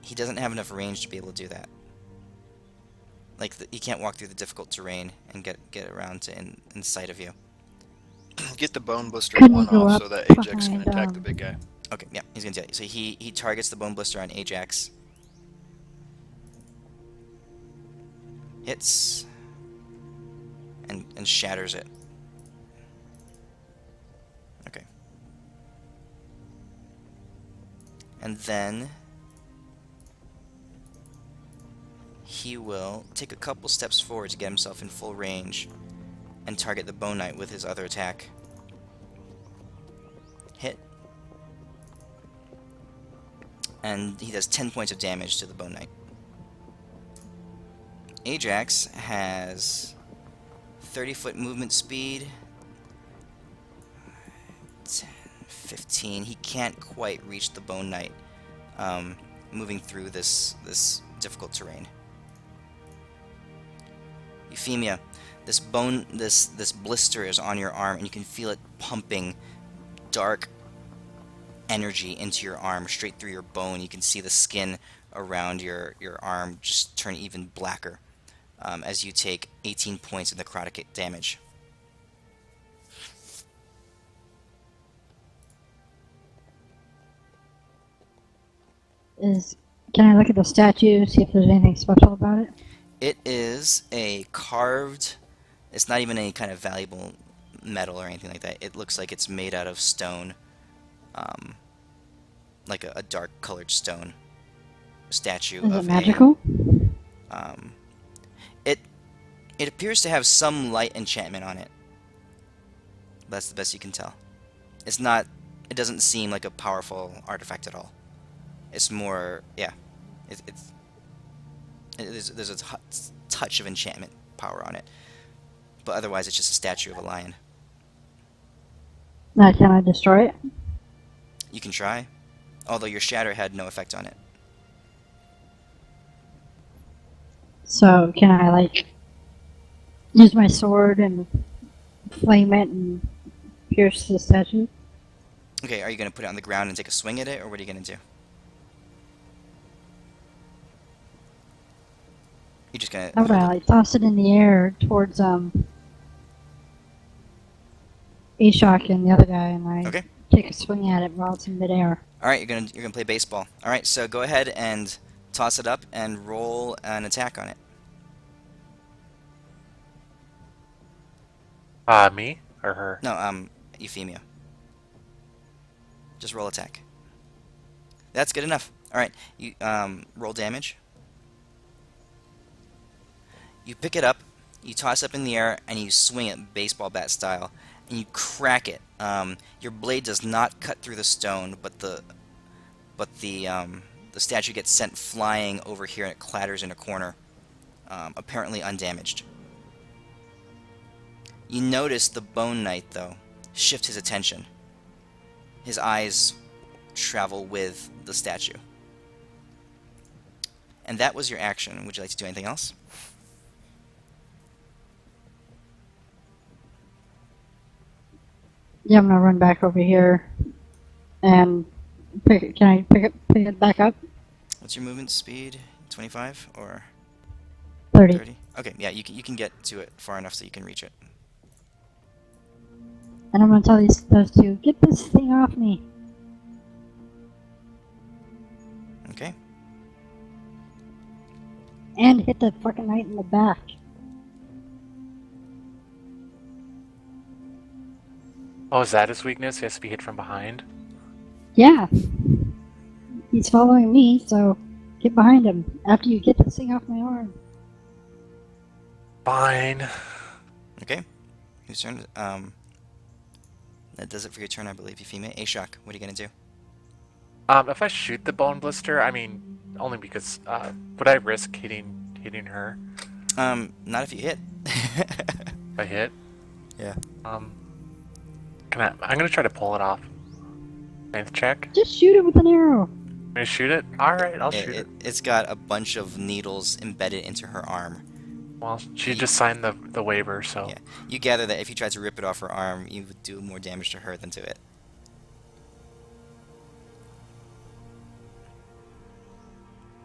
he doesn't have enough range to be able to do that. Like, he can't walk through the difficult terrain and get around to in sight of you. Get the Bone Blister Couldn't 1 go off up so that Ajax can behind, attack the big guy. Okay, yeah, he's gonna do it. So he targets the Bone Blister on Ajax. Hits. And shatters it. Okay. And then he will take a couple steps forward to get himself in full range and target the Bone Knight with his other attack. Hit. And he does 10 points of damage to the Bone Knight. Ajax has 30-foot movement speed. 10, 15. He can't quite reach the Bone Knight, moving through this difficult terrain. Euphemia, this blister is on your arm, and you can feel it pumping dark energy into your arm, straight through your bone. You can see the skin around your arm just turn even blacker as you take 18 points of necrotic damage. Can I look at the statue, see if there's anything special about it? It is a carved, it's not even any kind of valuable metal or anything like that. It looks like it's made out of stone, like a dark colored stone statue Is of it magical? It appears to have some light enchantment on it. That's the best you can tell. It doesn't seem like a powerful artifact at all. It's more, yeah, there's a touch of enchantment power on it, but otherwise it's just a statue of a lion. Now, can I destroy it? You can try, although your shatter had no effect on it. So, can I, like, use my sword and flame it and pierce the statue? Okay, are you going to put it on the ground and take a swing at it, or what are you going to do? You're just going to... How would I, like, toss it in the air towards, Ashok and the other guy, and I Okay. take a swing at it while it's in midair. All right, you're gonna play baseball. All right, so go ahead and toss it up and roll an attack on it. Me or her? No, Euphemia. Just roll attack. That's good enough. All right, you roll damage. You pick it up, you toss it up in the air, and you swing it baseball bat style, and you crack it. Your blade does not cut through the stone, but the statue gets sent flying over here, and it clatters in a corner, apparently undamaged. You notice the Bone Knight, though, shift his attention. His eyes travel with the statue. And that was your action. Would you like to do anything else? Yeah, I'm gonna run back over here and can I pick it back up? What's your movement speed? 25 or 30. 30? Okay, yeah, you can get to it far enough so you can reach it. And I'm gonna tell those two, get this thing off me. Okay. And hit the fucking knight in the back. Oh, is that his weakness? He has to be hit from behind? Yeah. He's following me, so get behind him after you get this thing off my arm. Fine. Okay. Whose turn? That does it for your turn, I believe, Euphemia. Ashok, what are you gonna do? If I shoot the bone blister, I mean, only because, would I risk hitting her? Not if you hit. If I hit? Yeah. I'm gonna try to pull it off. Strength check. Just shoot it with an arrow. Gonna shoot it? Alright, I'll shoot it. It's got a bunch of needles embedded into her arm. Well, she just signed the waiver, so... Yeah. You gather that if you tried to rip it off her arm, you would do more damage to her than to it.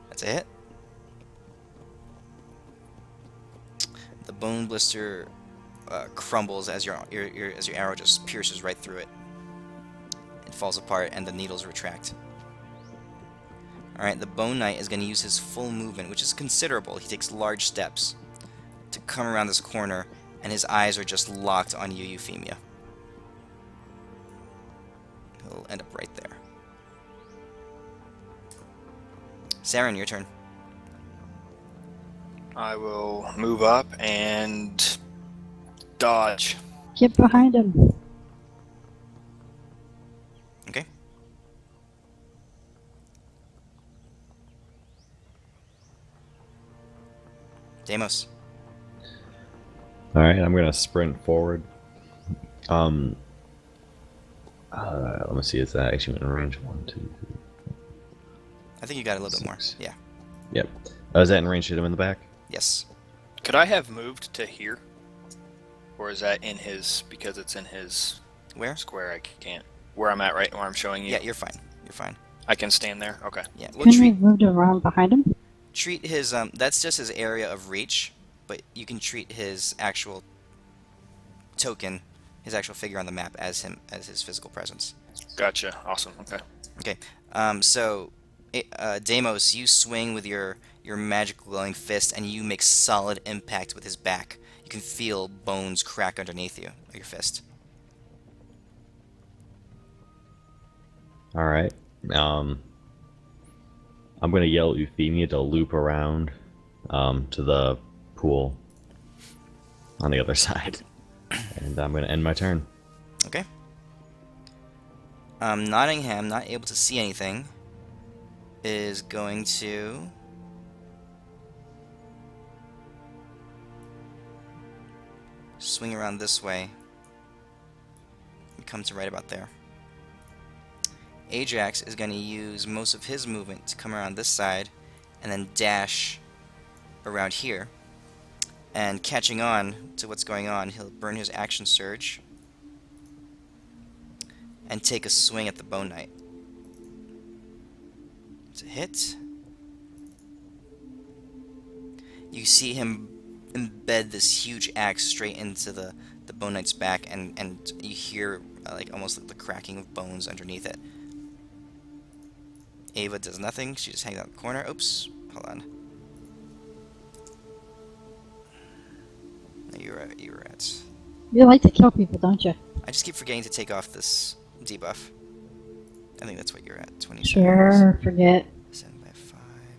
That's a hit. The bone blister crumbles as your arrow just pierces right through it. It falls apart and the needles retract. Alright, the Bone Knight is going to use his full movement, which is considerable. He takes large steps to come around this corner, and his eyes are just locked on you, Euphemia. He'll end up right there. Seren, your turn. I will move up and dodge. Get behind him. Okay. Deimos. Alright, I'm gonna sprint forward. Let me see, is that actually in range? 1, 2, 3. I think you got a little bit more. 6. Yeah. Yep. Is that in range to hit him in the back? Yes. Could I have moved to here? Or is that in his, because it's in his Where? square, I can't. Where I'm at, right? Where I'm showing you? Yeah, you're fine. You're fine. I can stand there? Okay. Yeah. We'll Couldn't we treat have moved around behind him? his that's just his area of reach, but you can treat his actual token, his actual figure on the map as his physical presence. Gotcha. Awesome. Okay. Okay. So Deimos, you swing with your magic glowing fist, and you make solid impact with his back. You can feel bones crack underneath you, your fist. Alright. I'm gonna yell at Euphemia to loop around to the pool on the other side. And I'm gonna end my turn. Okay. Nottingham, not able to see anything, is going to swing around this way and come to right about there. Ajax is going to use most of his movement to come around this side and then dash around here. And catching on to what's going on, he'll burn his action surge and take a swing at the Bone Knight. It's a hit. You see him embed this huge axe straight into the Bone Knight's back, and you hear like almost like the cracking of bones underneath it. Ava does nothing. She just hangs out in the corner. Oops. Hold on. No, you're at. You like to kill people, don't you? I just keep forgetting to take off this debuff. I think that's what you're at. 27. Sure, forget. 7 by 5,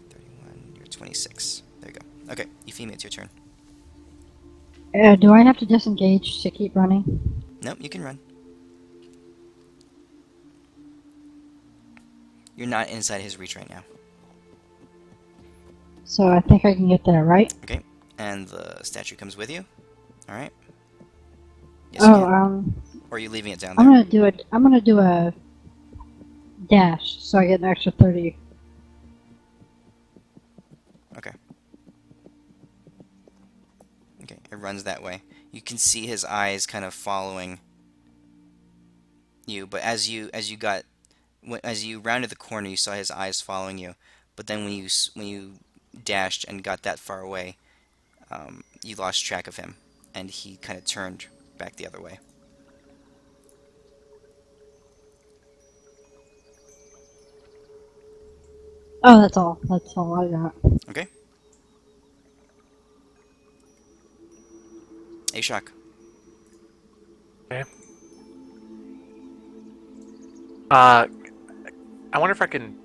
31. You're 26. There you go. Okay, Euphemia, it's your turn. Do I have to disengage to keep running? Nope, you can run. You're not inside his reach right now. So I think I can get there, right? Okay, and the statue comes with you. All right. Yes, you Oh, can. Or are you leaving it down I'm there? gonna do it. I'm gonna do a dash, so I get an extra 30. Okay. Okay, it runs that way. You can see his eyes kind of following you, but as you rounded the corner, you saw his eyes following you. But then when you dashed and got that far away, you lost track of him, and he kind of turned back the other way. Oh, that's all. That's all I got. Okay. Ashok. Okay. I wonder if I can,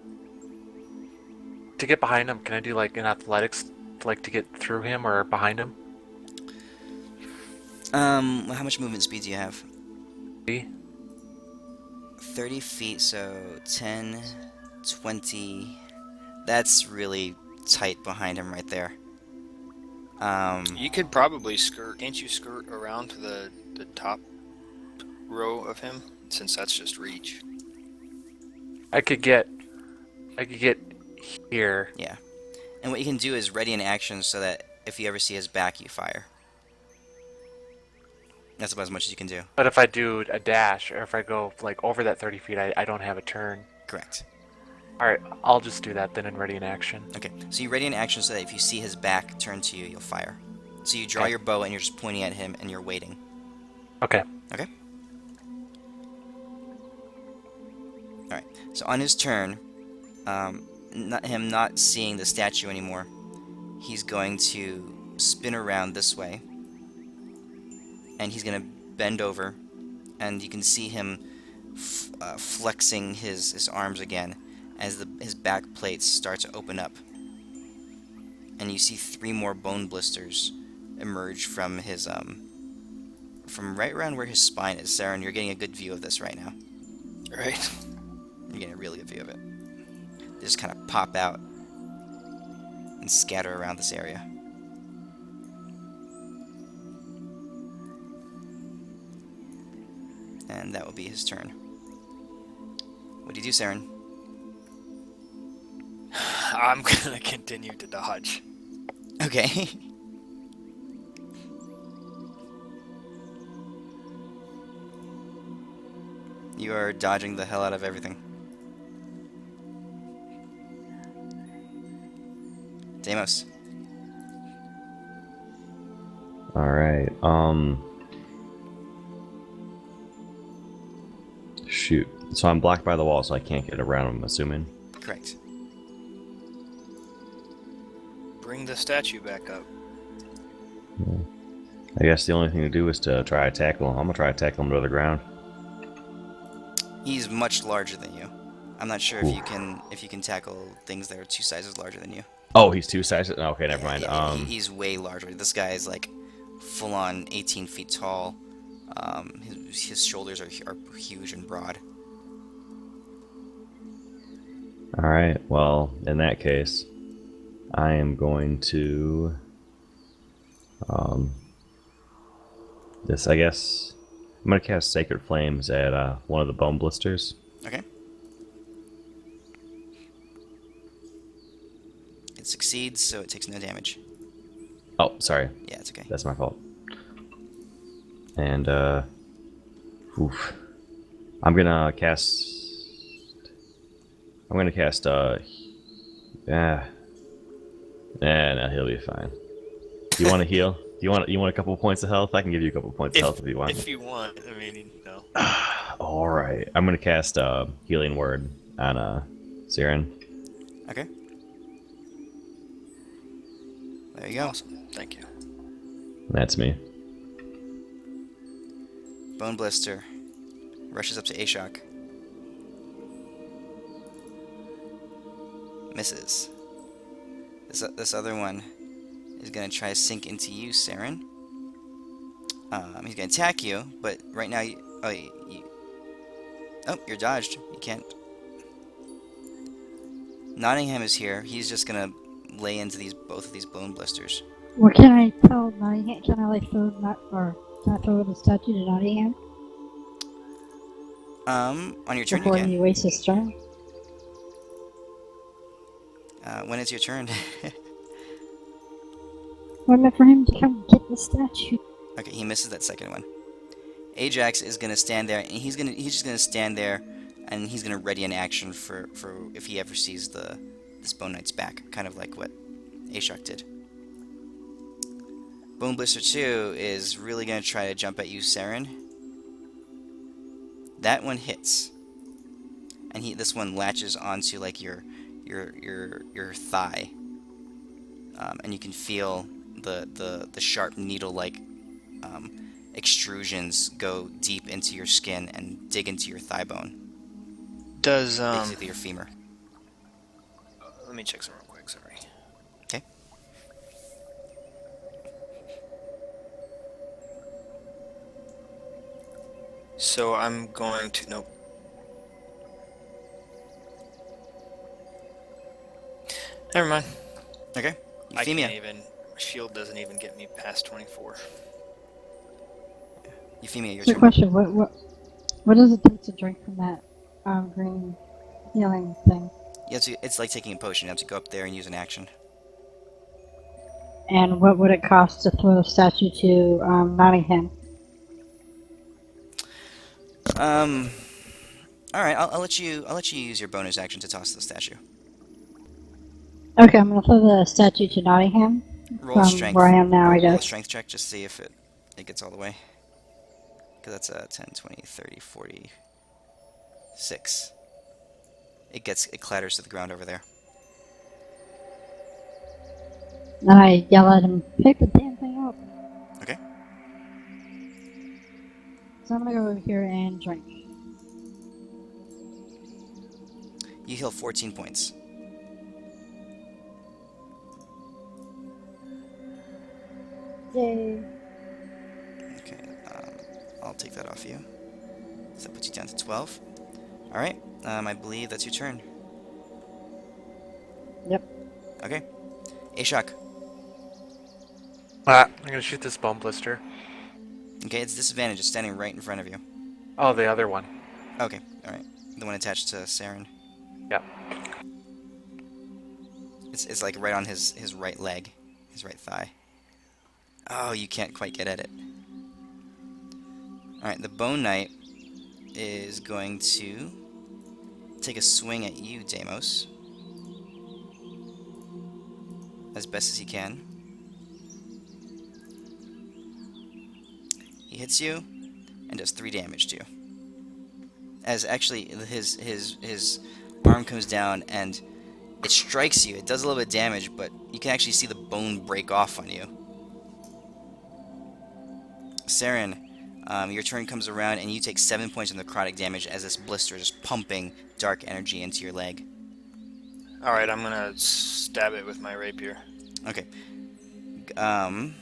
to get behind him, can I do like an athletics, like to get through him or behind him? How much movement speed do you have? 30? 30 feet, so 10, 20. That's really tight behind him right there. You could probably skirt. Can't you skirt around to the top row of him? Since that's just reach. I could get here. Yeah. And what you can do is ready an action so that if you ever see his back, you fire. That's about as much as you can do. But if I do a dash, or if I go like over that 30 feet, I don't have a turn. Correct. Alright, I'll just do that then and ready an action. Okay, so you ready an action so that if you see his back turn to you, you'll fire. So you draw Okay. your bow and you're just pointing at him and you're waiting. Okay. Okay? Alright, so on his turn, him not seeing the statue anymore, he's going to spin around this way. And he's going to bend over, and you can see him flexing his arms again as his back plates start to open up. And you see 3 more bone blisters emerge from his from right around where his spine is. Seren, you're getting a good view of this right now. Right. You're getting a really good view of it. They just kind of pop out and scatter around this area. And that will be his turn. What do you do, Seren? I'm gonna continue to dodge. Okay. You are dodging the hell out of everything. Deimos. Alright, shoot. So I'm blocked by the wall, so I can't get around him, I'm assuming. Correct. Bring the statue back up. I guess the only thing to do is to try to tackle him. I'm gonna try to tackle him to the ground. He's much larger than you. I'm not sure Ooh. if you can tackle things that are 2 sizes larger than you. Oh, he's 2 sizes? Okay, never mind. He's way larger. This guy is like full on 18 feet tall. His shoulders are huge and broad. Alright, well, in that case, I am going to... this, I guess... I'm going to cast Sacred Flames at one of the bone blisters. Okay. It succeeds, so it takes no damage. Oh, sorry. Yeah, it's okay. That's my fault. And, oof. I'm gonna cast... yeah. Nah, he'll be fine. You want to heal? You want a couple of points of health? I can give you a couple of points of health if you want. If you want, I mean, you know. All right, I'm gonna cast Healing Word on Seren. Okay. There you go. Awesome. Thank you. That's me. Bone Blister rushes up to Ashok. Misses. This other one is gonna try to sink into you, Seren. He's gonna attack you, but right now you're dodged. You can't. Nottingham is here. He's just gonna lay into both of these bone blisters. What can I tell Nottingham? Can I like throw can I throw the statue to Nottingham On your turn you before can. he wastes his turn? When it's your turn. What I meant for him to come get the statue. Okay, he misses that second one. Ajax is gonna stand there, and he's just gonna stand there, and he's gonna ready an action for if he ever sees this Bone Knight's back, kind of like what Ashok did. Bone Blister 2 is really gonna try to jump at you, Seren. That one hits, and this one latches onto like your thigh, and you can feel the sharp needle-like extrusions go deep into your skin and dig into your thigh bone, Does basically your femur. let me check some real quick. Sorry. Okay. So I'm going to nope. Never mind. Okay. I can't Euphemia. even. Shield doesn't even get me past 24. Euphemia, your So turn. question, what does it take to drink from that green healing thing? It's like taking a potion. You have to go up there and use an action. And what would it cost to throw the statue to Nottingham? All right. I'll let you use your bonus action to toss the statue. Okay, I'm gonna throw the statue to Nottingham Roll a from strength. where I am now, I Roll a guess. strength check just to see if it gets all the way. Because that's a 10, 20, 30, 40, 6. It clatters to the ground over there. And I yell at him, pick the damn thing up. Okay. So I'm gonna go over here and drink. You heal 14 points. Yay. Okay. I'll take that off you. So that puts you down to 12. All right. I believe that's your turn. Yep. Okay. Ashok. I'm gonna shoot this bone blister. Okay, it's disadvantage. It's standing right in front of you. Oh, the other one. Okay. All right. The one attached to Seren. Yep. It's like right on his right leg, his right thigh. Oh, you can't quite get at it. All right. The Bone Knight is going to take a swing at you, Deimos, as best as he can. He hits you and does 3 damage to you. As actually his arm comes down and it strikes you. It does a little bit of damage, but you can actually see the bone break off on you. Seren, your turn comes around and you take 7 points of necrotic damage as this blister is pumping dark energy into your leg. Alright, I'm gonna stab it with my rapier. Okay. It's gonna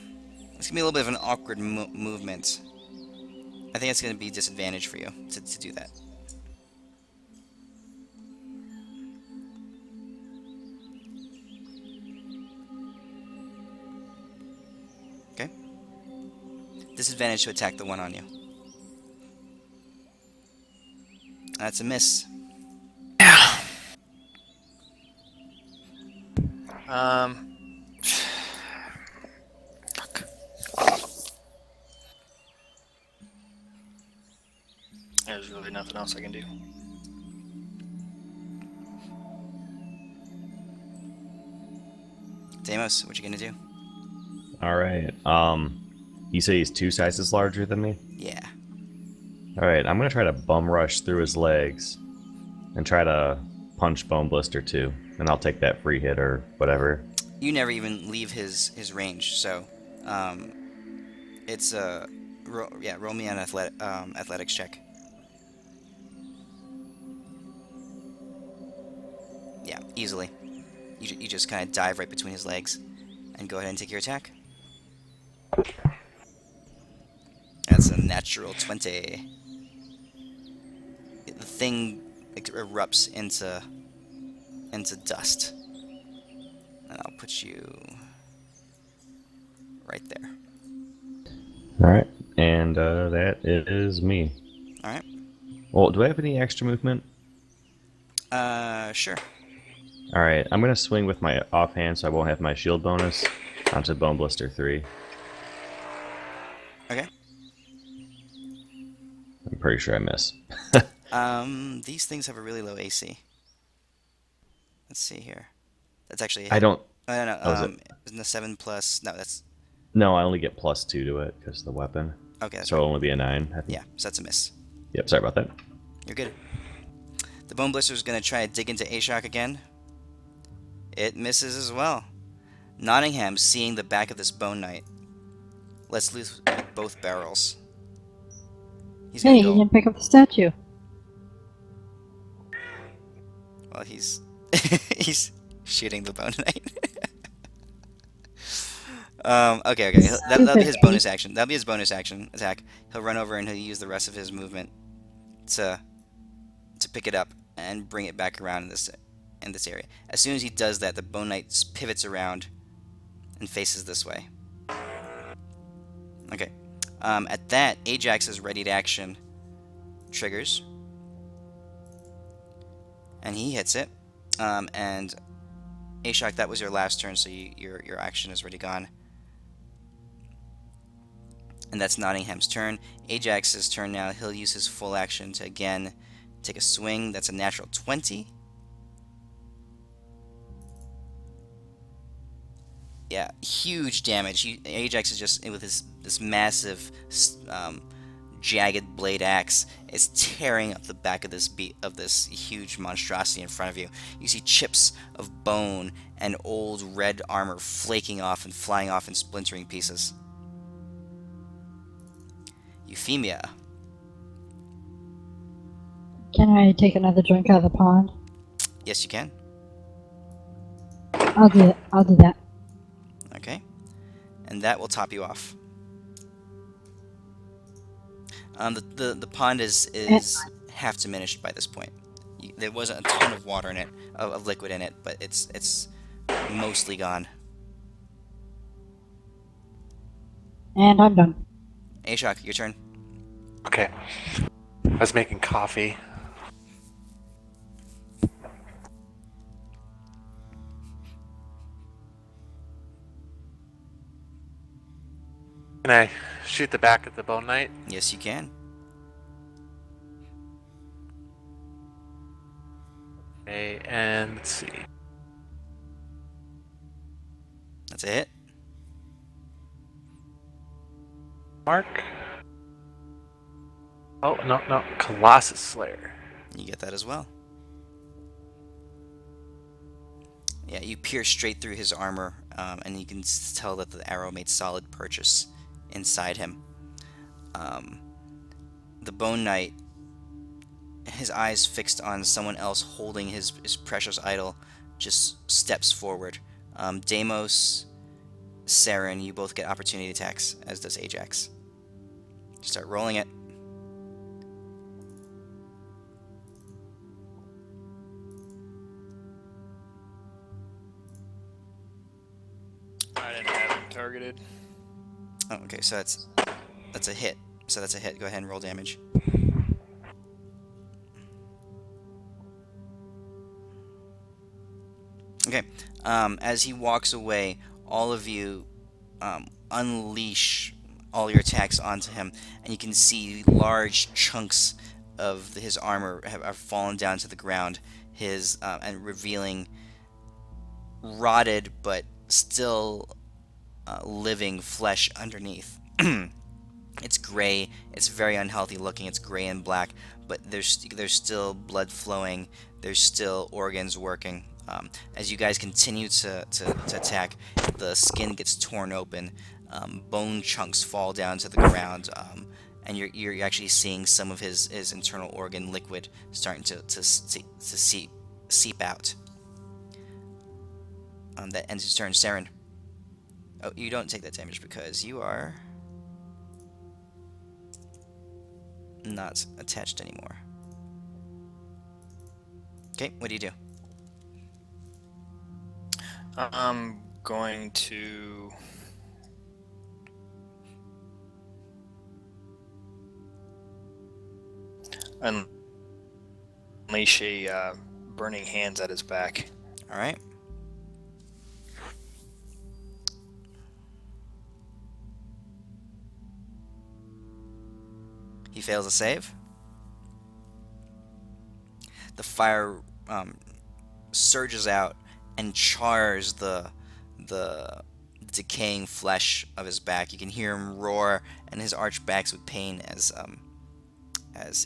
be a little bit of an awkward movement. I think it's gonna be disadvantage for you to do that. Okay. Disadvantage to attack the one on you. That's a miss. Fuck. There's really nothing else I can do. Deimos, what you gonna do? All right. You say he's 2 sizes larger than me? Yeah. All right, I'm gonna try to bum rush through his legs and try to punch Bone Blister too, and I'll take that free hit or whatever. You never even leave his range, so um, it's a roll me an athletics check. Yeah, easily. You just kind of dive right between his legs, and go ahead and take your attack. That's a natural 20. The thing erupts into dust, and I'll put you right there. All right, and that is me. All right. Well, do I have any extra movement? Sure. All right, I'm gonna swing with my offhand, so I won't have my shield bonus onto Bone Blister 3. Okay. I'm pretty sure I miss. These things have a really low AC. Let's see here. That's actually a I hit. don't. Oh, no, no. Oh, is it? Isn't the 7 plus? No, that's No, I only get +2 to it because of the weapon. okay. That's So right. it'll only be a 9. I think. Yeah, so that's a miss. Yep. Sorry about that. You're good. The Bone Blister is gonna try to dig into Ashok again. It misses as well. Nottingham, seeing the back of this Bone Knight, lets loose with both barrels. He's Hey, gonna you go. didn't pick up the statue. Well, he's he's shooting the Bone Knight. Okay. That'll be his bonus action. That'll be his bonus action attack. He'll run over and he'll use the rest of his movement to pick it up and bring it back around in this area. As soon as he does that, the Bone Knight pivots around and faces this way. Okay. At that, Ajax's ready to action triggers, and he hits it. And Ashok, that was your last turn, so your action is already gone. And that's Nottingham's turn. Ajax's turn now. He'll use his full action to again take a swing. That's a natural 20. Yeah, huge damage. Ajax is just with this massive, jagged blade axe is tearing up the back of this huge monstrosity in front of you. You see chips of bone and old red armor flaking off and flying off in splintering pieces. Euphemia. Can I take another drink out of the pond? Yes, you can. I'll do it. I'll do that. Okay. And that will top you off. The pond is half diminished by this point. There wasn't a ton of water in it, of liquid in it, but it's mostly gone. And I'm done. Ashok, your turn. Okay. I was making coffee. Can I shoot the back of the Bone Knight? Yes, you can. Okay, and let's see. That's a hit. Mark. Oh, no. Colossus Slayer. You get that as well. Yeah, you pierce straight through his armor, and you can tell that the arrow made solid purchase inside him. The Bone Knight, his eyes fixed on someone else holding his precious idol, just steps forward. Deimos, Seren, you both get opportunity attacks, as does Ajax. Just start rolling it. I didn't have him targeted. Oh, okay, so that's a hit. So that's a hit. Go ahead and roll damage. Okay. As he walks away, all of you unleash all your attacks onto him, and you can see large chunks of his armor have fallen down to the ground, and revealing rotted but still living flesh underneath. It's gray. It's very unhealthy looking. It's gray and black, but there's still blood flowing. There's still organs working. As you guys continue to attack, the skin gets torn open. Bone chunks fall down to the ground, and you're actually seeing some of his internal organ liquid starting to seep out. That ends his turn. Seren. Oh, you don't take that damage because you are not attached anymore. Okay, what do you do? I'm going to unleash a burning hands at his back. All right. He fails a save. The fire surges out and chars the decaying flesh of his back. You can hear him roar, and his arch backs with pain as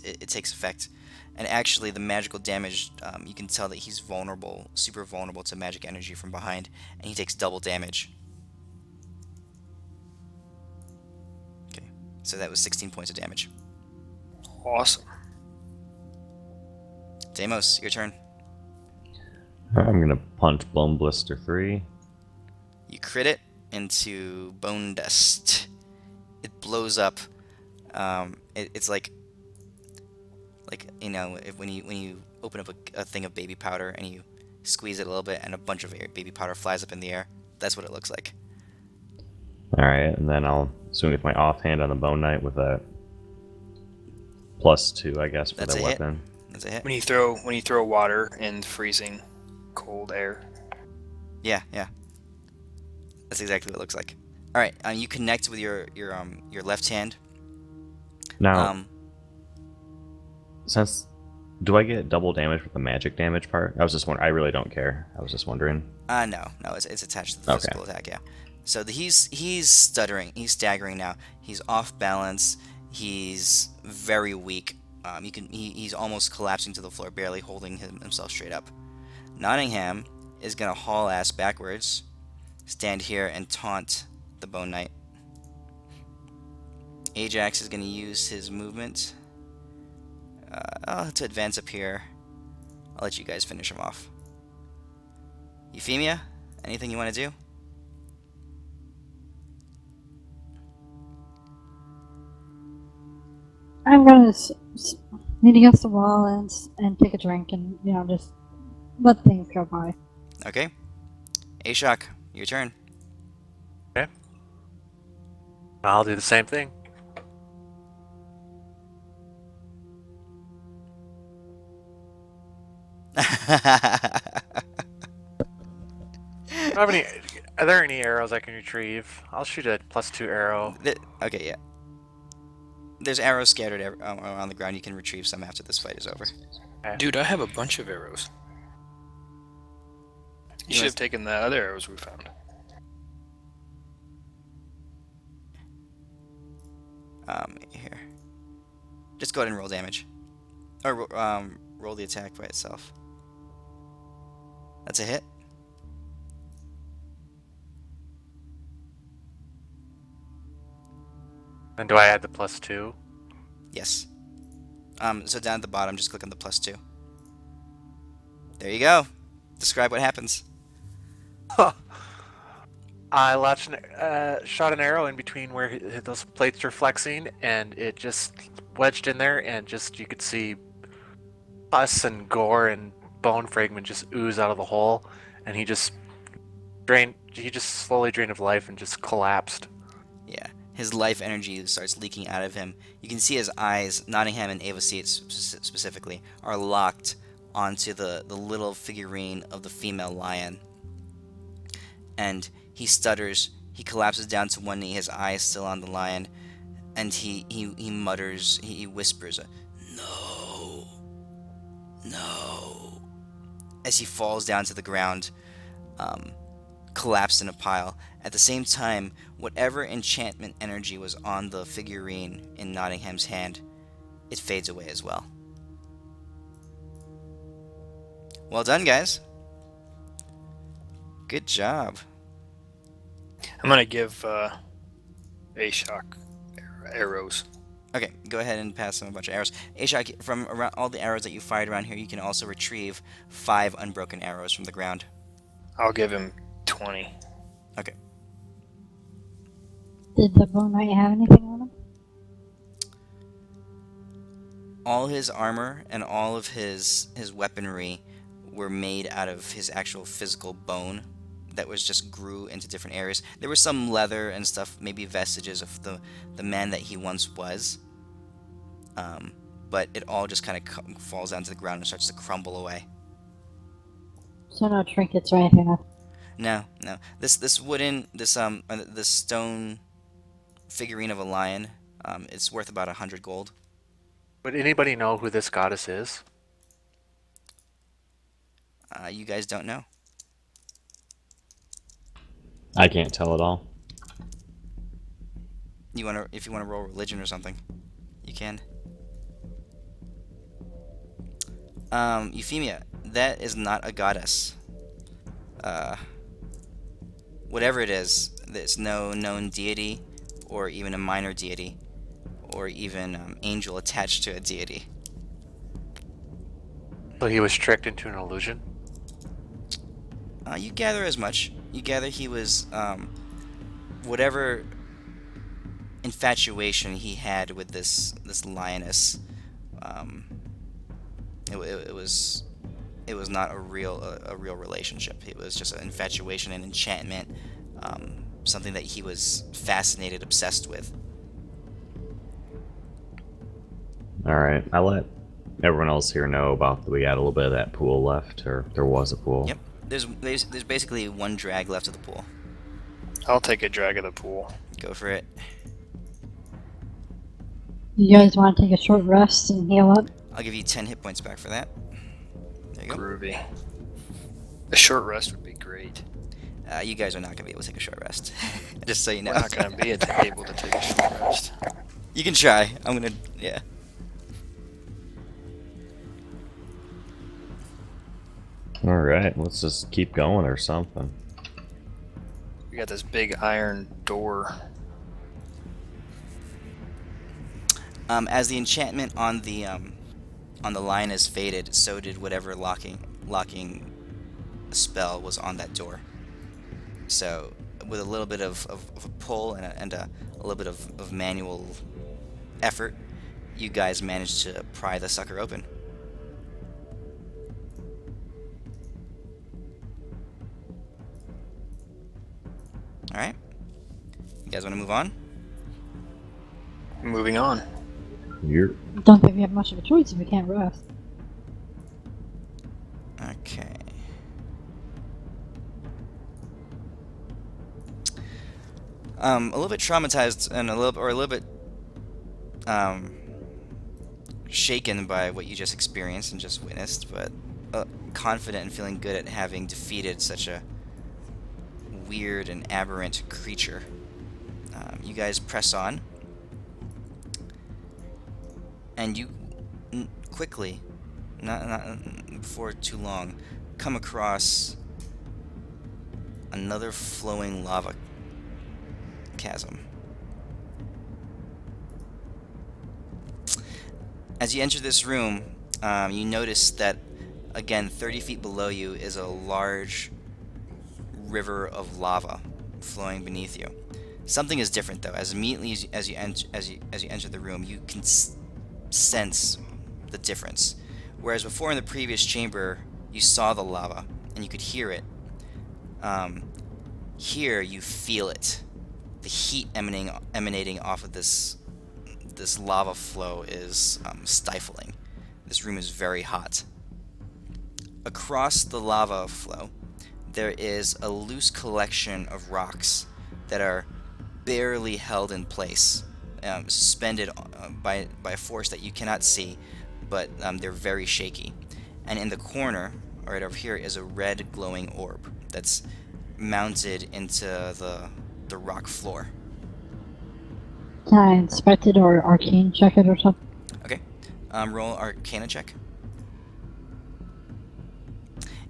it takes effect. And actually, the magical damage, you can tell that he's vulnerable, super vulnerable to magic energy from behind, and he takes double damage. Okay, so that was 16 points of damage. Awesome. Deimos, your turn. I'm gonna punt Bone Blister 3. You crit it into bone dust. It blows up. It's like you know, when you open up a thing of baby powder and you squeeze it a little bit, and a bunch of baby powder flies up in the air. That's what it looks like. All right, and then I'll swing with my offhand on the Bone Knight with that +2, I guess, for That's the a hit. weapon. That's a hit. When you throw water in freezing cold air. Yeah. That's exactly what it looks like. All right, you connect with your left hand. Now, do I get double damage with the magic damage part? I was just wondering. I really don't care. I was just wondering. No, it's attached to the physical attack. Yeah. So he's stuttering. He's staggering now. He's off balance. He's very weak. He's almost collapsing to the floor, barely holding himself straight up. Nottingham is gonna haul ass backwards, stand here and taunt the Bone Knight. Ajax is gonna use his movement to advance up here. I'll let you guys finish him off. Euphemia, anything you want to do? I'm gonna lean against the wall and take a drink and just let things go by. Okay. Ashok, your turn. Okay. I'll do the same thing. Are there any arrows I can retrieve? I'll shoot a +2 arrow. Okay, yeah. There's arrows scattered around the ground. You can retrieve some after this fight is over. Okay. Dude, I have a bunch of arrows. You should have taken the other arrows we found. Here. Just go ahead and roll damage. Or roll the attack by itself. That's a hit. And do I add the +2? Yes. So down at the bottom, just click on the +2. There you go. Describe what happens. I shot an arrow in between where those plates are flexing, and it just wedged in there, and you could see pus and gore and bone fragment just ooze out of the hole, and he just slowly drained of life and just collapsed. Yeah. His life energy starts leaking out of him. You can see his eyes, Nottingham and Ava see it specifically, are locked onto the little figurine of the female lion. And he stutters. He collapses down to one knee, his eyes still on the lion. And he mutters, he whispers, "No. No." As he falls down to the ground. collapsed in a pile. At the same time, whatever enchantment energy was on the figurine in Nottingham's hand, it fades away as well. Well done, guys. Good job. I'm gonna give Ashok arrows. Okay, go ahead and pass him a bunch of arrows. Ashok, from around all the arrows that you fired around here, you can also retrieve 5 unbroken arrows from the ground. I'll give him 20. Okay. Did the Bone Knight have anything on him? All his armor and all of his weaponry were made out of his actual physical bone that was just grew into different areas. There was some leather and stuff, maybe vestiges of the man that he once was. But it all just kind of falls down to the ground and starts to crumble away. So no trinkets or anything. No. This wooden, this stone figurine of a lion, it's worth about 100 gold. Would anybody know who this goddess is? You guys don't know. I can't tell at all. If you wanna roll religion or something, you can. Euphemia, that is not a goddess. Whatever it is, there's no known deity, or even a minor deity, or even angel attached to a deity. So he was tricked into an illusion? You gather as much. You gather he was, whatever infatuation he had with this lioness, it was not a real relationship. It was just an infatuation and enchantment, something that he was fascinated, obsessed with. Alright, I let everyone else here know about that we got a little bit of that pool left, or there was a pool. Yep. There's basically one drag left of the pool. I'll take a drag of the pool. Go for it. You guys want to take a short rest and heal up? I'll give you 10 hit points back for that. There you go. Groovy. A short rest would be great. You guys are not going to be able to take a short rest. Just so you know. We're not going to be able to take a short rest. You can try. I'm going to... Yeah. Alright, let's just keep going or something. We got this big iron door. As the enchantment on the line is faded, so did whatever locking spell was on that door. So, with a little bit of a pull and a little bit of manual effort, you guys managed to pry the sucker open. Alright. You guys want to move on? Moving on. You're... Don't think we have much of a choice if we can't rest. Okay. A little bit traumatized and a little bit shaken by what you just experienced and just witnessed, but confident and feeling good at having defeated such a weird and aberrant creature. You guys press on, and you quickly, not before too long, come across another flowing lava chasm. As you enter this room, you notice that, again, 30 feet below you is a large river of lava flowing beneath you. Something is different, though. As immediately as you enter the room, you can sense the difference. Whereas before in the previous chamber, you saw the lava and you could hear it. Here you feel it. The heat emanating off of this lava flow is stifling. This room is very hot. Across the lava flow, there is a loose collection of rocks that are barely held in place, suspended by a force that you cannot see, but they're very shaky. And in the corner, right over here, is a red glowing orb that's mounted into the rock floor. Can I inspect it or arcane check it or something? Okay. Roll Arcana check.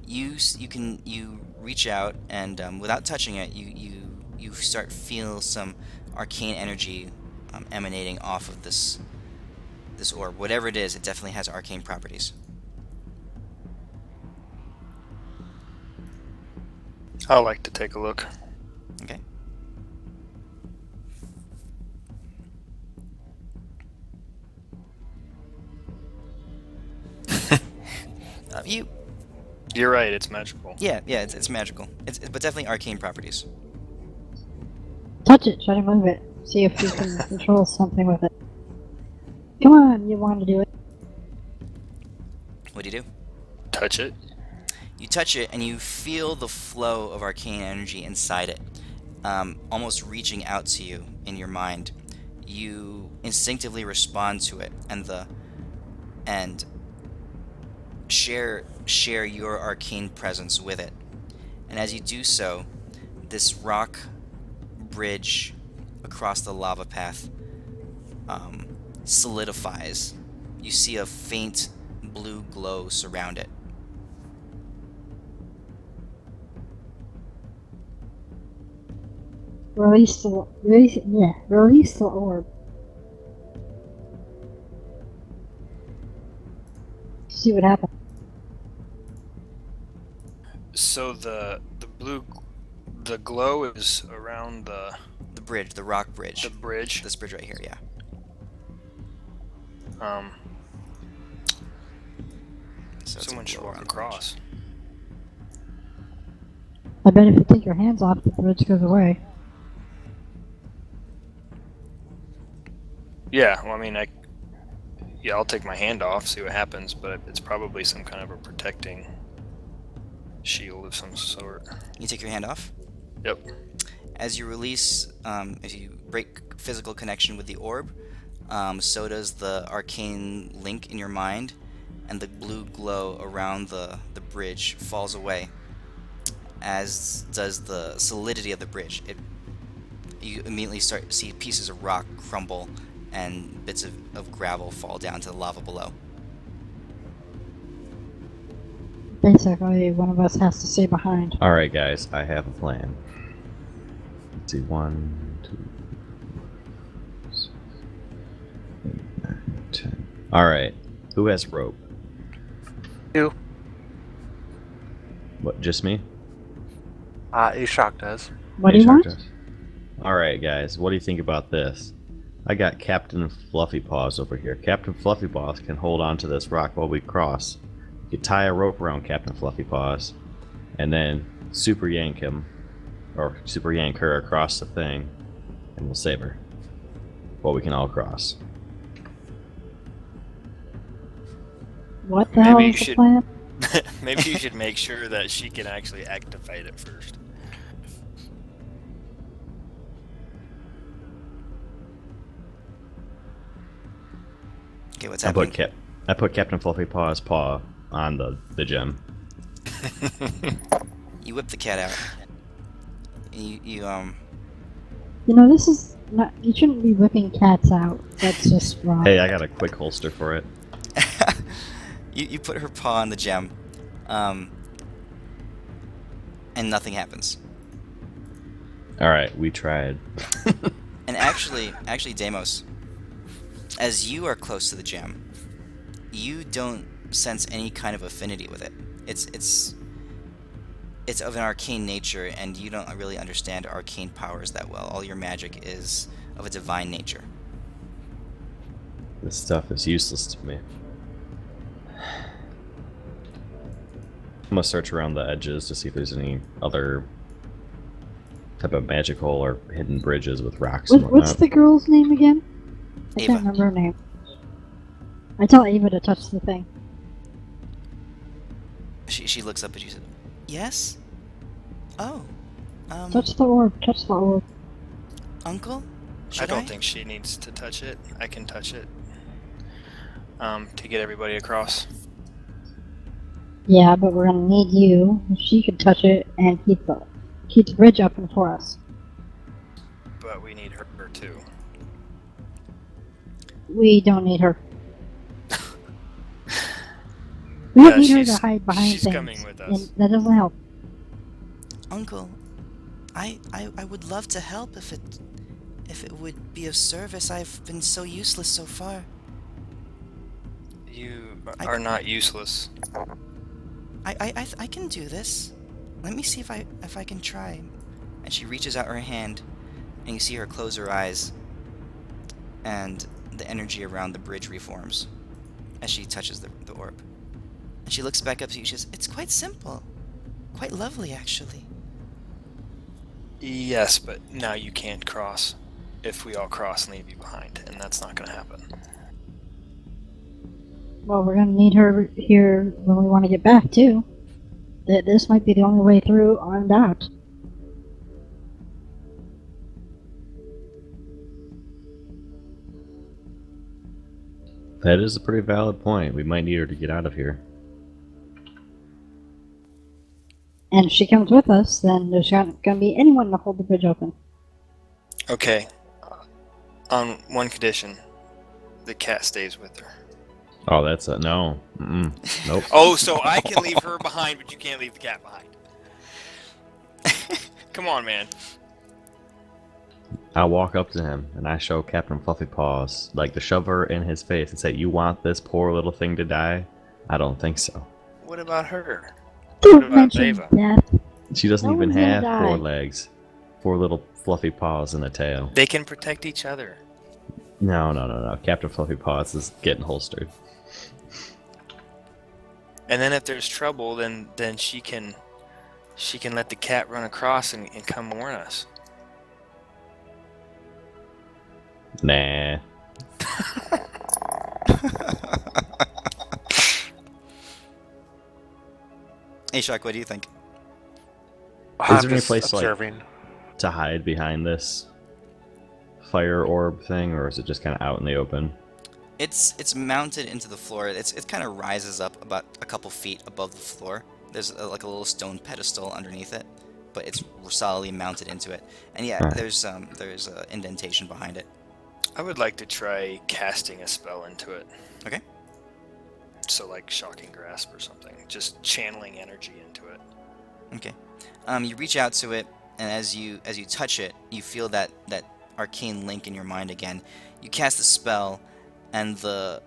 You reach out and without touching it, you start feel some arcane energy emanating off of this orb. Whatever it is, it definitely has arcane properties. I'd like to take a look. Okay. You. You're right, it's magical. Yeah, it's magical. But definitely arcane properties. Touch it, try to move it. See if you can control something with it. Come on, you want to do it. What do you do? Touch it. You touch it and you feel the flow of arcane energy inside it, almost reaching out to you in your mind. You instinctively respond to it and share your arcane presence with it. And as you do so, this rock bridge across the lava path solidifies. You see a faint blue glow surround it. Release the orb. See what happens. So the glow is around the Bridge, the rock bridge. bridge. This bridge right here, yeah. So it's Someone a should glow walk on the bridge. across. I bet if you take your hands off, the bridge goes away. Yeah, well, I mean, I'll take my hand off, see what happens, but it's probably some kind of a protecting shield of some sort. You take your hand off. Yep. As you release, as you break physical connection with the orb, so does the arcane link in your mind, and the blue glow around the bridge falls away, as does the solidity of the bridge. You immediately start to see pieces of rock crumble and bits of gravel fall down to the lava below. Basically, one of us has to stay behind. All right, guys, I have a plan. Let's see, 1, 2, 6, 8, 9, 10. All right, who has rope? You. What? Just me? Ashok does. What do you want? All right, guys, what do you think about this? I got Captain Fluffy Paws over here. Captain Fluffy Paws can hold on to this rock while we cross. You tie a rope around Captain Fluffy Paws, and then super yank him, or super yank her across the thing, and we'll save her. Well, we can all cross. What the hell Maybe you is the should- plan? Maybe you should make sure that she can actually activate it first. Okay, what's I happening? put Captain Fluffy Paws' paw on the gem. You whip the cat out. You You know, this is not. You shouldn't be whipping cats out. That's just wrong. Hey, I got a quick holster for it. you put her paw on the gem, and nothing happens. All right, we tried. And actually, Deimos, as you are close to the gem, you don't sense any kind of affinity with it. It's of an arcane nature, and you don't really understand arcane powers that well. All your magic is of a divine nature. This stuff is useless to me. I'm gonna search around the edges to see if there's any other type of magical or hidden bridges with rocks and What's whatnot. the girl's name again? I Ava. can't remember her name. I tell Ava to touch the thing. She looks up at you and says, "Yes? Oh, Touch the orb. Touch the orb. Uncle? I Should don't think she needs to touch it. I can touch it. To get everybody across. Yeah, but we're gonna need you. She could touch it and keep the keep the bridge open for us. But we need her too. We don't need her. We don't need her to she's- hide behind she's things. coming with us. And that doesn't help. Uncle, I would love to help if it would be of service. I've been so useless so far. You are not useless. I can do this. Let me see if I can try. And she reaches out her hand, and you see her close her eyes, and the energy around the bridge reforms as she touches the orb. And she looks back up to you. She says, "It's quite simple, quite lovely, actually." Yes, but now you can't cross. If we all cross and leave you behind, and that's not going to happen. Well, we're gonna need her here when we want to get back too. This might be the only way through and out. That is a pretty valid point. We might need her to get out of here. And if she comes with us, then there's not gonna be anyone to hold the bridge open. Okay. On one condition, the cat stays with her. Oh, that's a no. Mm-mm. Nope. Oh, so I can leave her behind, but you can't leave the cat behind. Come on, man. I walk up to him and I show Captain Fluffy Paws, like to shove her in his face and say, "You want this poor little thing to die?" I don't think so. What about her? Don't about mention Ava? death. She doesn't No even one's gonna have die. 4 legs. 4 little fluffy paws and a tail. They can protect each other. No. Captain Fluffy Paws is getting holstered. And then if there's trouble, then she can let the cat run across and come warn us. Nah. Ashok, what do you think? Is there any just place observing. to hide behind this fire orb thing, or is it just kind of out in the open? It's mounted into the floor. It kind of rises up about a couple feet above the floor. There's like a little stone pedestal underneath it, but it's solidly mounted into it. And yeah, Right. there's an indentation behind it. I would like to try casting a spell into it. Okay. So like shocking grasp or something. Just channeling energy into it. Okay. You reach out to it, and as you touch it, you feel that arcane link in your mind again. You cast a spell, and the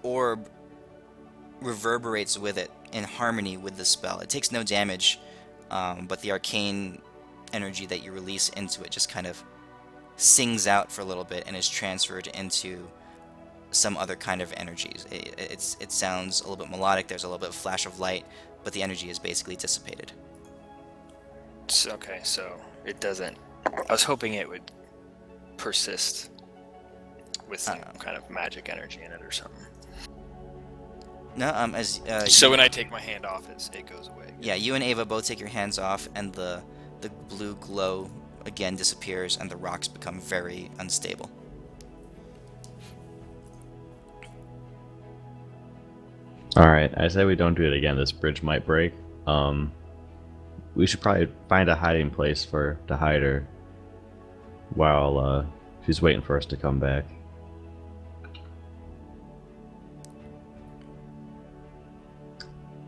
orb reverberates with it in harmony with the spell. It takes no damage, but the arcane energy that you release into it just kind of sings out for a little bit and is transferred into some other kind of energies. It sounds a little bit melodic. There's a little bit of flash of light, but the energy is basically dissipated. Okay, so it doesn't. I was hoping it would persist with some kind of magic energy in it or something. No, as So when I take my hand off, it goes away. yeah, you and Ava both take your hands off, and the blue glow again disappears, and the rocks become very unstable. Alright, I say we don't do it again. This bridge might break. We should probably find a hiding place to hide her while she's waiting for us to come back.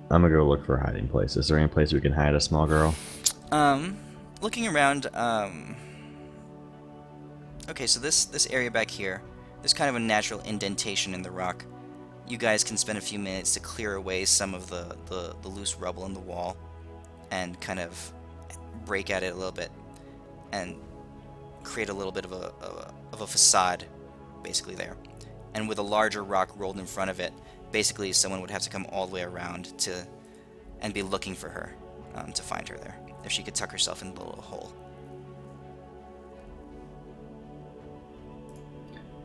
I'm gonna go look for a hiding place. Is there any place we can hide a small girl? Looking around, okay, so this area back here, there's kind of a natural indentation in the rock. You guys can spend a few minutes to clear away some of the loose rubble in the wall and kind of break at it a little bit and create a little bit of a facade basically there. And with a larger rock rolled in front of it, basically someone would have to come all the way around and be looking for her to find her there, if she could tuck herself in the little hole.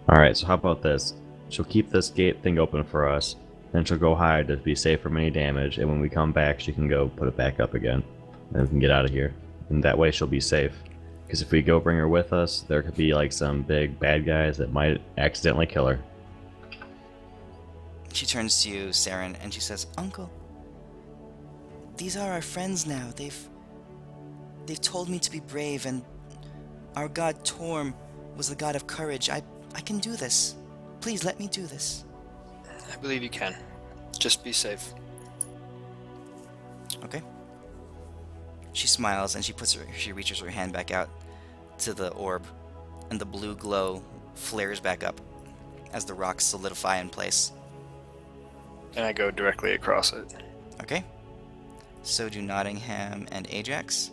Alright, so how about this? She'll keep this gate thing open for us, then she'll go hide to be safe from any damage, and when we come back she can go put it back up again, and we can get out of here. And that way she'll be safe. Because if we go bring her with us, there could be like some big bad guys that might accidentally kill her. She turns to you, Seren, and she says, "Uncle, these are our friends now. They've told me to be brave, and our god Torm was the god of courage. I can do this. Please let me do this. I believe you can. Just be safe. Okay. She smiles and she reaches her hand back out to the orb, and the blue glow flares back up as the rocks solidify in place. And I go directly across it. Okay. So do Nottingham and Ajax.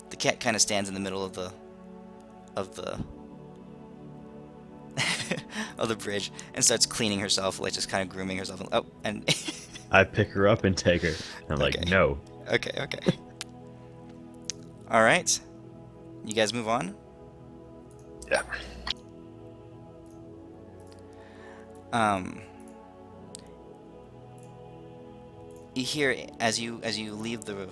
The cat kind of stands in the middle of the of the bridge and starts cleaning herself, like just kind of grooming herself. Oh, and I pick her up and take her. I'm Okay. like, no. okay. All right. You guys move on. Yeah. You hear as you leave the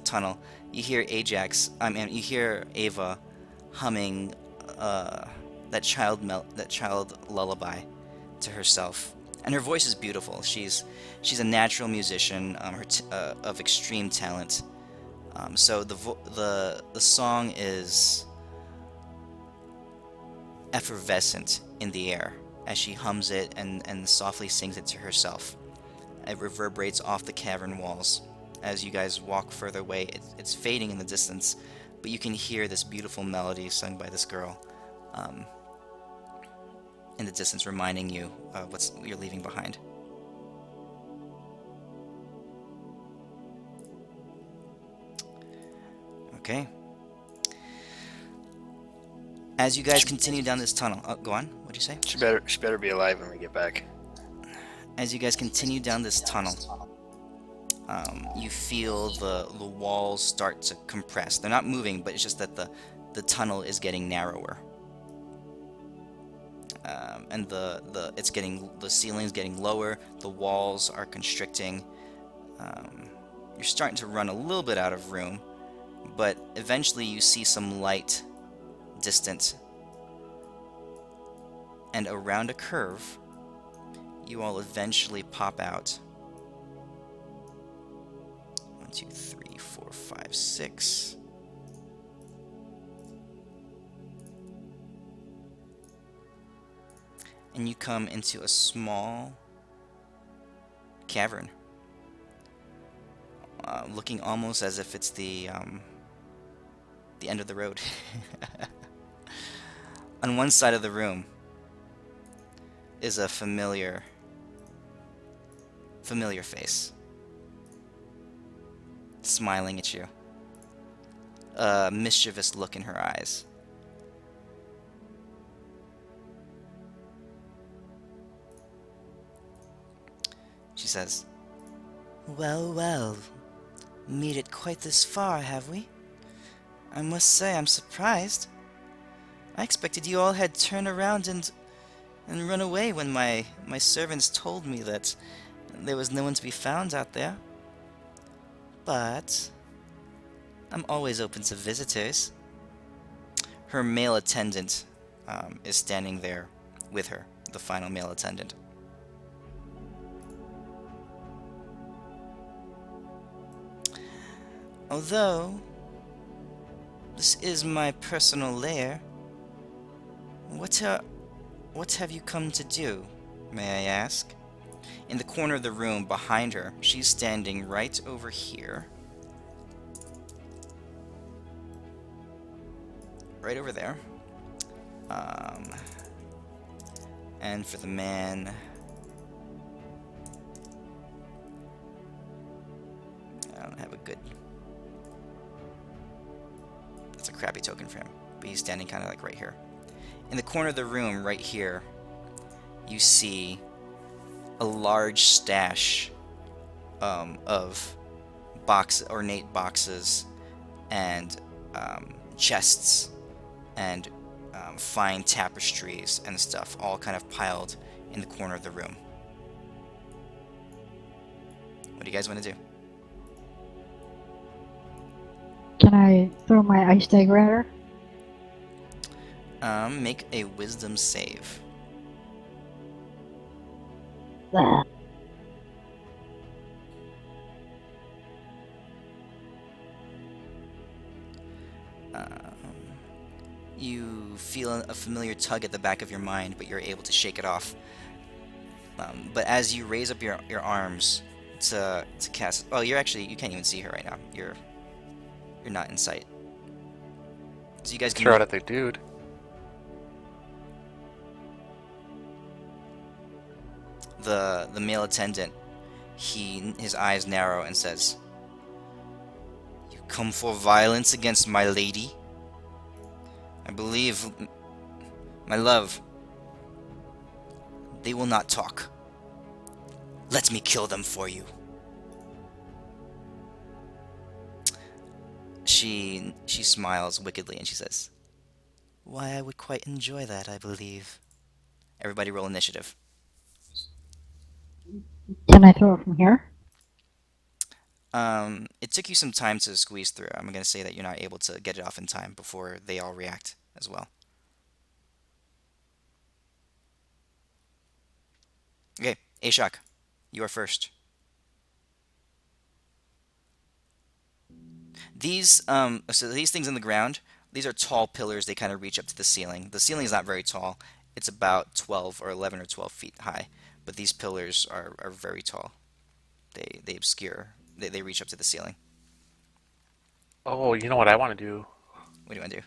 tunnel, you hear you hear Ava humming that child lullaby to herself, and her voice is beautiful. She's a natural musician, of extreme talent. So the song is effervescent in the air as she hums it and softly sings it to herself. It reverberates off the cavern walls. As you guys walk further away, it's fading in the distance, but you can hear this beautiful melody sung by this girl in the distance, reminding you of what you're leaving behind. Okay. As you guys continue down this tunnel, go on. What'd you say? She better be alive when we get back. As you guys continue down this tunnel, you feel the walls start to compress. They're not moving, but it's just that the tunnel is getting narrower, and the ceiling's getting lower. The walls are constricting. You're starting to run a little bit out of room, but eventually you see some light distant, and around a curve you all eventually pop out. 1, 2, 3, 4, 5, 6. And you come into a small cavern, looking almost as if it's the end of the road. On one side of the room is a familiar face, smiling at you, a mischievous look in her eyes. She says, well, made it quite this far, have we? I must say I'm surprised. I expected you all had turned around and run away when my servants told me that there was no one to be found out there. But I'm always open to visitors. Her male attendant is standing there with her, the final male attendant. Although this is my personal lair, what have you come to do, may I ask? In the corner of the room behind her, she's standing right over here. Right over there. And for the man, I don't have a good... That's a crappy token for him, but he's standing kind of like right here. In the corner of the room, right here, you see a large stash of ornate boxes and chests and fine tapestries and stuff, all kind of piled in the corner of the room. What do you guys want to do? Can I throw my ice dagger at her? Make a wisdom save. Blah. You feel a familiar tug at the back of your mind, but you're able to shake it off. But as you raise up your arms to cast, oh, you can't even see her right now. You're not in sight. So you guys can Throw it at the dude. the male attendant. His eyes narrow and says, "You come for violence against my lady? I believe, my love, they will not talk. Let me kill them for you." She smiles wickedly and she says, "Why, I would quite enjoy that, I believe." Everybody roll initiative. Can I throw it from here? It took you some time to squeeze through. I'm going to say that you're not able to get it off in time before they all react as well. Okay, Ashok, you are first. So these things in the ground, these are tall pillars. They kind of reach up to the ceiling. The ceiling is not very tall. It's about 12 or 11 or 12 feet high. But these pillars are very tall. They obscure. They reach up to the ceiling. Oh, you know what I want to do? What do you want to do?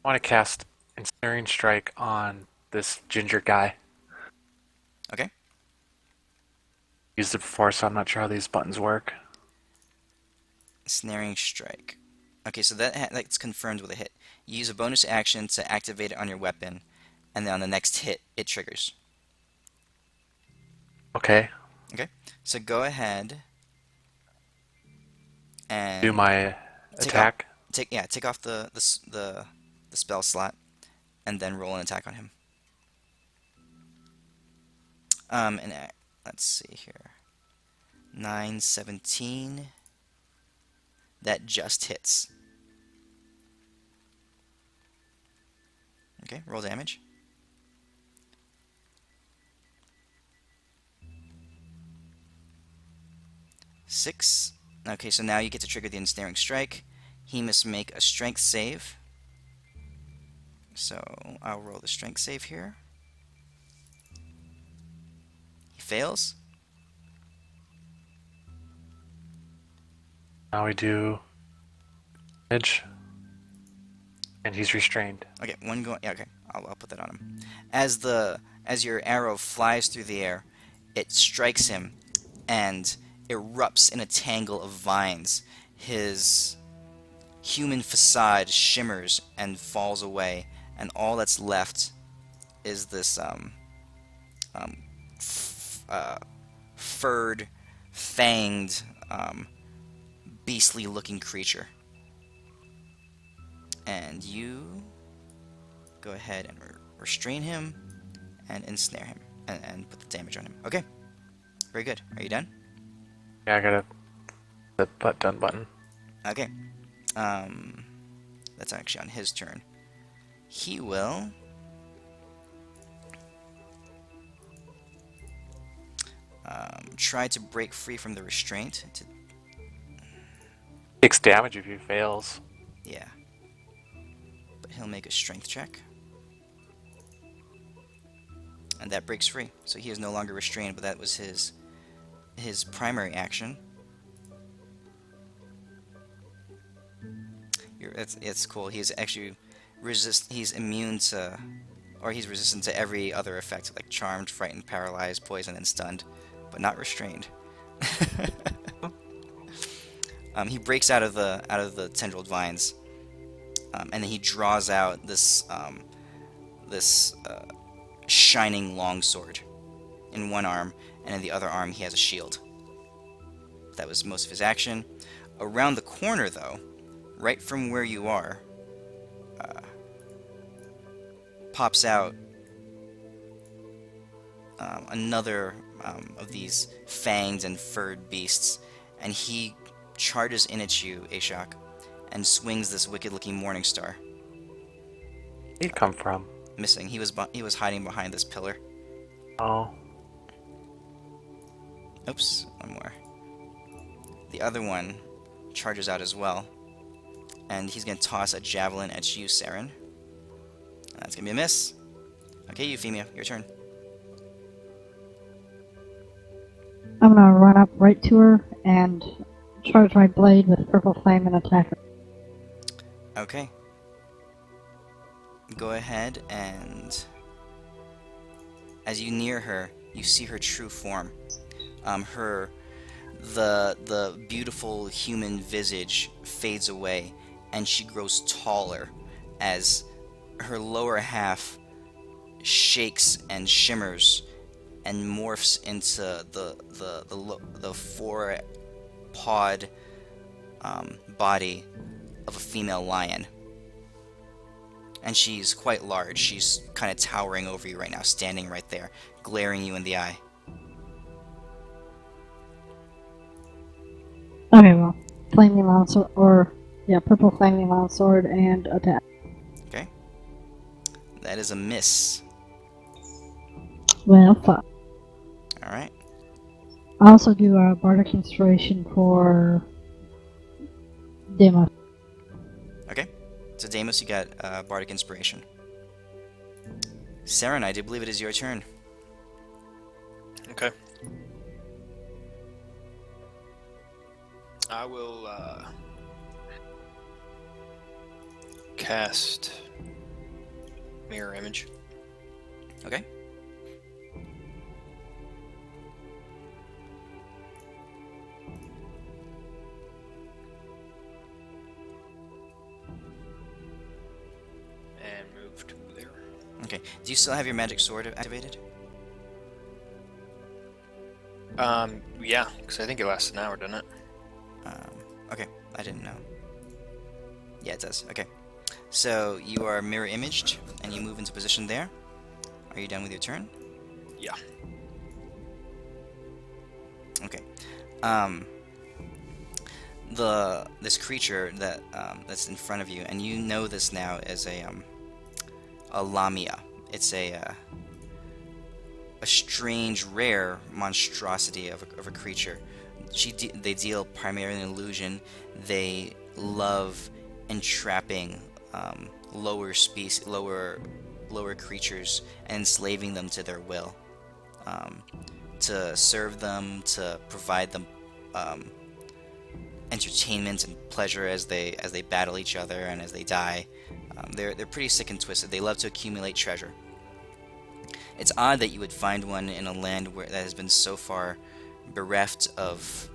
I want to cast Ensnaring Strike on this ginger guy. Okay. Used it before, so I'm not sure how these buttons work. Snaring Strike. Okay, so that's confirmed with a hit. You use a bonus action to activate it on your weapon, and then on the next hit, it triggers. Okay. Okay, so go ahead and Do my attack. take off the spell slot, and then roll an attack on him. Let's see here. 9, 17. That just hits. Okay, roll damage. 6. Okay, so now you get to trigger the Ensnaring Strike. He must make a strength save. So I'll roll the strength save here. He fails. Now we do edge, and he's restrained. Okay, one going. Yeah, okay, I'll put that on him. As your arrow flies through the air, it strikes him and erupts in a tangle of vines. His human facade shimmers and falls away, and all that's left is this furred, fanged, beastly-looking creature. And you go ahead and restrain him and ensnare him and put the damage on him. Okay, very good. Are you done? Yeah, I got the done button. Okay. That's actually on his turn. He will try to break free from the restraint. Takes damage if he fails. Yeah. But he'll make a strength check. And that breaks free. So he is no longer restrained, but that was his primary action. It's cool. He's actually he's immune to, or he's resistant to every other effect, like charmed, frightened, paralyzed, poisoned, and stunned, but not restrained. He breaks out of the tendrilled vines, and then he draws out this shining longsword in one arm, and in the other arm he has a shield. That was most of his action. Around the corner, though, right from where you are, pops out another of these fanged and furred beasts, and he charges in at you, Ashok, and swings this wicked-looking morning star. Where'd he come from? Missing. He was hiding behind this pillar. Oh. Oops, one more. The other one charges out as well, and he's going to toss a javelin at you, Seren. That's gonna be a miss. Okay, Euphemia, your turn. I'm gonna run up right to her and charge my blade with purple flame and attack her. Okay. Go ahead and as you near her, you see her true form. Her the beautiful human visage fades away, and she grows taller as her lower half shakes and shimmers and morphs into the four pawed body of a female lion. And she's quite large. She's kind of towering over you right now, standing right there, glaring you in the eye. Okay, well, flaming longsword, or yeah, purple flaming longsword and attack. Okay? That is a miss. Well, fuck. Alright. I also do a bardic inspiration for Deimos. Okay. So Deimos, you got Bardic Inspiration. Seren, I do believe it is your turn. Okay. I will cast Mirror Image. Okay. And move to there. Okay. Do you still have your magic sword activated? Yeah, because I think it lasts an hour, doesn't it? Okay. I didn't know. Yeah, it does. Okay. So you are mirror imaged, and you move into position there. Are you done with your turn? Yeah. Okay. This creature that's in front of you, and you know this now as a lamia. It's a strange, rare monstrosity of a creature. They deal primarily in illusion. They love entrapping lower creatures and enslaving them to their will, to serve them, to provide them entertainment and pleasure as they battle each other and as they die. They're pretty sick and twisted. They love to accumulate treasure. It's odd that you would find one in a land that has been so far bereft of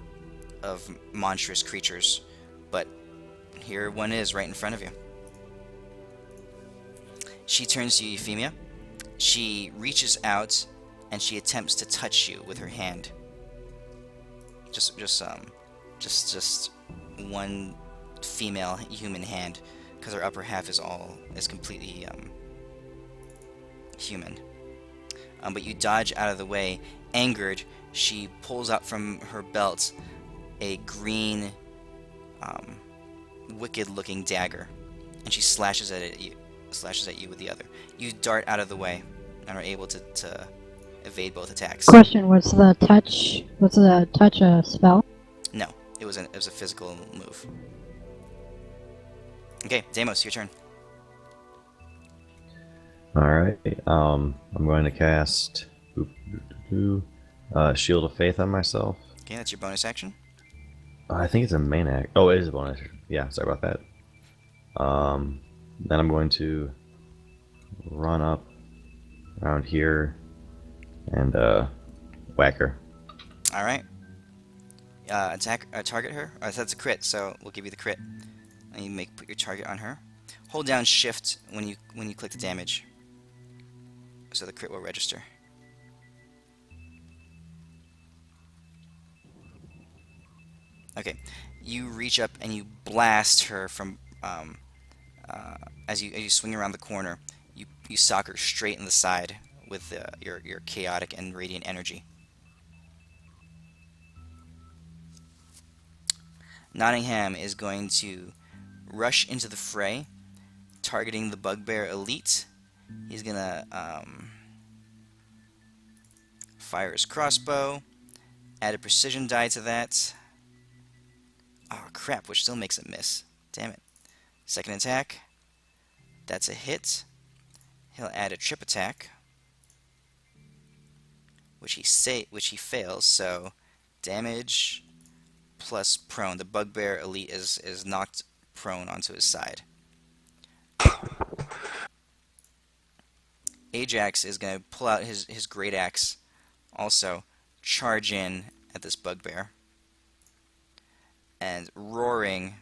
monstrous creatures, but here one is right in front of you. She turns to you, Euphemia. She reaches out and she attempts to touch you with her hand. Just one female human hand, because her upper half is completely human. But you dodge out of the way. Angered, she pulls out from her belt a green, wicked-looking dagger, and she slashes at you with the other. You dart out of the way and are able to evade both attacks. Question: Was the touch a spell? No, it was a physical move. Okay, Deimos, your turn. Alright, I'm going to cast Shield of Faith on myself. Okay, that's your bonus action. I think it's a main act. Oh, it is a bonus. Yeah, sorry about that. Then I'm going to run up around here and whack her. All right. Target her. That's a crit, so we'll give you the crit. And you put your target on her. Hold down Shift when you click the damage, so the crit will register. Okay, you reach up and you blast her from as you swing around the corner. You sock her straight in the side with your chaotic and radiant energy. Nottingham is going to rush into the fray, targeting the Bugbear Elite. He's gonna fire his crossbow, add a precision die to that. Oh crap, which still makes it miss. Damn it. Second attack. That's a hit. He'll add a trip attack, which he fails. So damage plus prone. The bugbear elite is knocked prone onto his side. Ajax is going to pull out his great axe, also charge in at this bugbear, and roaring,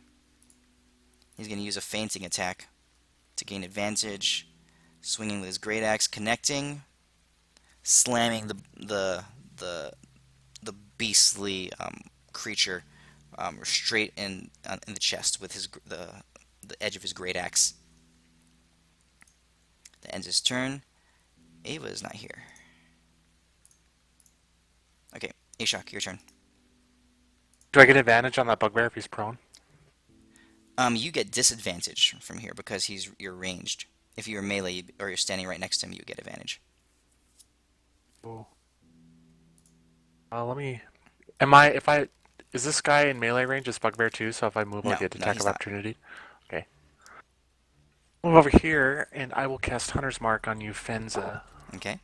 he's going to use a feinting attack to gain advantage, swinging with his great axe, connecting, slamming the beastly creature straight in the chest with the edge of his great axe. That ends his turn. Ava is not here. Okay, Ashok, your turn. Do I get advantage on that bugbear if he's prone? You get disadvantage from here because you're ranged. If you're melee or you're standing right next to him, you get advantage. Oh. Let me. Is this guy in melee range? Is bugbear too? So if I move, I'll No, get no, attack he's of not. opportunity. Okay. Move over here, and I will cast Hunter's Mark on Euphamia. Okay.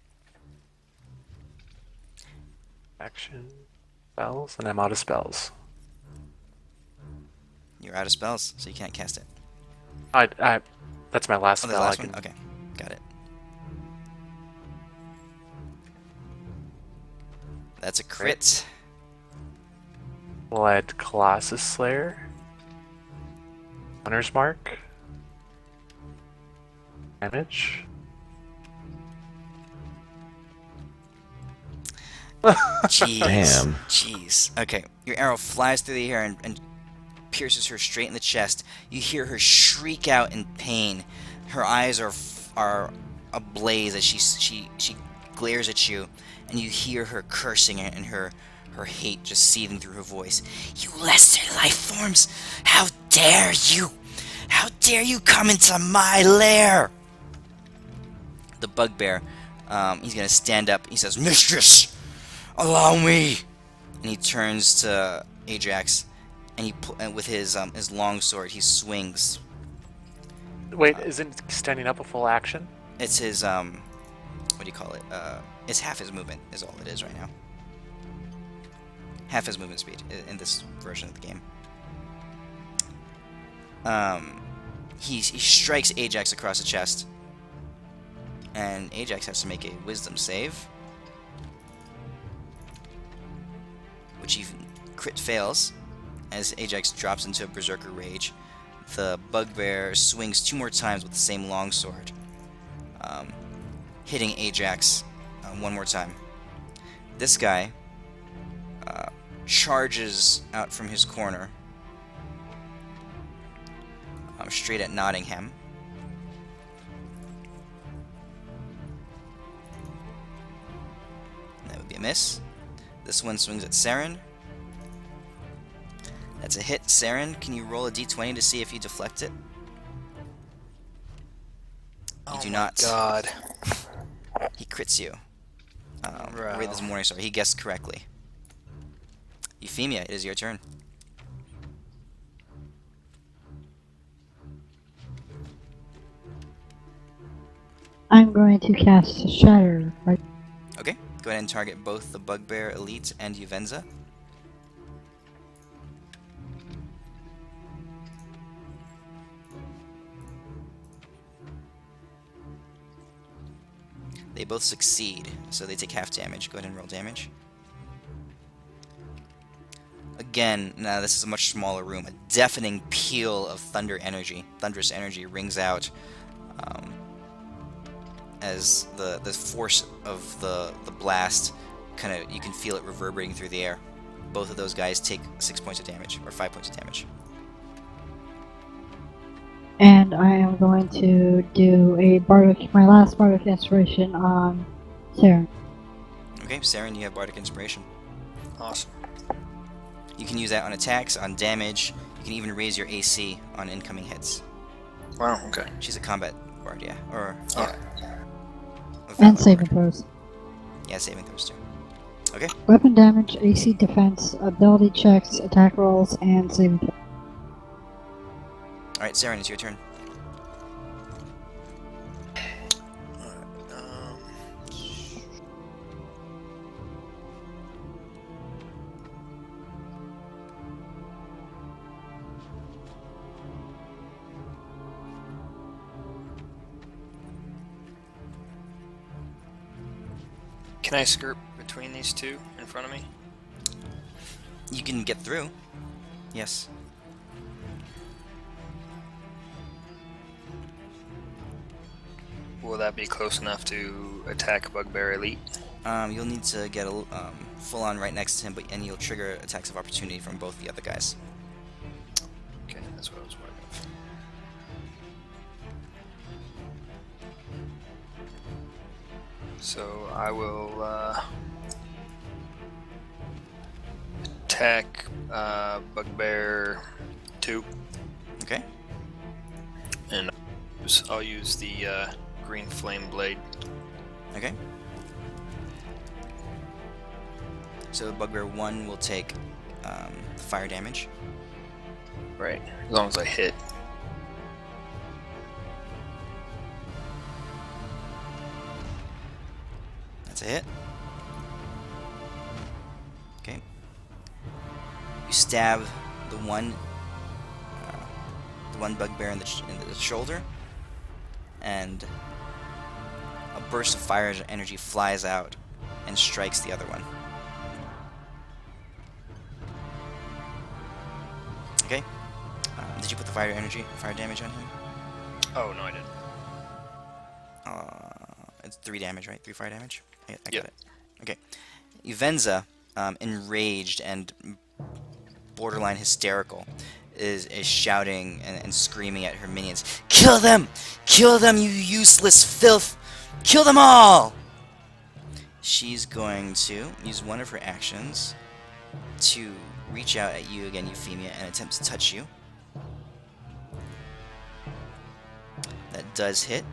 Action spells, and I'm out of spells. You're out of spells, so you can't cast it. That's my last Oh, the spell. last I can. one? Okay, got it. That's a crit. We'll add Colossus Slayer. Hunter's Mark. Damage. Jeez. Damn. Jeez. Okay, your arrow flies through the air and pierces her straight in the chest. You hear her shriek out in pain. Her eyes are ablaze as she glares at you, and you hear her cursing and her hate just seething through her voice. You lesser life forms! How dare you! How dare you come into my lair! The bugbear, he's gonna stand up. He says, "Mistress, allow me!" And he turns to Ajax, and with his long sword, he swings. Wait, isn't standing up a full action? It's his what do you call it? It's half his movement is all it is right now. Half his movement speed in this version of the game. He strikes Ajax across the chest, and Ajax has to make a wisdom save, which he crit fails as Ajax drops into a berserker rage. The bugbear swings 2 more times with the same longsword, hitting Ajax 1 more time. This guy charges out from his corner straight at Nottingham. That would be a miss. This one swings at Seren. That's a hit. Seren, can you roll a d20 to see if you deflect it? You do not. God. He crits you. Right this morning, sorry. He guessed correctly. Euphemia, it is your turn. I'm going to cast Shatter. Right? Okay, go ahead and target both the Bugbear Elite and Euphamia. They both succeed, so they take half damage. Go ahead and roll damage. Again, now this is a much smaller room. A deafening peal of thunderous energy rings out as the force of the blast you can feel it reverberating through the air. Both of those guys take 6 points of damage, or 5 points of damage. And I am going to do my last Bardic Inspiration on Seren. Okay, Seren, you have Bardic Inspiration. Awesome. You can use that on attacks, on damage. You can even raise your AC on incoming hits. Wow, okay. She's a combat bard, yeah. Or, Alright. a Valor And saving bard. throws. Yeah, saving throws too. Okay. Weapon damage, AC defense, ability checks, attack rolls, and saving throws. Alright, Seren, it's your turn. Can I skirt between these two in front of me? You can get through. Yes. Will that be close enough to attack Bugbear Elite? You'll need to get a full on right next to him, and you'll trigger attacks of opportunity from both the other guys. Okay, that's what I was wondering. So I will attack Bugbear 2, Okay. and I'll use the green flame blade. Okay. So Bugbear 1 will take fire damage. Right, as long as I hit. That's a hit. Okay. You stab the one bugbear in the shoulder, and a burst of fire energy flies out and strikes the other one. Okay. Did you put the fire damage on him? Oh, no, I didn't. It's 3 damage, right? 3 fire damage? I got Yep. it. Okay. Uvenza, enraged and borderline hysterical, is shouting and screaming at her minions. Kill them! Kill them, you useless filth! Kill them all! She's going to use one of her actions to reach out at you again, Euphemia, and attempt to touch you. That does hit.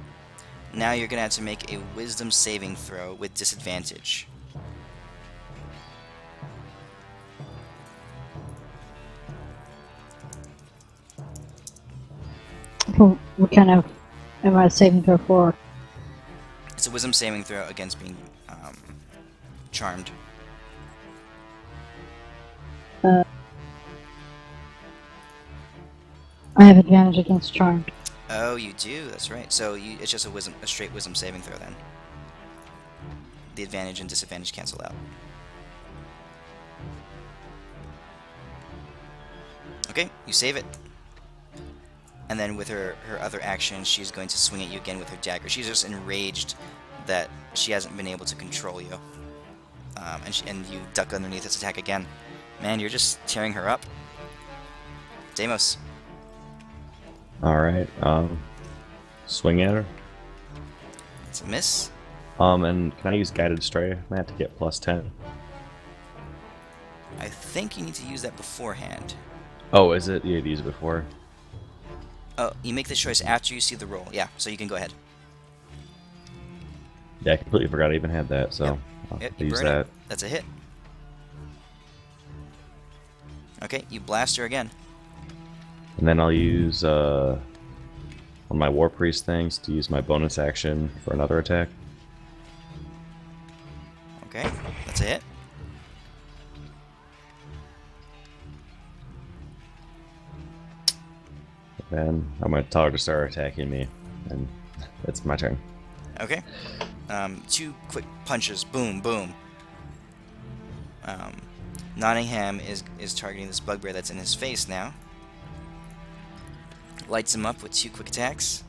Now you're going to have to make a wisdom saving throw with disadvantage. What kind of am I saving throw for? It's a wisdom saving throw against being charmed. I have advantage against charmed. Oh, you do. That's right. So it's just a straight wisdom saving throw then. The advantage and disadvantage cancel out. Okay, you save it. And then with her other action, she's going to swing at you again with her dagger. She's just enraged that she hasn't been able to control you. And you duck underneath this attack again. Man, you're just tearing her up. Deimos. Alright, swing at her. It's a miss. And can I use Guided Stray, Matt, to get plus 10? I think you need to use that beforehand. Oh, is it? You had to use it before? Oh, you make this choice after you see the roll. Yeah, so you can go ahead. Yeah, I completely forgot I even had that, so Yep. I'll Yep, you use burn that. it. That's a hit. Okay, you blast her again. And then I'll use one of my War Priest things to use my bonus action for another attack. Okay, that's a hit. Then I'm going to tell her to start attacking me, and it's my turn. Okay. 2 quick punches. Boom, boom. Nottingham is targeting this bugbear that's in his face now. Lights him up with 2 quick attacks.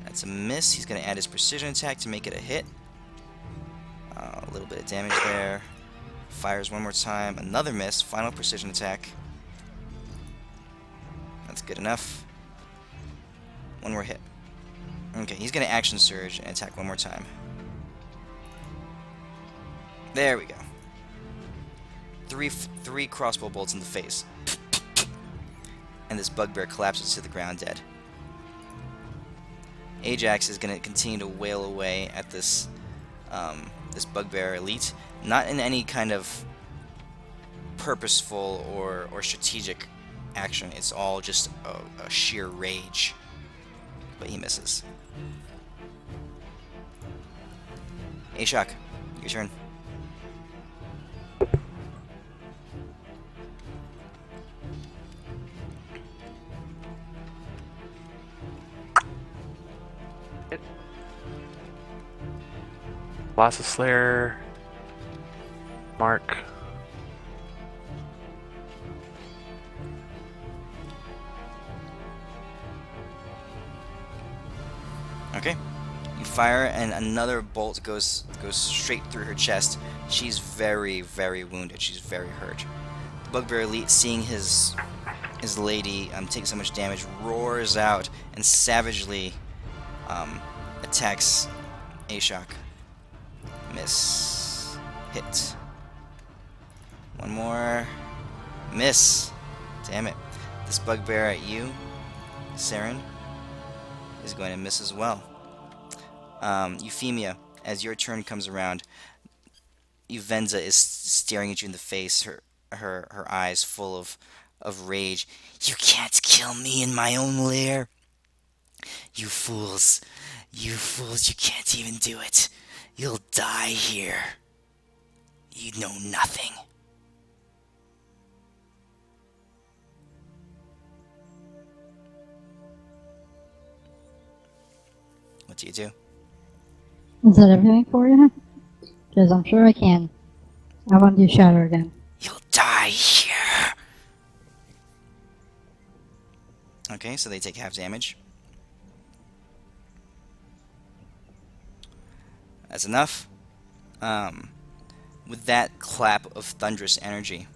That's a miss. He's going to add his precision attack to make it a hit. A little bit of damage there. Fires one more time. Another miss. Final precision attack. That's good enough. One more hit. Okay, he's going to action surge and attack one more time. There we go. Three crossbow bolts in the face. And this bugbear collapses to the ground dead. Ajax is going to continue to wail away at this this bugbear elite, not in any kind of purposeful or strategic action. It's all just a sheer rage. But he misses. Ashok, your turn. Colossus Slayer mark. Okay. You fire, and another bolt goes straight through her chest. She's very, very wounded. She's very hurt. The bugbear elite, seeing his lady take so much damage, roars out and savagely attacks Ashok. Miss. Hit. One more. Miss. Damn it. This bugbear at you, Seren, is going to miss as well. Euphemia, as your turn comes around, Uvenza is staring at you in the face, her eyes full of rage. You can't kill me in my own lair. You fools. You fools, you can't even do it. You'll die here. You know nothing. What do you do? Is that everything for you? Because I'm sure I can. I want to do Shatter again. You'll die here. Okay, so they take half damage. That's enough. With that clap of thunderous energy,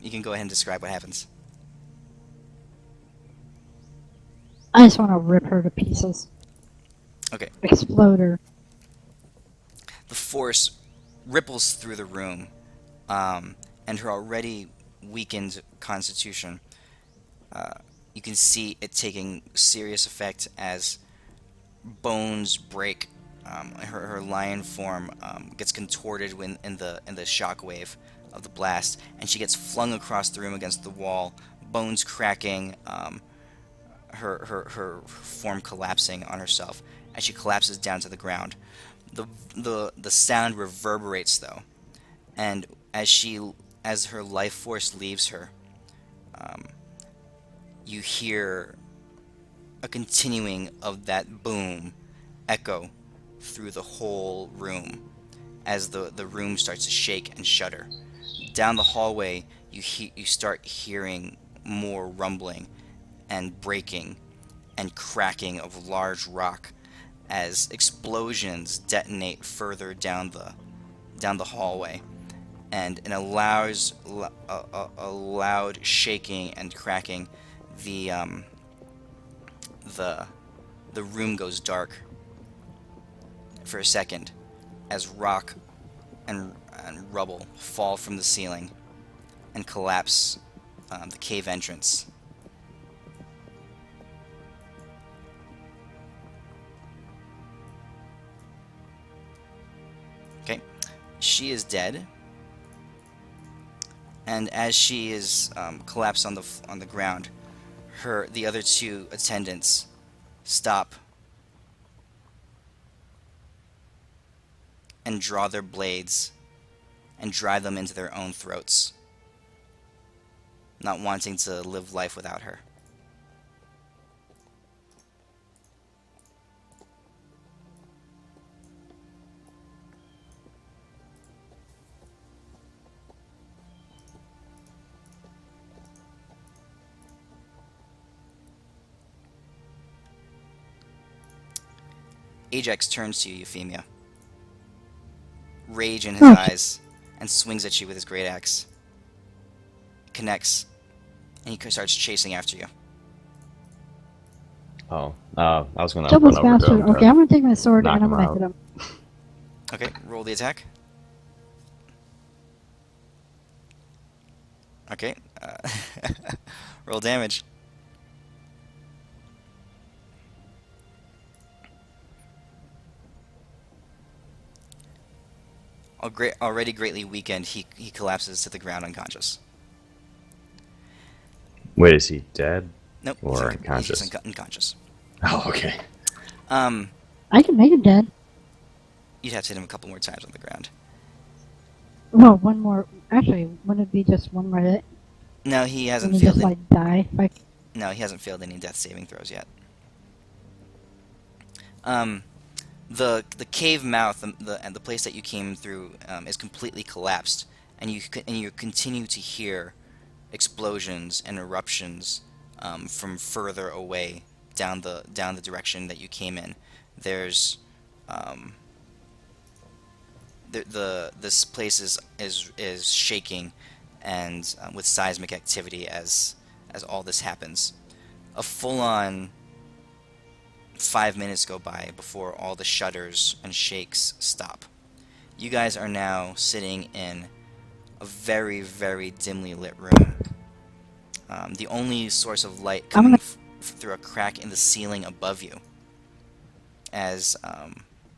you can go ahead and describe what happens. I just want to rip her to pieces. Okay. Explode her. The force ripples through the room, and her already weakened constitution, you can see it taking serious effect as bones break. Her lion form gets contorted in the shockwave of the blast, and she gets flung across the room against the wall, bones cracking, her form collapsing on herself as she collapses down to the ground. The sound reverberates though, and as her life force leaves her, you hear a continuing of that boom echo through the whole room as the room starts to shake and shudder. Down the hallway, you start hearing more rumbling and breaking and cracking of large rock as explosions detonate further down the hallway, and in a loud shaking and cracking, the room goes dark for a second as rock and rubble fall from the ceiling and collapse the cave entrance. Okay, she is dead, and as she is collapsed on the ground, the other two attendants stop and draw their blades and drive them into their own throats, not wanting to live life without her. Ajax turns to you, Euphemia, rage in his eyes, and swings at you with his great axe. Connects, and he starts chasing after you. Oh, I was gonna Double run over to faster. him. Okay, I'm gonna take my sword knock and I'm him gonna out. hit him. Okay, roll the attack. Okay, roll damage. Already greatly weakened, he collapses to the ground unconscious. Wait, is he dead? Nope, Or he's unconscious? just unconscious. Oh, okay. I can make him dead. You'd have to hit him a couple more times on the ground. Well, one more. Actually, wouldn't it be just one more hit? No, he hasn't And he failed just it. like die. Like, No, he hasn't failed any death saving throws yet. The cave mouth, and the place that you came through, is completely collapsed, and you continue to hear explosions and eruptions from further away down the direction that you came in. There's um, this place is shaking, and with seismic activity as all this happens. A full-on 5 minutes go by before all the shudders and shakes stop. You guys are now sitting in a very, very dimly lit room. The only source of light I'm coming gonna through a crack in the ceiling above you, as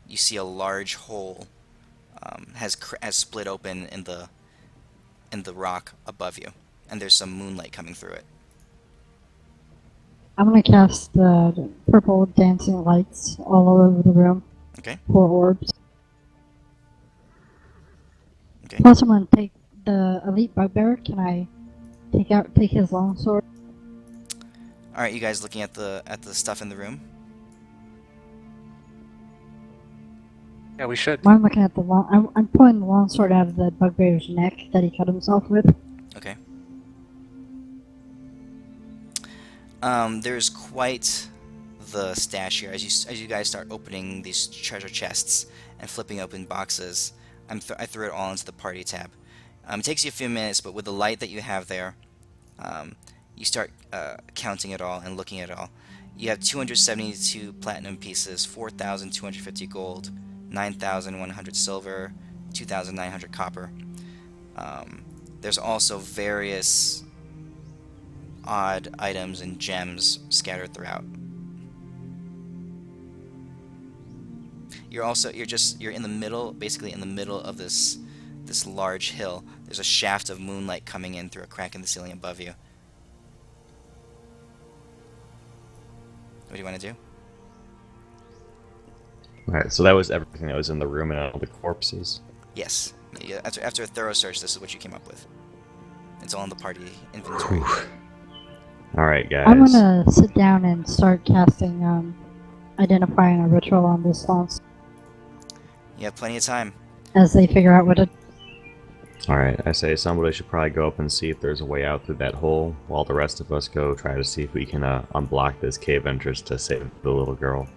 you see a large hole has split open in the rock above you, and there's some moonlight coming through it. I'm gonna cast the purple dancing lights all over the room. Okay. 4 orbs. Okay. Plus, I'm gonna take the elite bugbear. Can I take his longsword? All right, you guys looking at the stuff in the room? Yeah, we should. Well, I'm looking at the I'm pulling the longsword out of the bugbear's neck that he cut himself with. Okay. There's quite the stash here as you guys start opening these treasure chests and flipping open boxes. I threw it all into the party tab. It takes you a few minutes, but with the light that you have there, you start counting it all and looking at it all. You have 272 platinum pieces, 4,250 gold, 9,100 silver, 2,900 copper. There's also various odd items and gems scattered throughout. You're in the middle, basically in the middle of this large hill. There's a shaft of moonlight coming in through a crack in the ceiling above you. What do you want to do? Alright, so that was everything that was in the room and all the corpses. Yes. Yeah, after a thorough search, this is what you came up with. It's all in the party inventory. Alright, guys. I'm gonna sit down and start casting identifying a ritual on this launch You have plenty of time. as they figure out what it. Alright, I say somebody should probably go up and see if there's a way out through that hole, while the rest of us go try to see if we can unblock this cave entrance to save the little girl.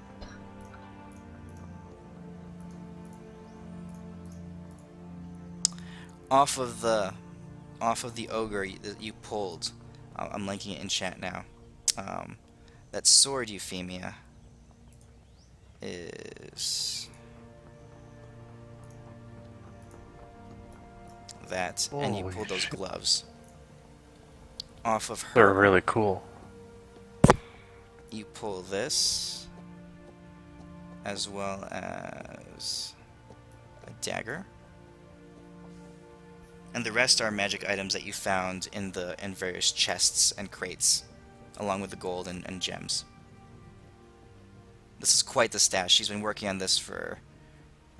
Off of the ogre that you pulled, I'm linking it in chat now. That sword, Euphemia, is that, and you Holy pulled those shit. gloves. Off of They're her, really cool. you pull this, as well as a dagger. And the rest are magic items that you found in various chests and crates, along with the gold and gems. This is quite the stash. She's been working on this for,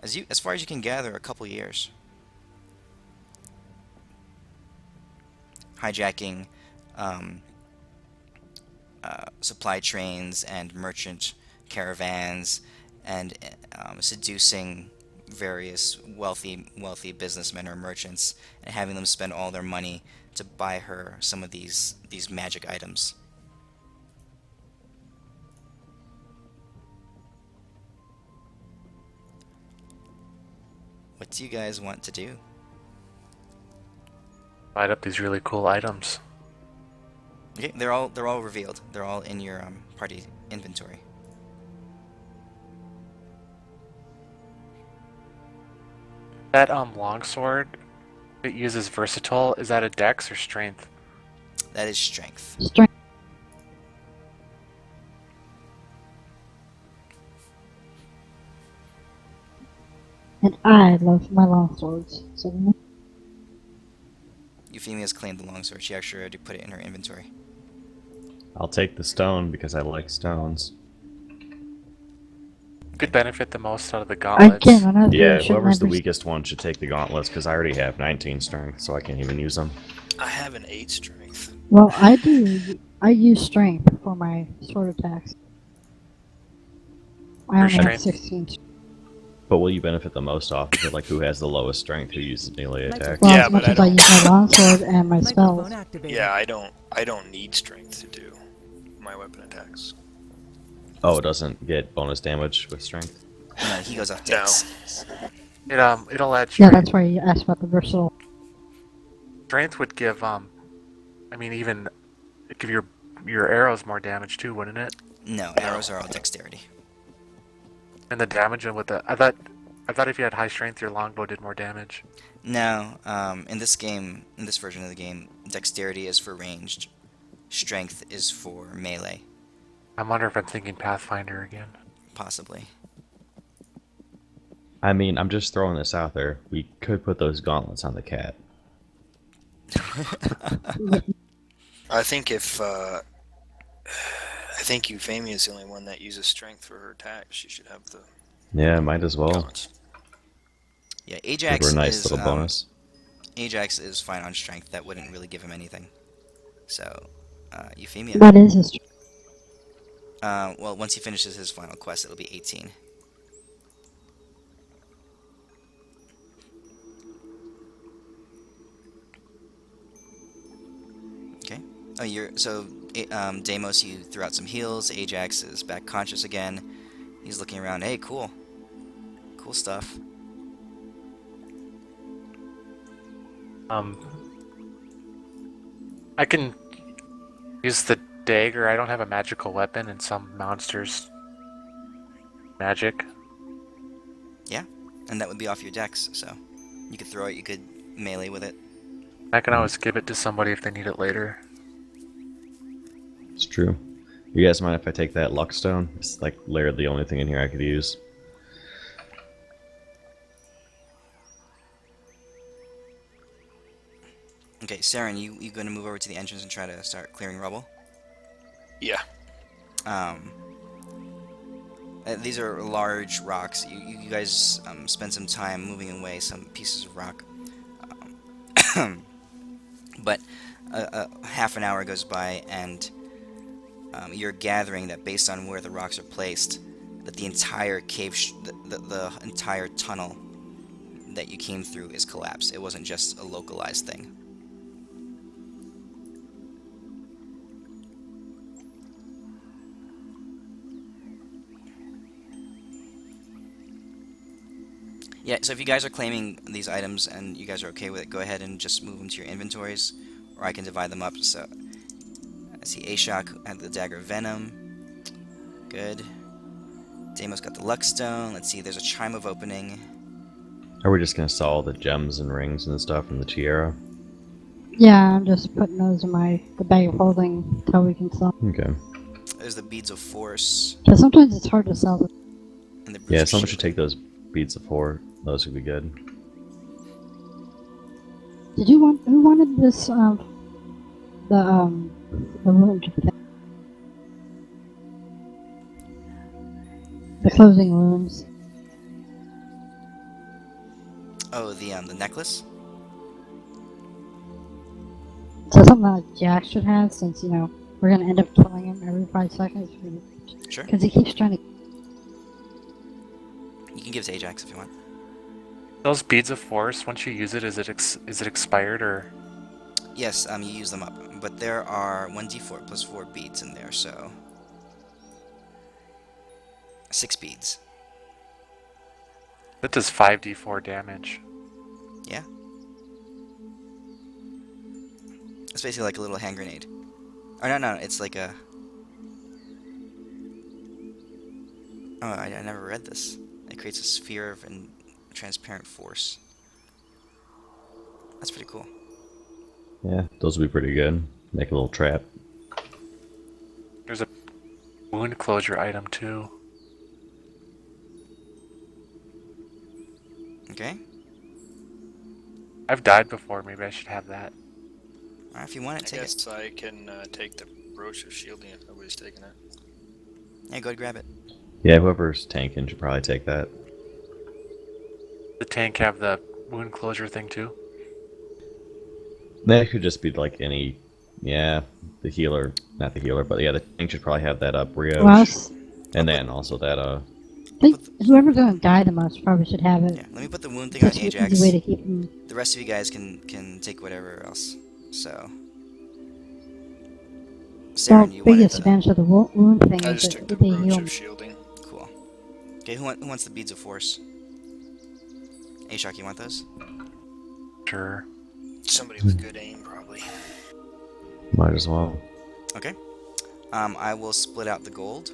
as far as you can gather, a couple years. Hijacking supply trains and merchant caravans, and seducing various wealthy businessmen or merchants, and having them spend all their money to buy her some of these magic items. What do you guys want to do? Light up these really cool items. Okay, they're all revealed. They're all in your party inventory. That longsword, it uses versatile. Is that a dex or strength? That is strength. Strength. And I love my longswords. So Euphemia's claimed the longsword. She actually already put it in her inventory. I'll take the stone because I like stones. Could benefit the most out of the gauntlets. again, another Yeah, should whoever's the never- weakest one should take the gauntlets because I already have 19 strength, so I can't even use them. I have an 8 strength. Well, I use strength for my sword attacks. I Your only have strength? 16. But will you benefit the most off of it? Like, who has the lowest strength? Who uses melee attack? Well, Yeah, as but much I as I don't- use my longsword and my spells. Microphone activated. Yeah, I don't need strength to do my weapon attacks. Oh, it doesn't get bonus damage with strength? No, he goes off No. dex. It'll add Yeah, strength. that's why you asked about the versatile. Strength would give I mean even give your arrows more damage too, wouldn't it? No, arrows are all dexterity. And the damage and with the I thought if you had high strength, your longbow did more damage. No, in this game, in this version of the game, dexterity is for ranged, strength is for melee, I wonder if I'm thinking Pathfinder again. possibly. I mean, I'm just throwing this out there. We could put those gauntlets on the cat. I think Euphemia is the only one that uses strength for her attack. She should have the Yeah, might as well. gauntlets. Yeah, Give Ajax her a nice is little bonus. Ajax is fine on strength. That wouldn't really give him anything. So, Euphemia. What is his? Well, once he finishes his final quest, it'll be 18. Okay. Oh, Deimos, you threw out some heals. Ajax is back conscious again. He's looking around. Hey, cool. Cool stuff. I can use the dagger. I don't have a magical weapon, and some monsters magic. And that would be off your dex, so you could throw it, you could melee with it. I can always give it to somebody if they need it later. It's true. You guys mind if I take that luck stone? It's like literally the only thing in here I could use. Okay, Seren, you going to move over to the entrance and try to start clearing rubble? Yeah. These are large rocks. You guys spend some time moving away some pieces of rock. But half an hour goes by, and you're gathering that based on where the rocks are placed, that the entire cave, the entire tunnel that you came through is collapsed. It wasn't just a localized thing. Yeah, so if you guys are claiming these items and you guys are okay with it, go ahead and just move them to your inventories, or I can divide them up. So I see Ashok had the Dagger of Venom. Good. Deimos got the Luckstone. Let's see, there's a Chime of Opening. Are we just gonna sell all the gems and rings and stuff from the tiara? Yeah, I'm just putting those in the bag of holding until we can sell. Okay. There's the Beads of Force. Because sometimes it's hard to sell them. And the Yeah, Bruiser someone should Shield. take those beads of four. Those would be good. Who wanted this, the wound thing? The closing wounds. Oh, the necklace? So something that Jack should have, since, we're gonna end up killing him every 5 seconds. Sure. Because he keeps trying to... You can give it to Ajax if you want. Those beads of force, once you use it, is it expired or? Yes, you use them up. But there are 1d4 plus 4 beads in there, so 6 beads. That does 5d4 damage. Yeah. It's basically like a little hand grenade. Or no, it's like a... Oh, I never read this. It creates a sphere of transparent force. That's pretty cool. Yeah, those would be pretty good. Make a little trap. There's a wound closure item too. Okay? I've died before, maybe I should have that. Alright, if you want it, I take it. guess I can take the brooch of shielding if nobody's taking it. Yeah, go ahead and grab it. Yeah, whoever's tanking should probably take that. The tank have the wound closure thing too? That could just be like any... Yeah, the healer. Not the healer, but yeah, the tank should probably have that brioche. Well, And then also that I think whoever's gonna die the most probably should have it. Yeah, let me put the wound thing on Just an Ajax. easy way to keep him. The rest of you guys can take whatever else. So, Well, Seren, you wanted biggest the... advantage of the wound thing I is just that took the they roach heal. of shielding. Cool. Okay, who wants the beads of force? Ashok, you want those? Sure. Somebody with good aim, probably. Might as well. Okay. I will split out the gold.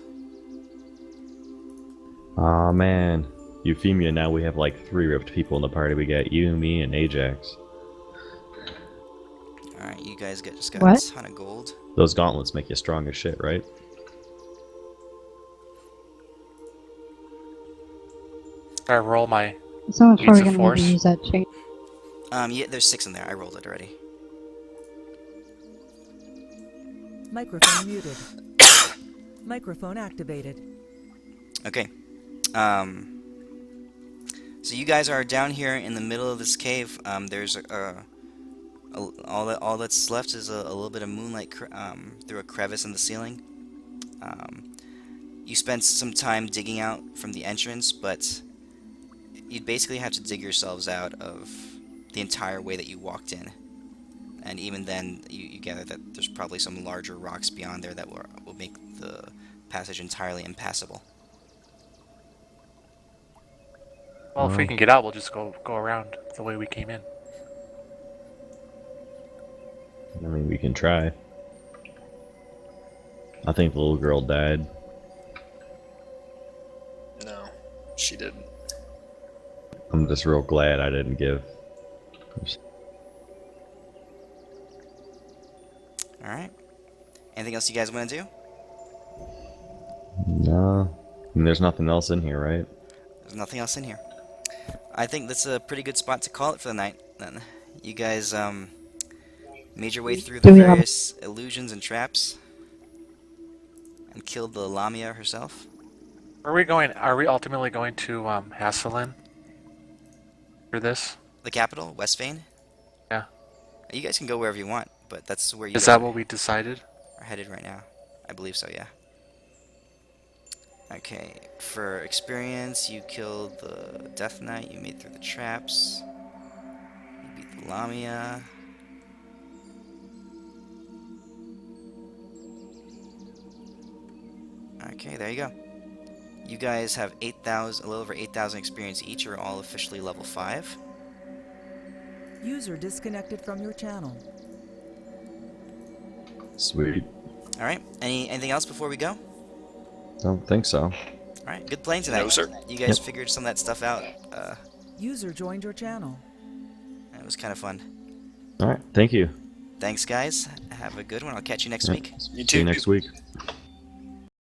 Aw, man. Euphemia, now we have like 3 ripped people in the party. We got you, me, and Ajax. Alright, you guys just got What? a ton of gold. Those gauntlets make you strong as shit, right? I roll my. Someone's Beats probably of gonna force. maybe use that chain. Yeah, there's 6 in there. I rolled it already. Microphone muted. Microphone activated. Okay. So you guys are down here in the middle of this cave. There's all that's left is a little bit of moonlight through a crevice in the ceiling. You spent some time digging out from the entrance, but you'd basically have to dig yourselves out of the entire way that you walked in. And even then, you gather that there's probably some larger rocks beyond there that will make the passage entirely impassable. Well, if we can get out, we'll just go around the way we came in. I mean, we can try. I think the little girl died. No, she didn't. I'm just real glad I didn't give. Alright. Anything else you guys want to do? No. I mean, there's nothing else in here, right? There's nothing else in here. I think that's a pretty good spot to call it for the night, then. You guys, made your way through the Do we have- various illusions and traps and killed the Lamia herself. Are we ultimately going to Hasselin for this? The capital, Westvane? Yeah. You guys can go wherever you want, but that's where you Is guys that what we decided? are headed right now. I believe so, yeah. Okay, for experience, you killed the Death Knight, you made through the traps, you beat the Lamia. Okay, there you go. You guys have 8,000, a little over 8,000 experience each, are all officially level 5. User disconnected from your channel. Sweet. Alright, anything else before we go? Don't think so. Alright, good playing tonight. No, sir. You guys Yep. figured some of that stuff out. User joined your channel. It was kind of fun. Alright, thank you. Thanks, guys. Have a good one. I'll catch you next Yep. week. You See you too. next week.